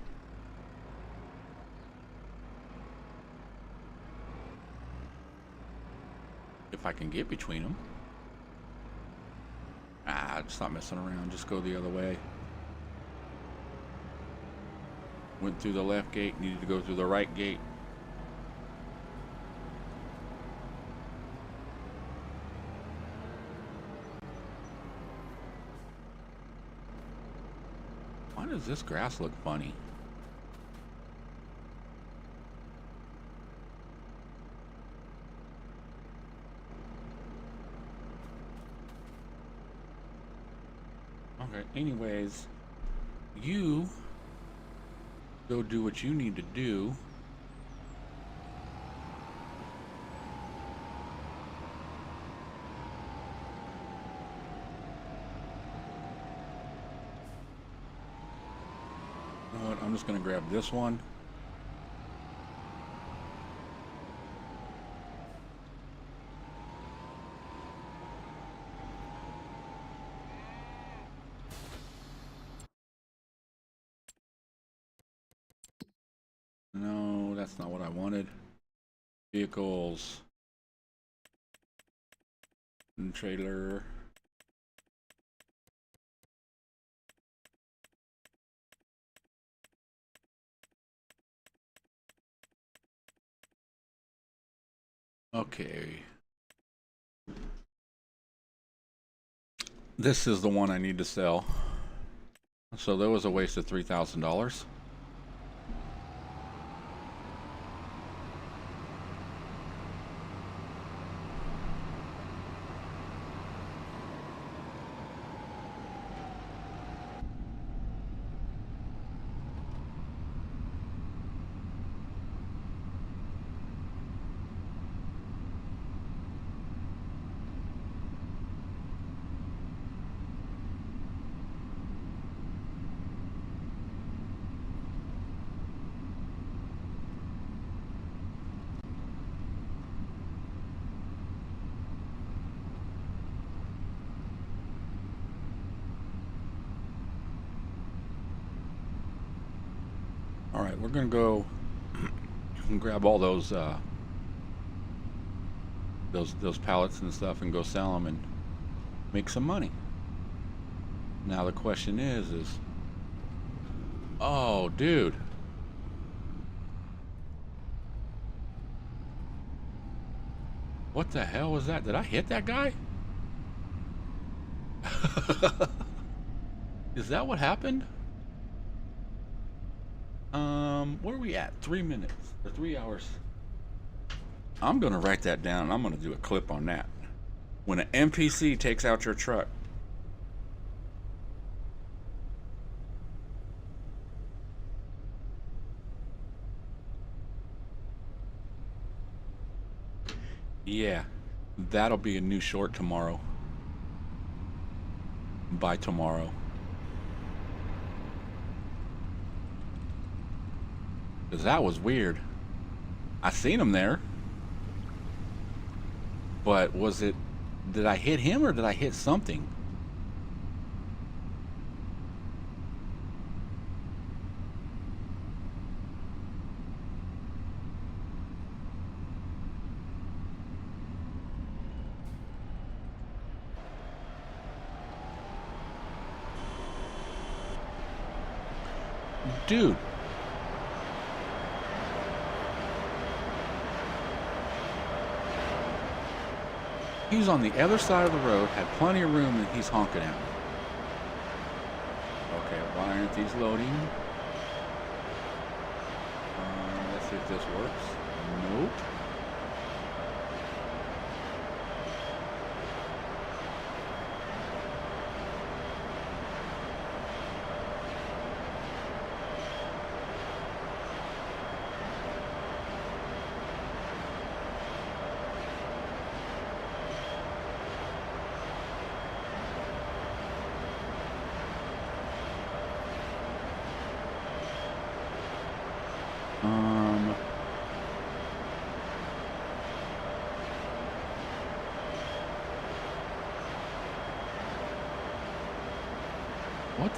If I can get between them. Ah, just not messing around. Just go the other way. Went through the left gate, needed to go through the right gate. Why does this grass look funny? Okay, anyways, you go do what you need to do. You know what, I'm just gonna grab this one. No, that's not what I wanted. Vehicles. And trailer. Okay. This is the one I need to sell. So there was a waste of $3,000. All right, we're gonna go and grab all those pallets and stuff and go sell them and make some money. Now the question is, oh, dude. What the hell was that? Did I hit that guy? Is that what happened? Where are we at? 3 minutes or 3 hours? I'm gonna write that down and I'm gonna do a clip on that. When an NPC takes out your truck. Yeah, that'll be a new short tomorrow. By tomorrow. Because that was weird. I seen him there. But was it... Did I hit him or did I hit something? Dude. He's on the other side of the road, had plenty of room, and he's honking at me. Okay, why aren't these loading? Let's see if this works. Nope.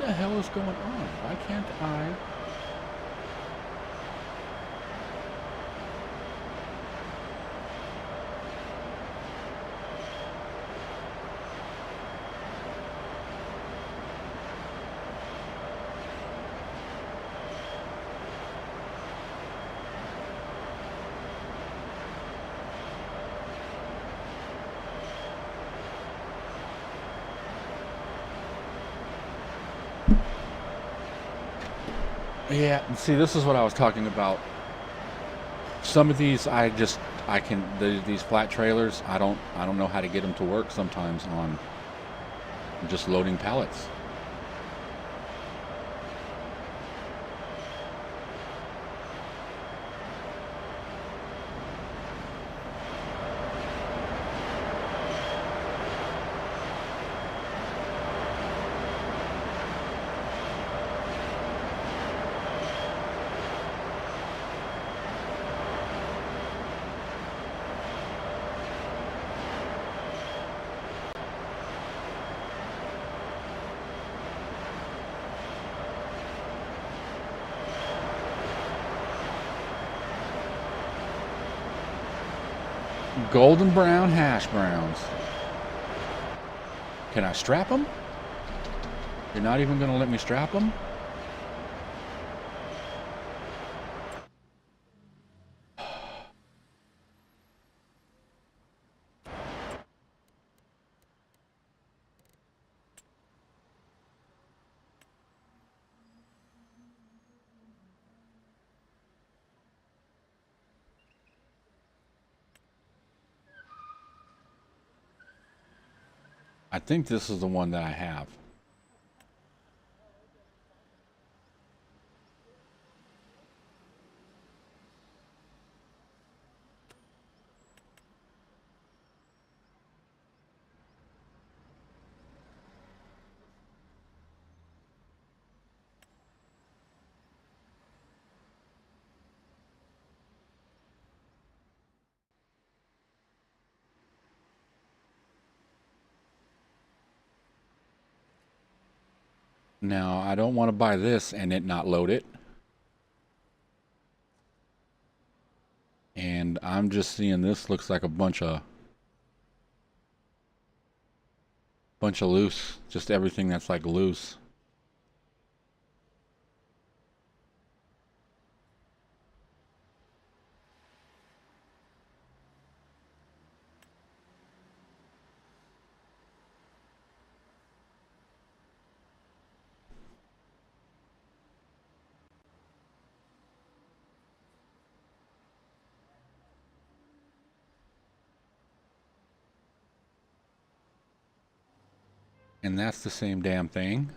the hell is going on? Why can't I? Yeah, see, this is what I was talking about. Some of these, these flat trailers, I don't know how to get them to work sometimes on just loading pallets. Golden brown hash browns. Can I strap them? You're not even going to let me strap them? I think this is the one that I have. Now, I don't want to buy this and it not load it. And I'm just seeing this looks like a bunch of loose, just everything that's like loose. And that's the same damn thing.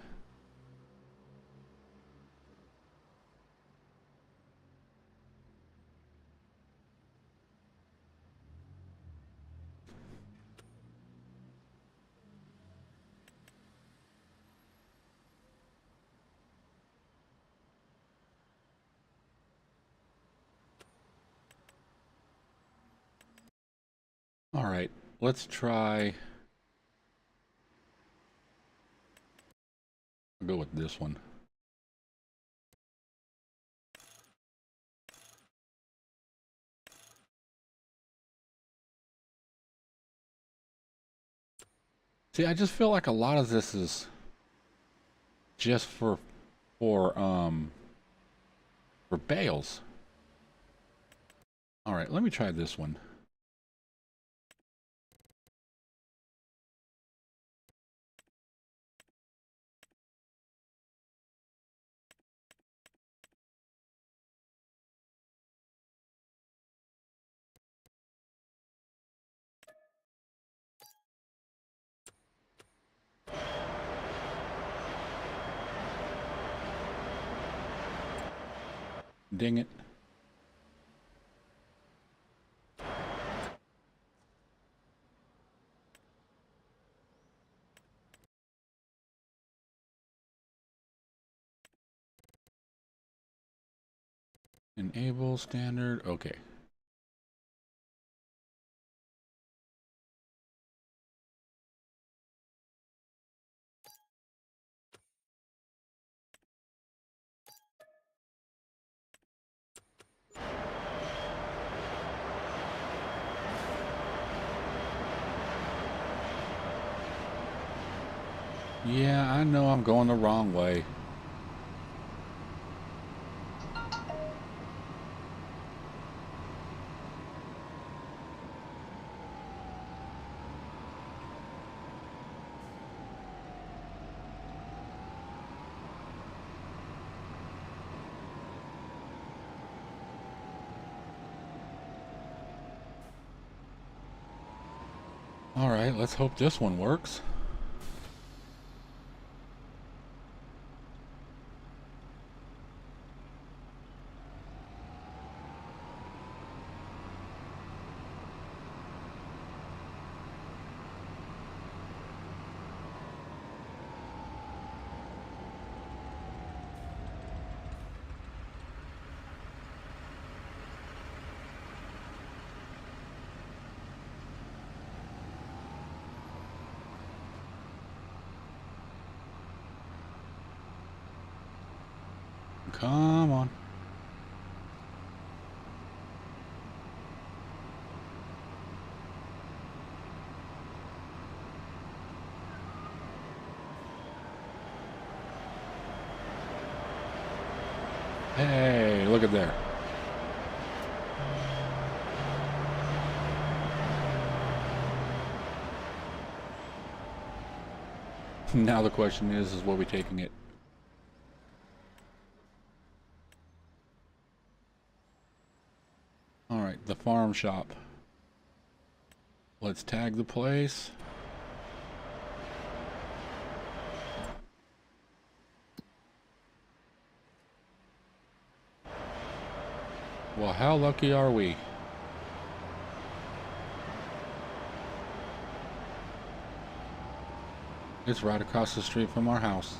All right, let's try. I'll go with this one. See, I just feel like a lot of this is just for bales. All right, let me try this one. Dang it. Enable standard. Okay. Yeah, I know I'm going the wrong way. All right, let's hope this one works. Come on. Hey, look at there. Now the question is what are we taking it? All right, the farm shop. Let's tag the place. Well, how lucky are we? It's right across the street from our house.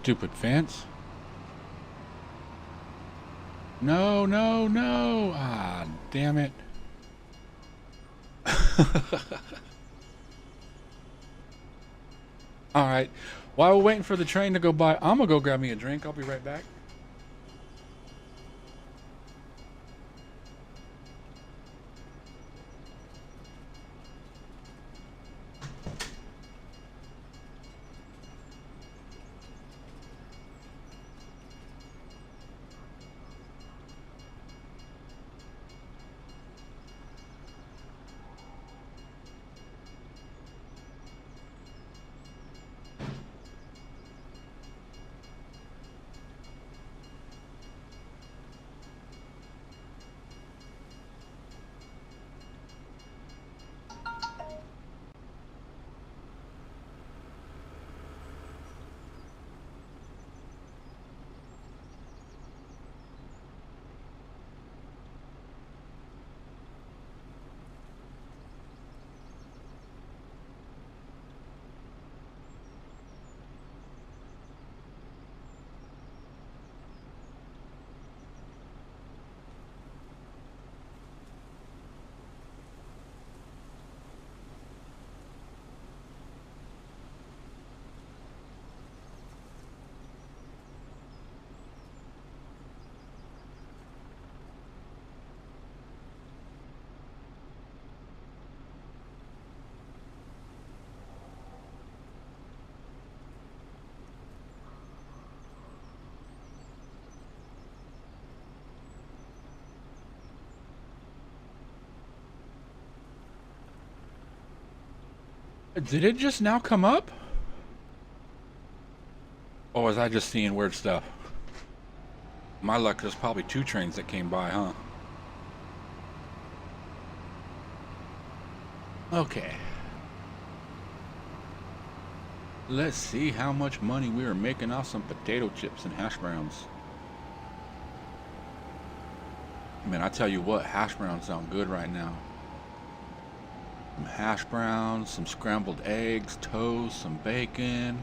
Stupid fence. No, no, no. Ah, damn it. All right. While we're waiting for the train to go by, I'm going to go grab me a drink. I'll be right back. Did it just now come up? Or was I just seeing weird stuff? My luck, there's probably 2 trains that came by, huh? Okay. Let's see how much money we are making off some potato chips and hash browns. Man, I tell you what, hash browns sound good right now. Some hash browns, some scrambled eggs, toast, some bacon.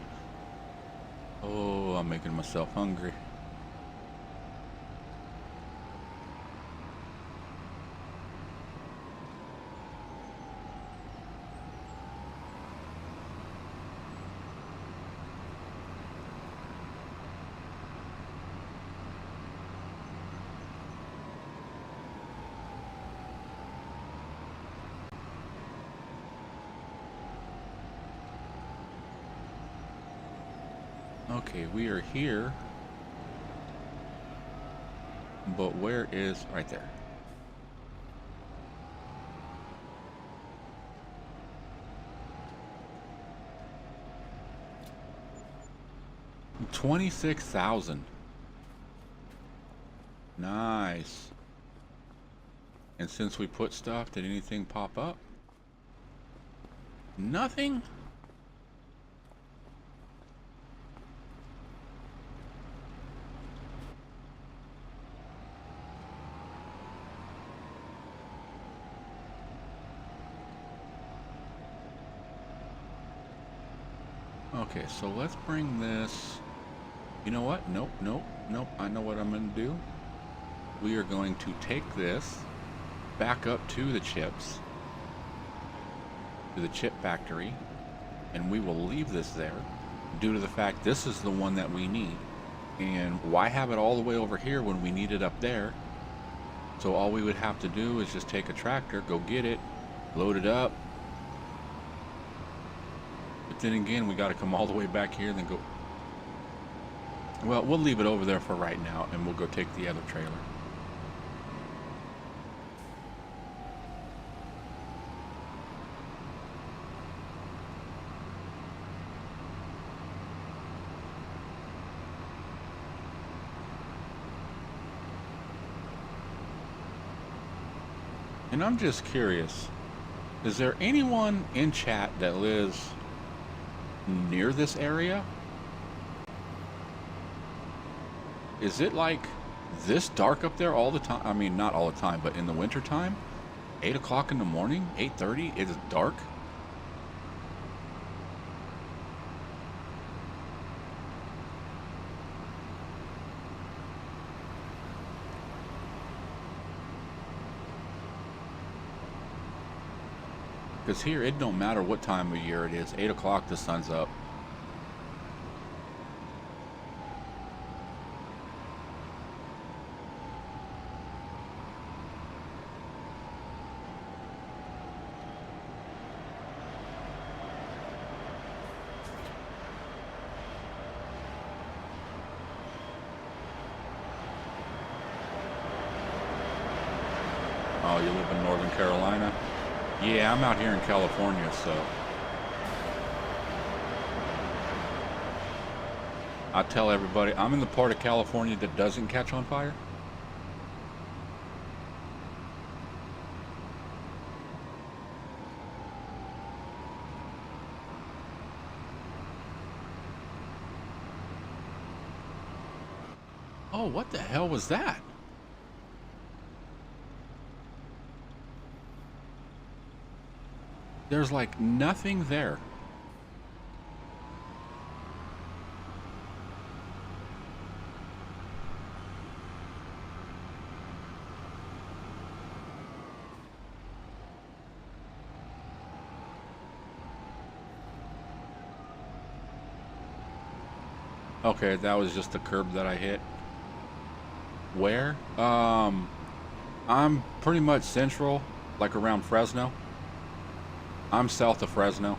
Oh, I'm making myself hungry. Okay, we are here. But where is... right there. $26,000. Nice. And since we put stuff, did anything pop up? Nothing? Okay, so let's bring this... You know what? Nope, nope, nope. I know what I'm going to do. We are going to take this back up to the chips, to the chip factory, and we will leave this there due to the fact this is the one that we need. And why have it all the way over here when we need it up there? So all we would have to do is just take a tractor, go get it, load it up. But then again, we got to come all the way back here and then go... Well, we'll leave it over there for right now, and we'll go take the other trailer. And I'm just curious, is there anyone in chat that lives near this area? Is it like this dark up there all the time? I mean, not all the time, but in the winter time? 8 o'clock in the morning? 8:30? It is dark? Because here, it don't matter what time of year it is. 8 o'clock, the sun's up. Oh, you live in Northern Carolina? Yeah, I'm out here in California, so... I tell everybody, I'm in the part of California that doesn't catch on fire. Oh, what the hell was that? There's like nothing there. Okay, that was just the curb that I hit. Where? I'm pretty much central, like around Fresno. I'm south of Fresno.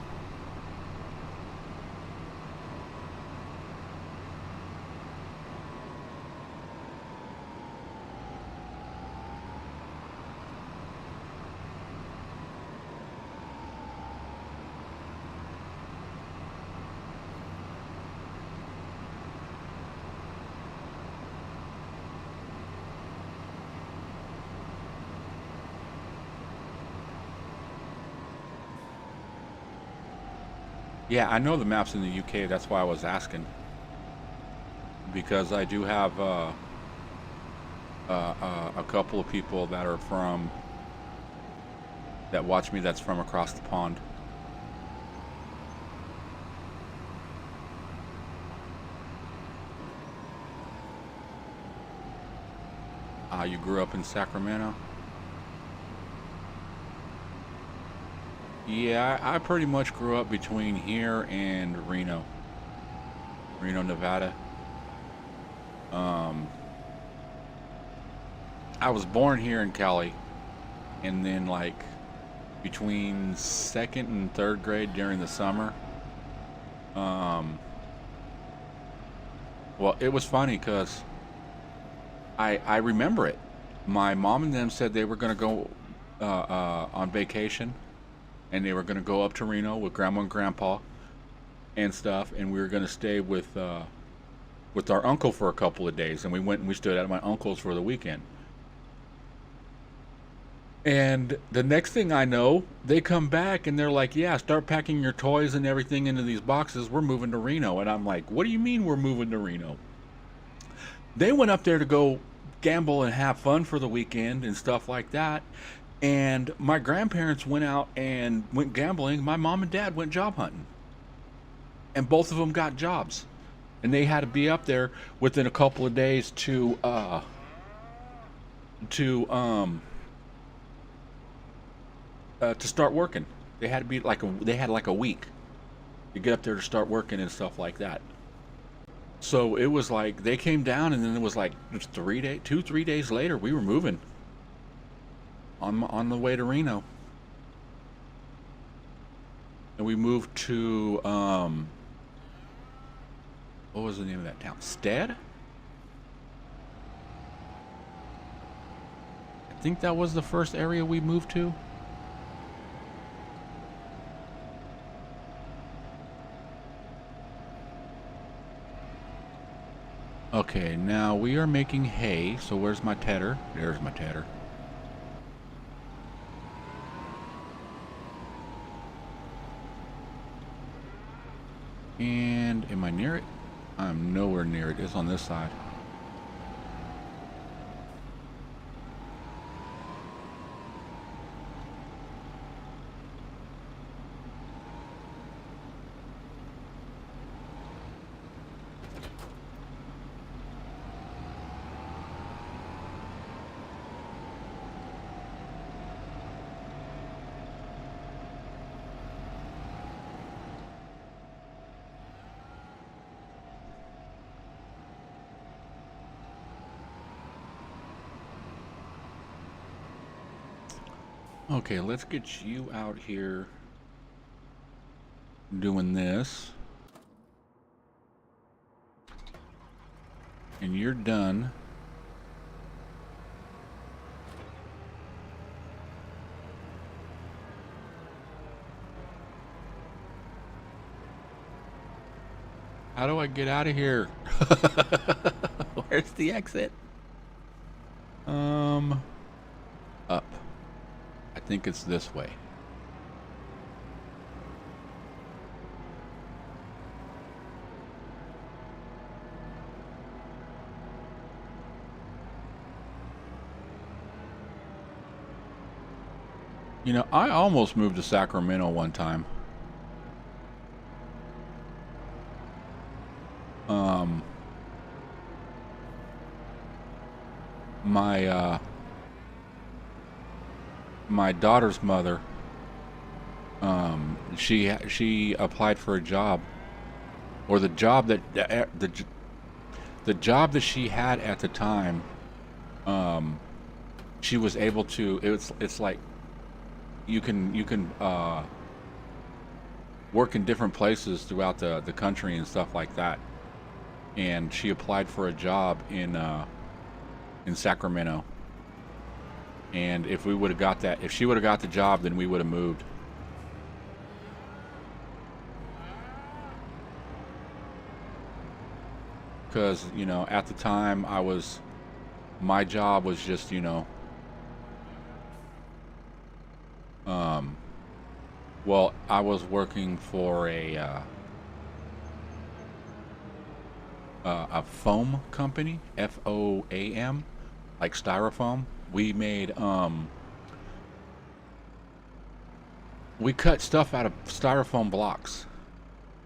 Yeah, I know the map's in the UK. That's why I was asking. Because I do have a couple of people that are from that watch me that's from across the pond. You grew up in Sacramento? Yeah, I pretty much grew up between here and Reno, Nevada. I was born here in Cali, and then like between 2nd and 3rd grade during the summer. Well, it was funny because I remember it. My mom and them said they were going to go on vacation, and they were going to go up to Reno with Grandma and Grandpa and stuff, and we were going to stay with our uncle for a couple of days, and we went and we stayed at my uncle's for the weekend. And the next thing I know, they come back and they're like, yeah, start packing your toys and everything into these boxes. We're moving to Reno. And I'm like, what do you mean we're moving to Reno? They went up there to go gamble and have fun for the weekend and stuff like that. And my grandparents went out and went gambling. My mom and dad went job hunting. And both of them got jobs. And they had to be up there within a couple of days to start working. They had to be like a week to get up there to start working and stuff like that. So it was like they came down, and then it was like 2-3 days later we were moving on the way to Reno, and we moved to what was the name of that town? Stead? I think that was the first area we moved to. Okay, now we are making hay. So where's my tedder? There's my tedder. And am I near it? I'm nowhere near it. It's on this side. Okay, let's get you out here doing this. And you're done. How do I get out of here? Where's the exit? Up. I think it's this way. You know, I almost moved to Sacramento one time. My daughter's mother, she applied for a job, or the job that the job that she had at the time, she was able to, it's like you can work in different places throughout the country and stuff like that. And she applied for a job in Sacramento. And if we would have got that, if she would have got the job, then we would have moved. Because, you know, at the time my job was just, you know, well, I was working for a foam company, FOAM, like styrofoam. We made We cut stuff out of styrofoam blocks.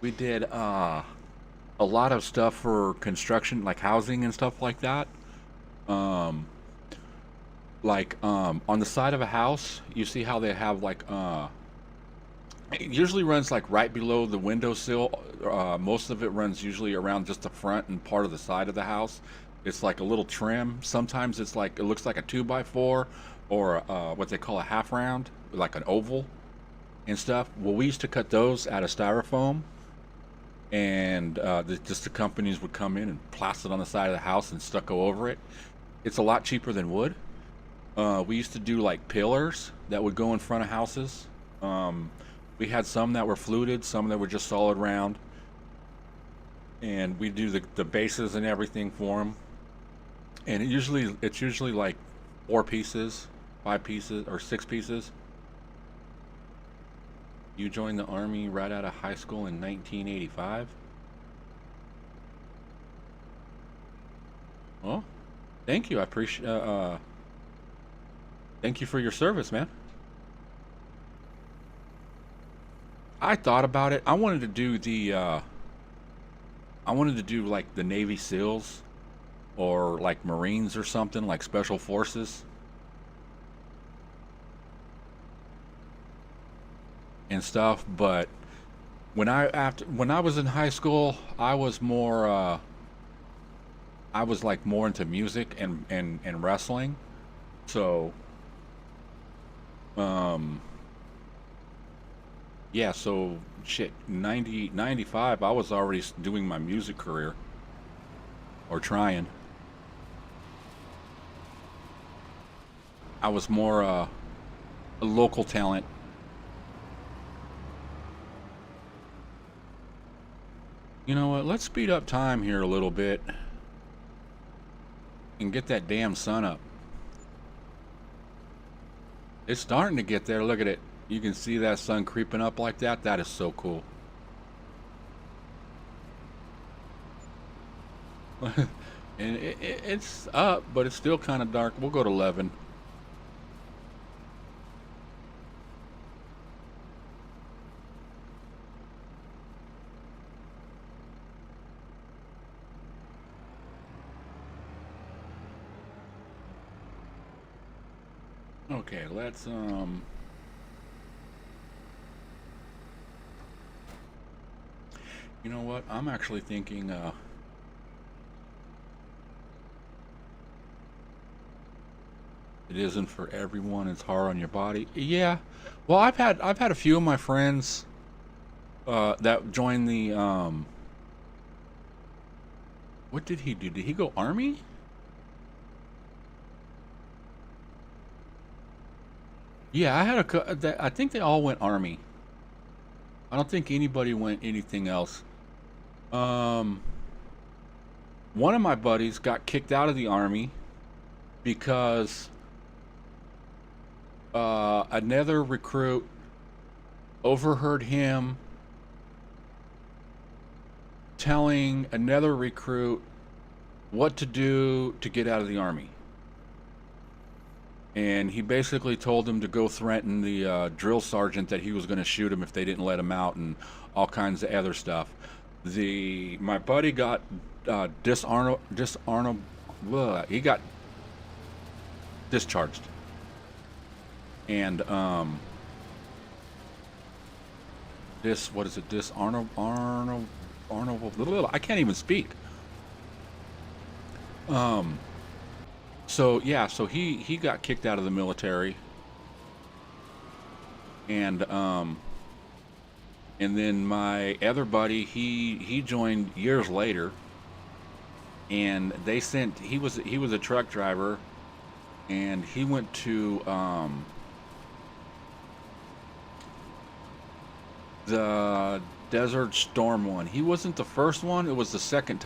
We did a lot of stuff for construction, like housing and stuff like that. Um, on the side of a house, you see how they have like it usually runs like right below the windowsill. Most of it runs usually around just the front and part of the side of the house. It's like a little trim. Sometimes it's like it looks like a 2x4 or what they call a half round, like an oval and stuff. Well, we used to cut those out of styrofoam, and just the companies would come in and plaster it on the side of the house and stucco over it. It's a lot cheaper than wood. We used to do like pillars that would go in front of houses. We had some that were fluted, some that were just solid round, and we do the bases and everything for them. And it's usually like 4 pieces, 5 pieces, or 6 pieces. You joined the Army right out of high school in 1985? Well, thank you. I appreciate. Thank you for your service, man. I thought about it. I wanted to do like the Navy SEALs, or like Marines or something, like Special Forces and stuff. But when I was in high school, I was more I was like more into music and wrestling. So yeah, so shit, 95 I was already doing my music career, or trying. I was more a local talent. You know what? Let's speed up time here a little bit and get that damn sun up. It's starting to get there. Look at it. You can see that sun creeping up like that. That is so cool. And it's up, but it's still kind of dark. We'll go to 11. Okay, let's you know what? I'm actually thinking it isn't for everyone. It's hard on your body. Yeah. Well, I've had a few of my friends that joined the what did he do? Did he go Army? Yeah, I think they all went Army. I don't think anybody went anything else. Um, One of my buddies got kicked out of the Army because another recruit overheard him telling another recruit what to do to get out of the Army. And he basically told him to go threaten the drill sergeant that he was going to shoot him if they didn't let him out, and all kinds of other stuff. My buddy got he got discharged, and what is it? I can't even speak. So yeah, so he got kicked out of the military, and then my other buddy, he joined years later, and he was a truck driver, and he went to the Desert Storm one. He wasn't the first one; it was the second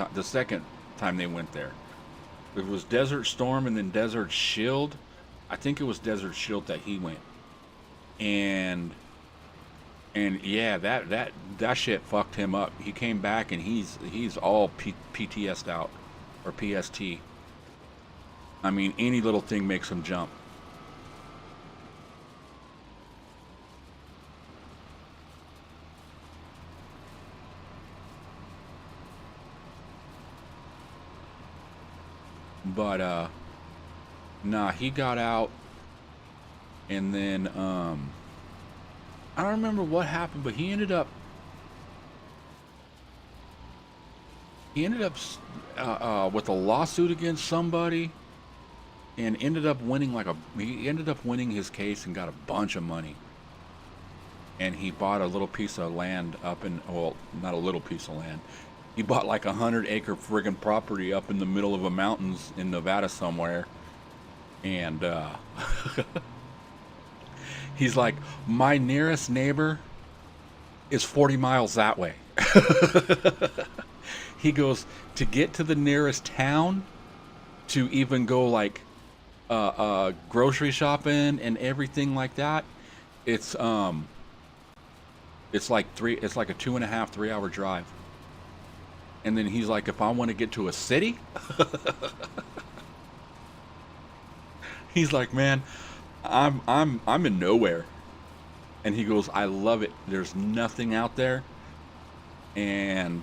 time they went there. It was Desert Storm and then Desert Shield. I think it was Desert Shield that he went. And yeah, that shit fucked him up. He came back and he's all PTS'd out, or PST. I mean, any little thing makes him jump. But nah, he got out, and then I don't remember what happened, but he ended up with a lawsuit against somebody, and ended up winning he ended up winning his case and got a bunch of money. And he bought a little piece of land up in, well, not a little piece of land. He bought like 100-acre friggin' property up in the middle of the mountains in Nevada somewhere. And he's like, my nearest neighbor is 40 miles that way. He goes, to get to the nearest town, to even go like grocery shopping and everything like that, it's like a 2.5, 3 hour drive. And then he's like, if I want to get to a city, he's like, man, I'm in nowhere. And he goes, I love it. There's nothing out there. And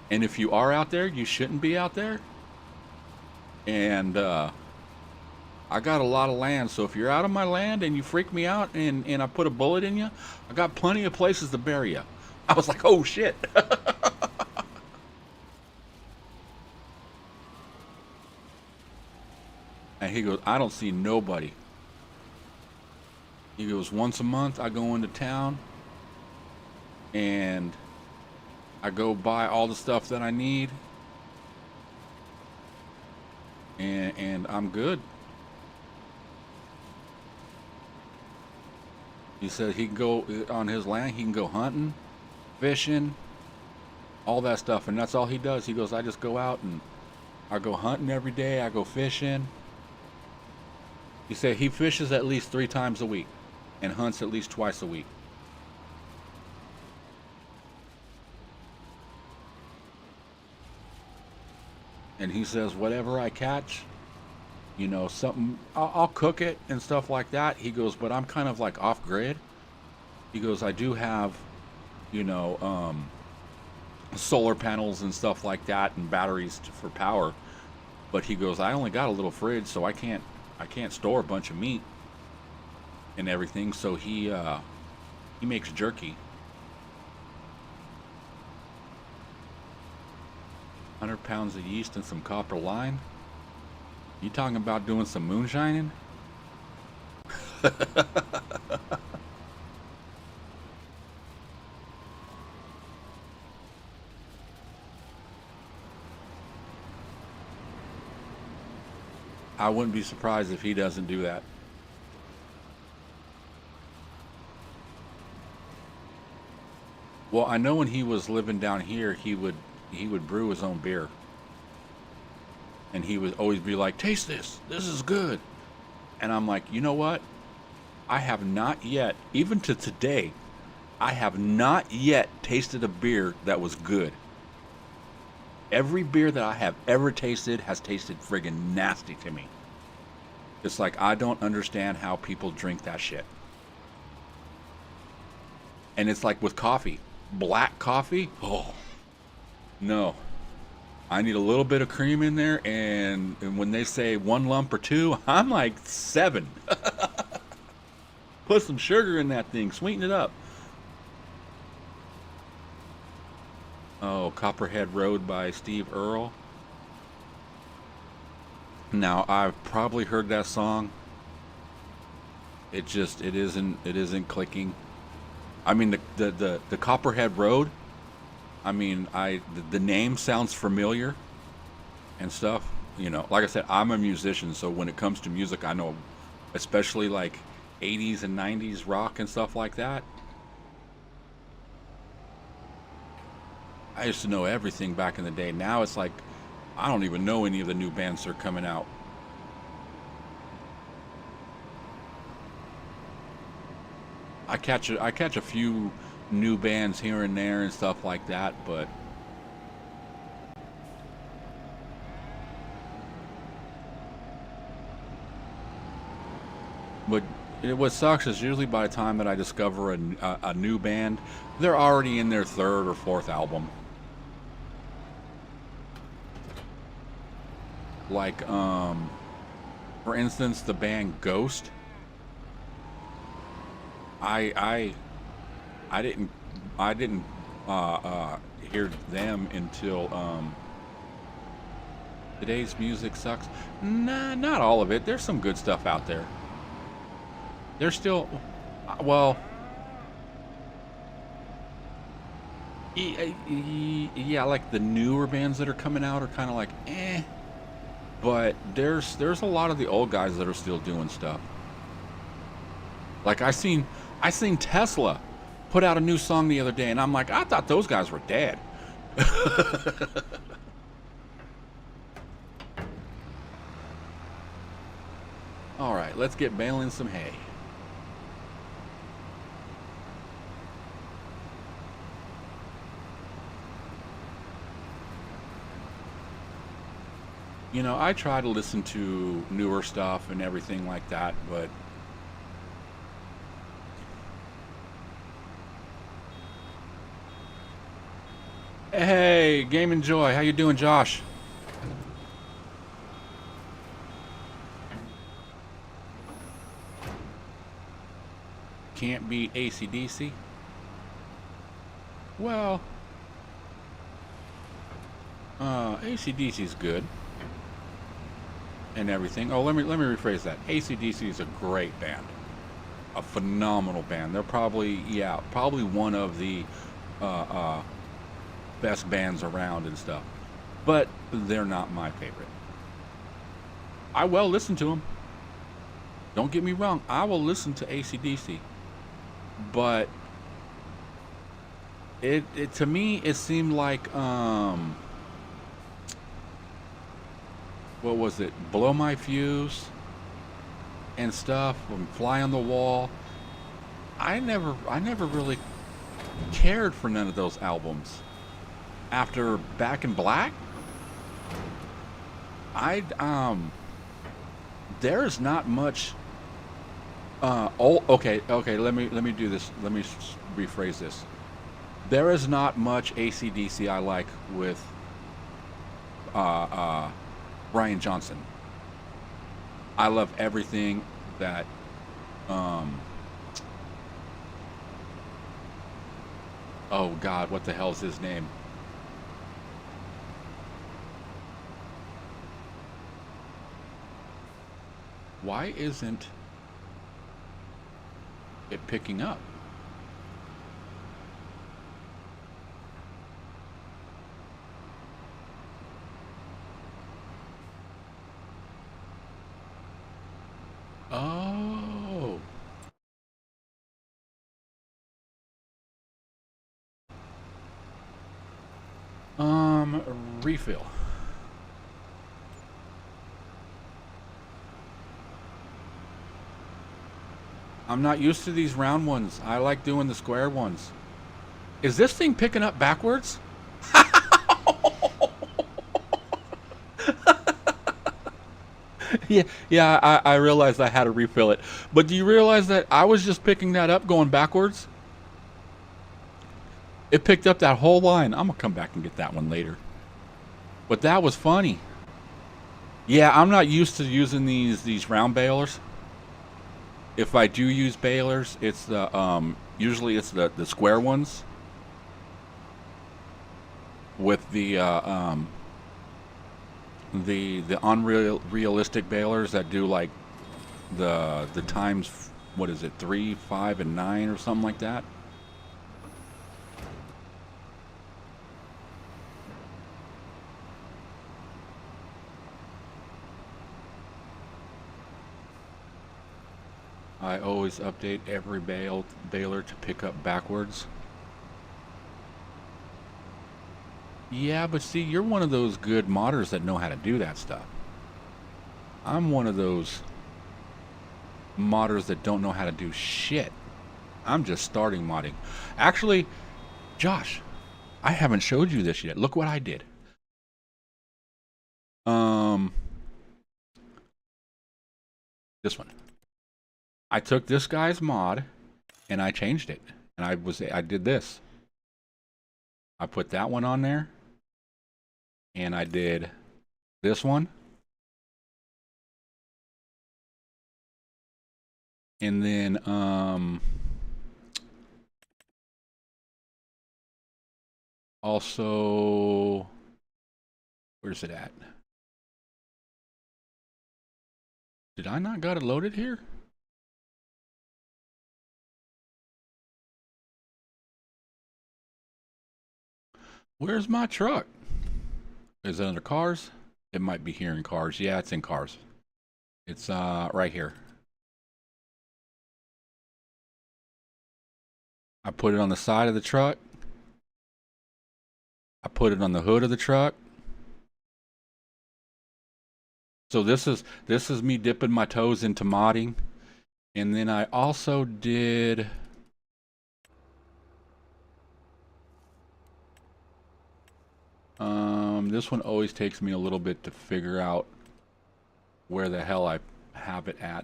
if you are out there, you shouldn't be out there. And I got a lot of land, so if you're out of my land and you freak me out and I put a bullet in you, I got plenty of places to bury you. I was like, oh shit. And he goes, I don't see nobody. He goes, once a month I go into town and I go buy all the stuff that I need, and I'm good. He said he can go on his land, he can go hunting, fishing, all that stuff, and that's all he does. He goes, I just go out and I go hunting every day, I go fishing. He said he fishes at least 3 times a week and hunts at least twice a week. And he says, whatever I catch, you know, something, I'll cook it and stuff like that. He goes, but I'm kind of like off grid. He goes, I do have, you know, solar panels and stuff like that and batteries for power. But he goes, I only got a little fridge, so I can't store a bunch of meat and everything. So he makes jerky. 100 pounds of yeast and some copper line. You talking about doing some moonshining? I wouldn't be surprised if he doesn't do that. Well, I know when he was living down here, he would brew his own beer. And he would always be like, taste this, this is good. And I'm like, you know what? I have not yet, even to today, I have not yet tasted a beer that was good. Every beer that I have ever tasted has tasted friggin' nasty to me. It's like, I don't understand how people drink that shit. And it's like with coffee. Black coffee? Oh, no. I need a little bit of cream in there, and when they say 1 lump or 2, I'm like 7. Put some sugar in that thing, sweeten it up. Oh, Copperhead Road by Steve Earle. Now, I've probably heard that song. It isn't clicking. I mean, the Copperhead Road, I mean, the name sounds familiar and stuff. You know, like I said, I'm a musician, so when it comes to music, I know, especially like 80s and 90s rock and stuff like that. I used to know everything back in the day. Now it's like, I don't even know any of the new bands that are coming out. I catch a few new bands here and there and stuff like that, but what sucks is usually by the time that I discover a new band, they're already in their 3rd or 4th album. Like, for instance, the band Ghost. I didn't hear them until Today's Music Sucks. Nah, not all of it. There's some good stuff out there. There's still, well, yeah, like the newer bands that are coming out are kind of like eh, but there's a lot of the old guys that are still doing stuff. Like I seen Tesla put out a new song the other day, and I'm like, I thought those guys were dead. All right, let's get baling some hay. You know, I try to listen to newer stuff and everything like that, but hey, Game and Joy, how you doing, Josh? Can't beat AC/DC? Well, AC/DC's good and everything. Oh, let me rephrase that. AC/DC is a great band, a phenomenal band. They're probably, yeah, probably one of the best bands around and stuff. But they're not my favorite. I will listen to them. Don't get me wrong. I will listen to AC/DC. But it to me it seemed like what was it? Blow My Fuse and stuff, and Fly on the Wall. I never really cared for none of those albums. After Back in Black, there is not much okay, let me do this. Let me rephrase this. There is not much AC/DC I like with Brian Johnson. I love everything that oh God, what the hell is his name? Why isn't it picking up? Oh. Refill. I'm not used to these round ones. I like doing the square ones. Is this thing picking up backwards? Yeah, I realized I had to refill it. But do you realize that I was just picking that up going backwards? It picked up that whole line. I'm gonna come back and get that one later. But that was funny. Yeah, I'm not used to using these round balers. If I do use balers, it's the usually it's the square ones with the unrealistic balers that do like the times, what is it, 3, 5, and 9 or something like that. I always update every baler to pick up backwards. Yeah, but see, you're one of those good modders that know how to do that stuff. I'm one of those modders that don't know how to do shit. I'm just starting modding. Actually, Josh, I haven't showed you this yet. Look what I did. This one. I took this guy's mod and I changed it. And I did this. I put that one on there. And I did this one. And then also, where's it at? Did I not got it loaded here? Where's my truck? Is it under cars? It might be here in cars. Yeah, it's in cars. It's right here. I put it on the side of the truck. I put it on the hood of the truck. So this is me dipping my toes into modding. And then I also did this one always takes me a little bit to figure out where the hell I have it at.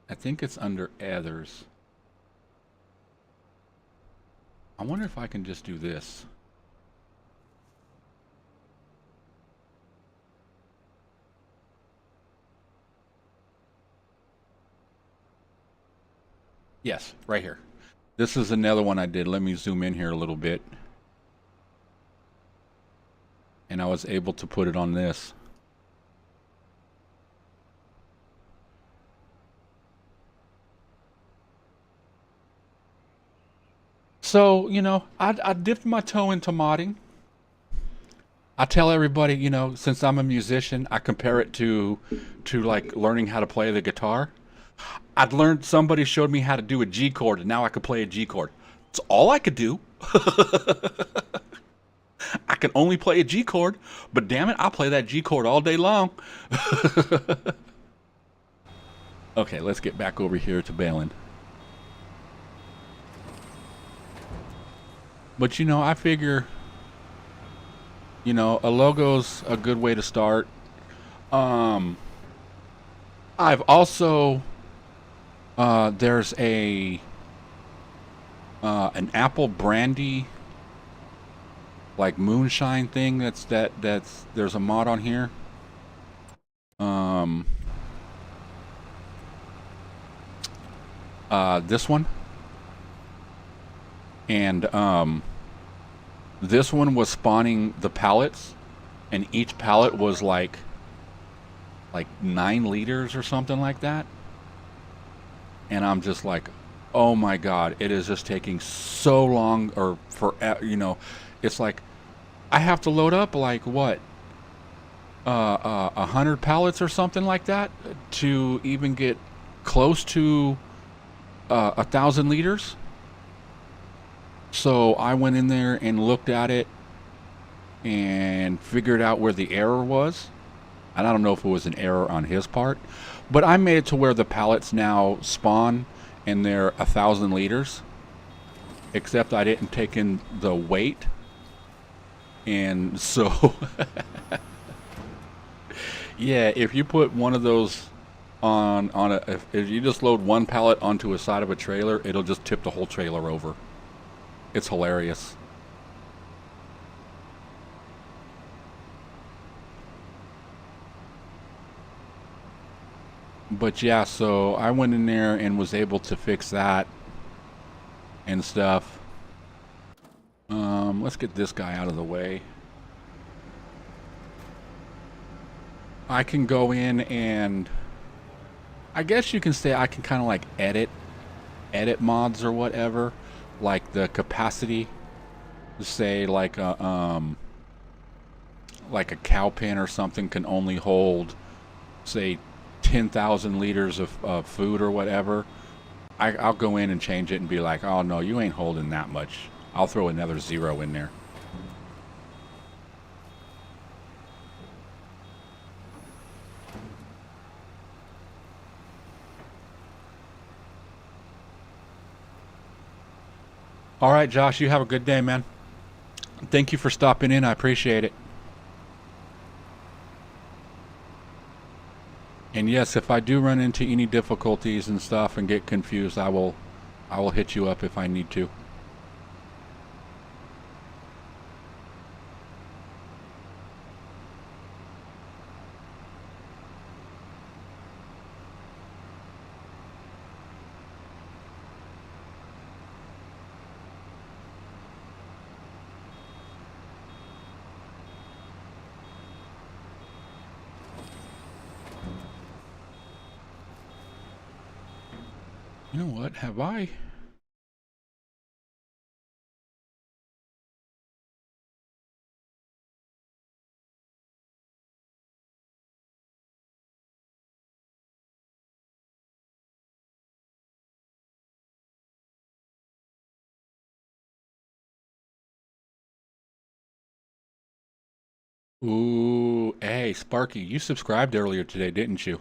I think it's under others. I wonder if I can just do this. Yes, right here. This is another one I did. Let me zoom in here a little bit. And I was able to put it on this. So, you know, I dipped my toe into modding. I tell everybody, you know, since I'm a musician, I compare it to like learning how to play the guitar. I'd learned, somebody showed me how to do a G chord, and now I could play a G chord. It's all I could do. I can only play a G chord, but damn it, I'll play that G chord all day long. Okay, let's get back over here to Balin. But you know, I figure, you know, a logo's a good way to start. I've also there's an apple brandy like moonshine thing that's there's a mod on here. This one, and this one was spawning the pallets, and each pallet was like 9 liters or something like that. And I'm just like, oh my god, it is just taking so long, or for, you know, it's like I have to load up like what, 100 pallets or something like that to even get close to 1,000 liters. So I went in there and looked at it and figured out where the error was. And I don't know if it was an error on his part, but I made it to where the pallets now spawn and they're 1,000 liters, except I didn't take in the weight. And so yeah, if you put one of those on if you just load one pallet onto a side of a trailer, it'll just tip the whole trailer over. It's hilarious. But yeah, so I went in there and was able to fix that and stuff. Let's get this guy out of the way. I can go in and I guess you can say I can kind of like edit mods or whatever, like the capacity. Say like a cow pen or something can only hold, say, 10,000 liters of food or whatever. I'll go in and change it and be like, oh no, you ain't holding that much. I'll throw another 0 in there. All right, Josh, you have a good day, man. Thank you for stopping in. I appreciate it. And yes, if I do run into any difficulties and stuff and get confused, I will hit you up if I need to. You know what? Have I? Ooh, hey, Sparky, you subscribed earlier today, didn't you?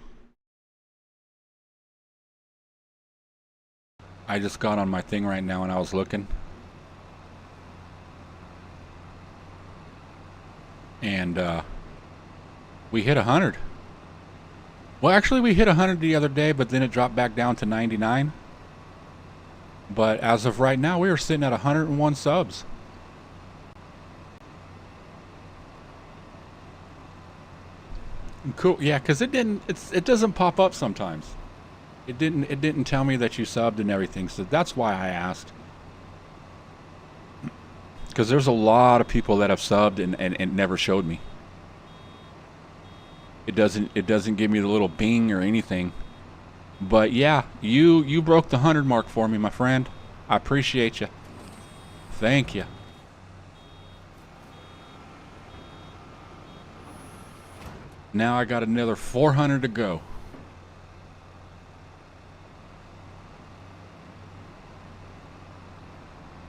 I just got on my thing right now and I was looking. And we hit 100. Well, actually, we hit 100 the other day, but then it dropped back down to 99. But as of right now, we are sitting at 101 subs. Cool, yeah, because it doesn't pop up sometimes. It didn't tell me that you subbed and everything, so that's why I asked. Because there's a lot of people that have subbed and never showed me. It doesn't give me the little bing or anything. But yeah, you broke the 100 mark for me, my friend. I appreciate you. Thank you. Now I got another 400 to go.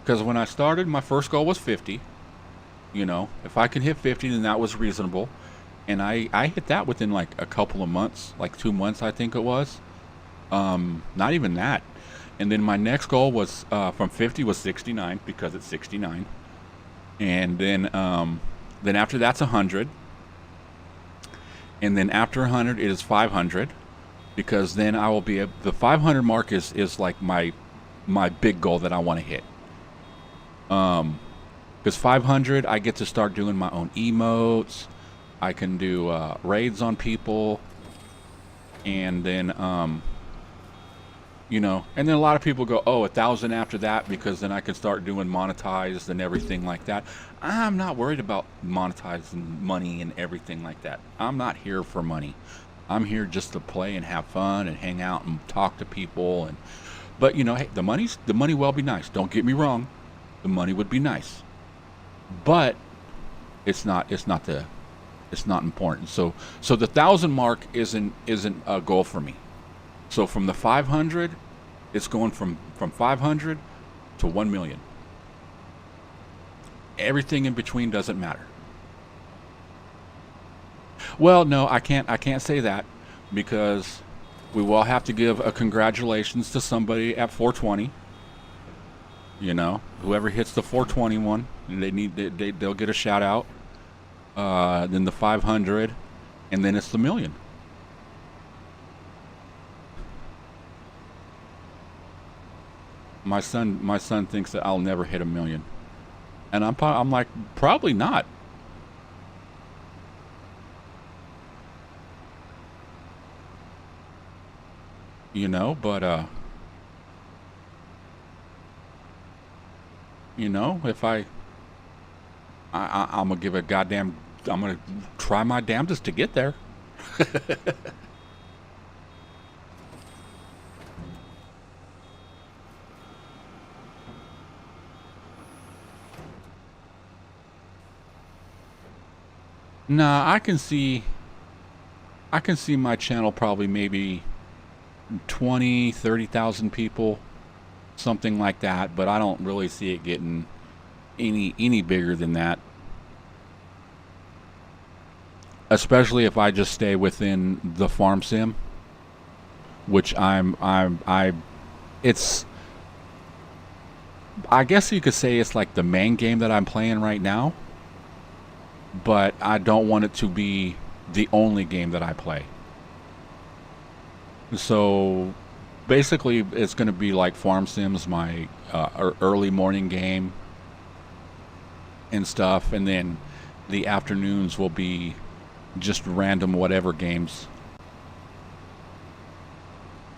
Because when I started, my first goal was 50. You know, if I could hit 50, then that was reasonable. And I hit that within like a couple of months, like 2 months, I think it was. Not even that. And then my next goal was from 50 was 69 because it's 69. And then after that's 100. And then after 100 it is 500 because then I will be the 500 mark is like my big goal that I want to hit. Because 500 I get to start doing my own emotes. I can do raids on people, and then you know, and then a lot of people go, oh, 1,000 after that, because then I can start doing monetized and everything like that. I'm not worried about monetizing money and everything like that. I'm not here for money. I'm here just to play and have fun and hang out and talk to people. And but you know, hey, the money will be nice. Don't get me wrong, the money would be nice, but it's not important. So the 1,000 mark isn't a goal for me. So from the 500, it's going from 500 to 1 million. Everything in between doesn't matter. Well, no, I can't say that, because we will have to give a congratulations to somebody at 420. You know, whoever hits the 421, they'll get a shout out. Then the 500, and then it's the million. My son thinks that I'll never hit 1 million, and I'm like, probably not. You know, but you know, if I'm gonna give a goddamn, I'm gonna try my damnedest to get there. Nah, I can see my channel probably maybe 20, 30,000 people, something like that, but I don't really see it getting any bigger than that. Especially if I just stay within the farm sim, which it's, I guess you could say it's like the main game that I'm playing right now, but I don't want it to be the only game that I play. So basically it's going to be like farm sims, my early morning game and stuff, and then the afternoons will be just random whatever games.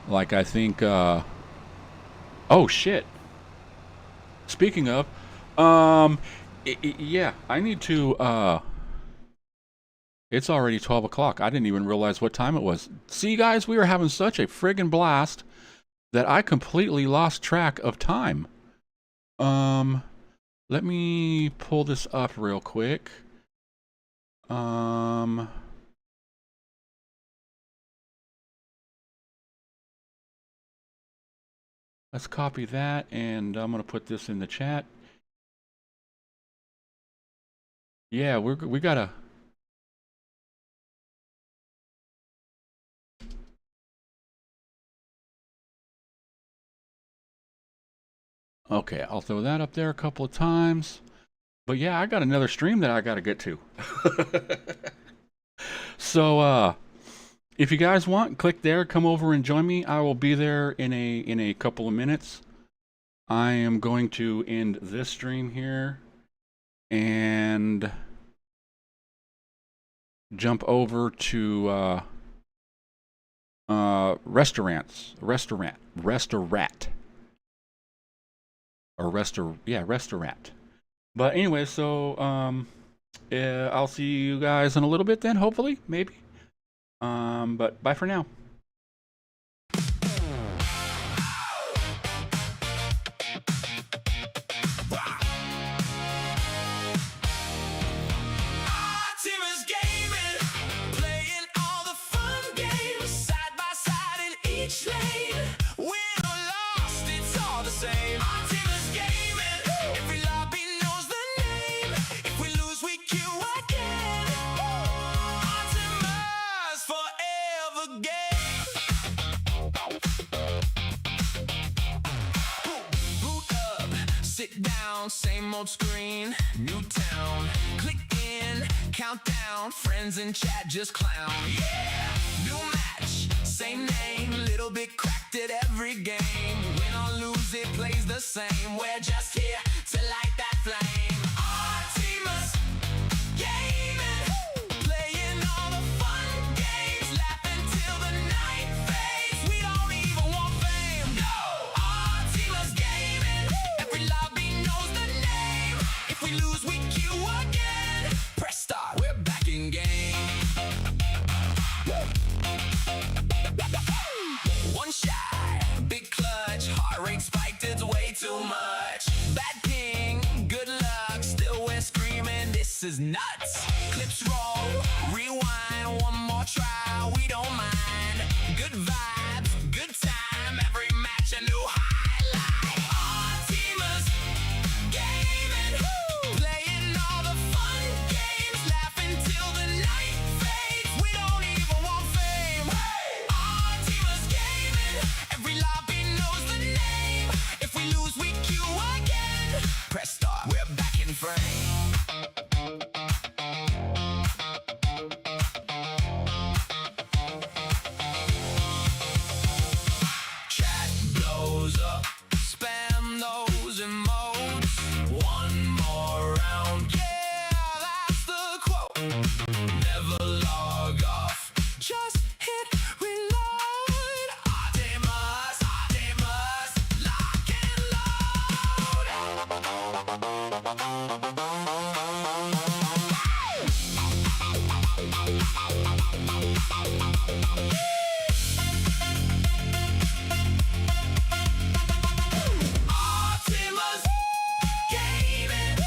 Like I think oh shit, speaking of yeah, I need to it's already 12 o'clock. I didn't even realize what time it was. See, guys, we were having such a friggin' blast that I completely lost track of time. Let me pull this up real quick. Let's copy that, and I'm gonna put this in the chat. Yeah, we gotta. Okay, I'll throw that up there a couple of times. But yeah, I got another stream that I gotta get to. So if you guys want, click there, come over and join me. I will be there in a couple of minutes. I am going to end this stream here and jump over to restaurant. But anyway, so I'll see you guys in a little bit then, hopefully, maybe. But bye for now. Same old screen, new town. Click in, countdown. Friends in chat just clown. Yeah, new match, same name. Little bit cracked at every game. Win or lose, it plays the same. We're just here to light that flame. Artemis gaming, playing all the fun games, laughing till the night fades. We don't even want fame. No, Artemis gaming. Every lobby knows the name. If we lose, we queue again. Press start, we're back in game. One shot, big clutch, heart rate spiked, it's way too much. Bad ping, good luck, still we're screaming, this is nuts. Clips roll, rewind, one more try, we don't mind. Good vibes, good time, every match a new highlight. Our teamers gaming, playing all the fun games, laughing till the night fades. We don't even want fame. Our teamers gaming, every lobby knows the name. If we lose, we queue again. Press start, we're back in frame. Chat blows up, spam those emotes. One more round, yeah, that's the quote. Never log off, just hit reload. Artemis, lock and Artemis gaming,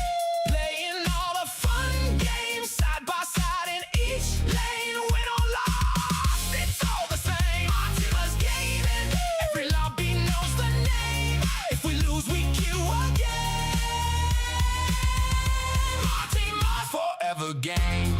playing all the fun games, side by side in each lane. Win or lost, it's all the same. Artemis gaming, every lobby knows the name. If we lose, we queue again. Artemis forever game.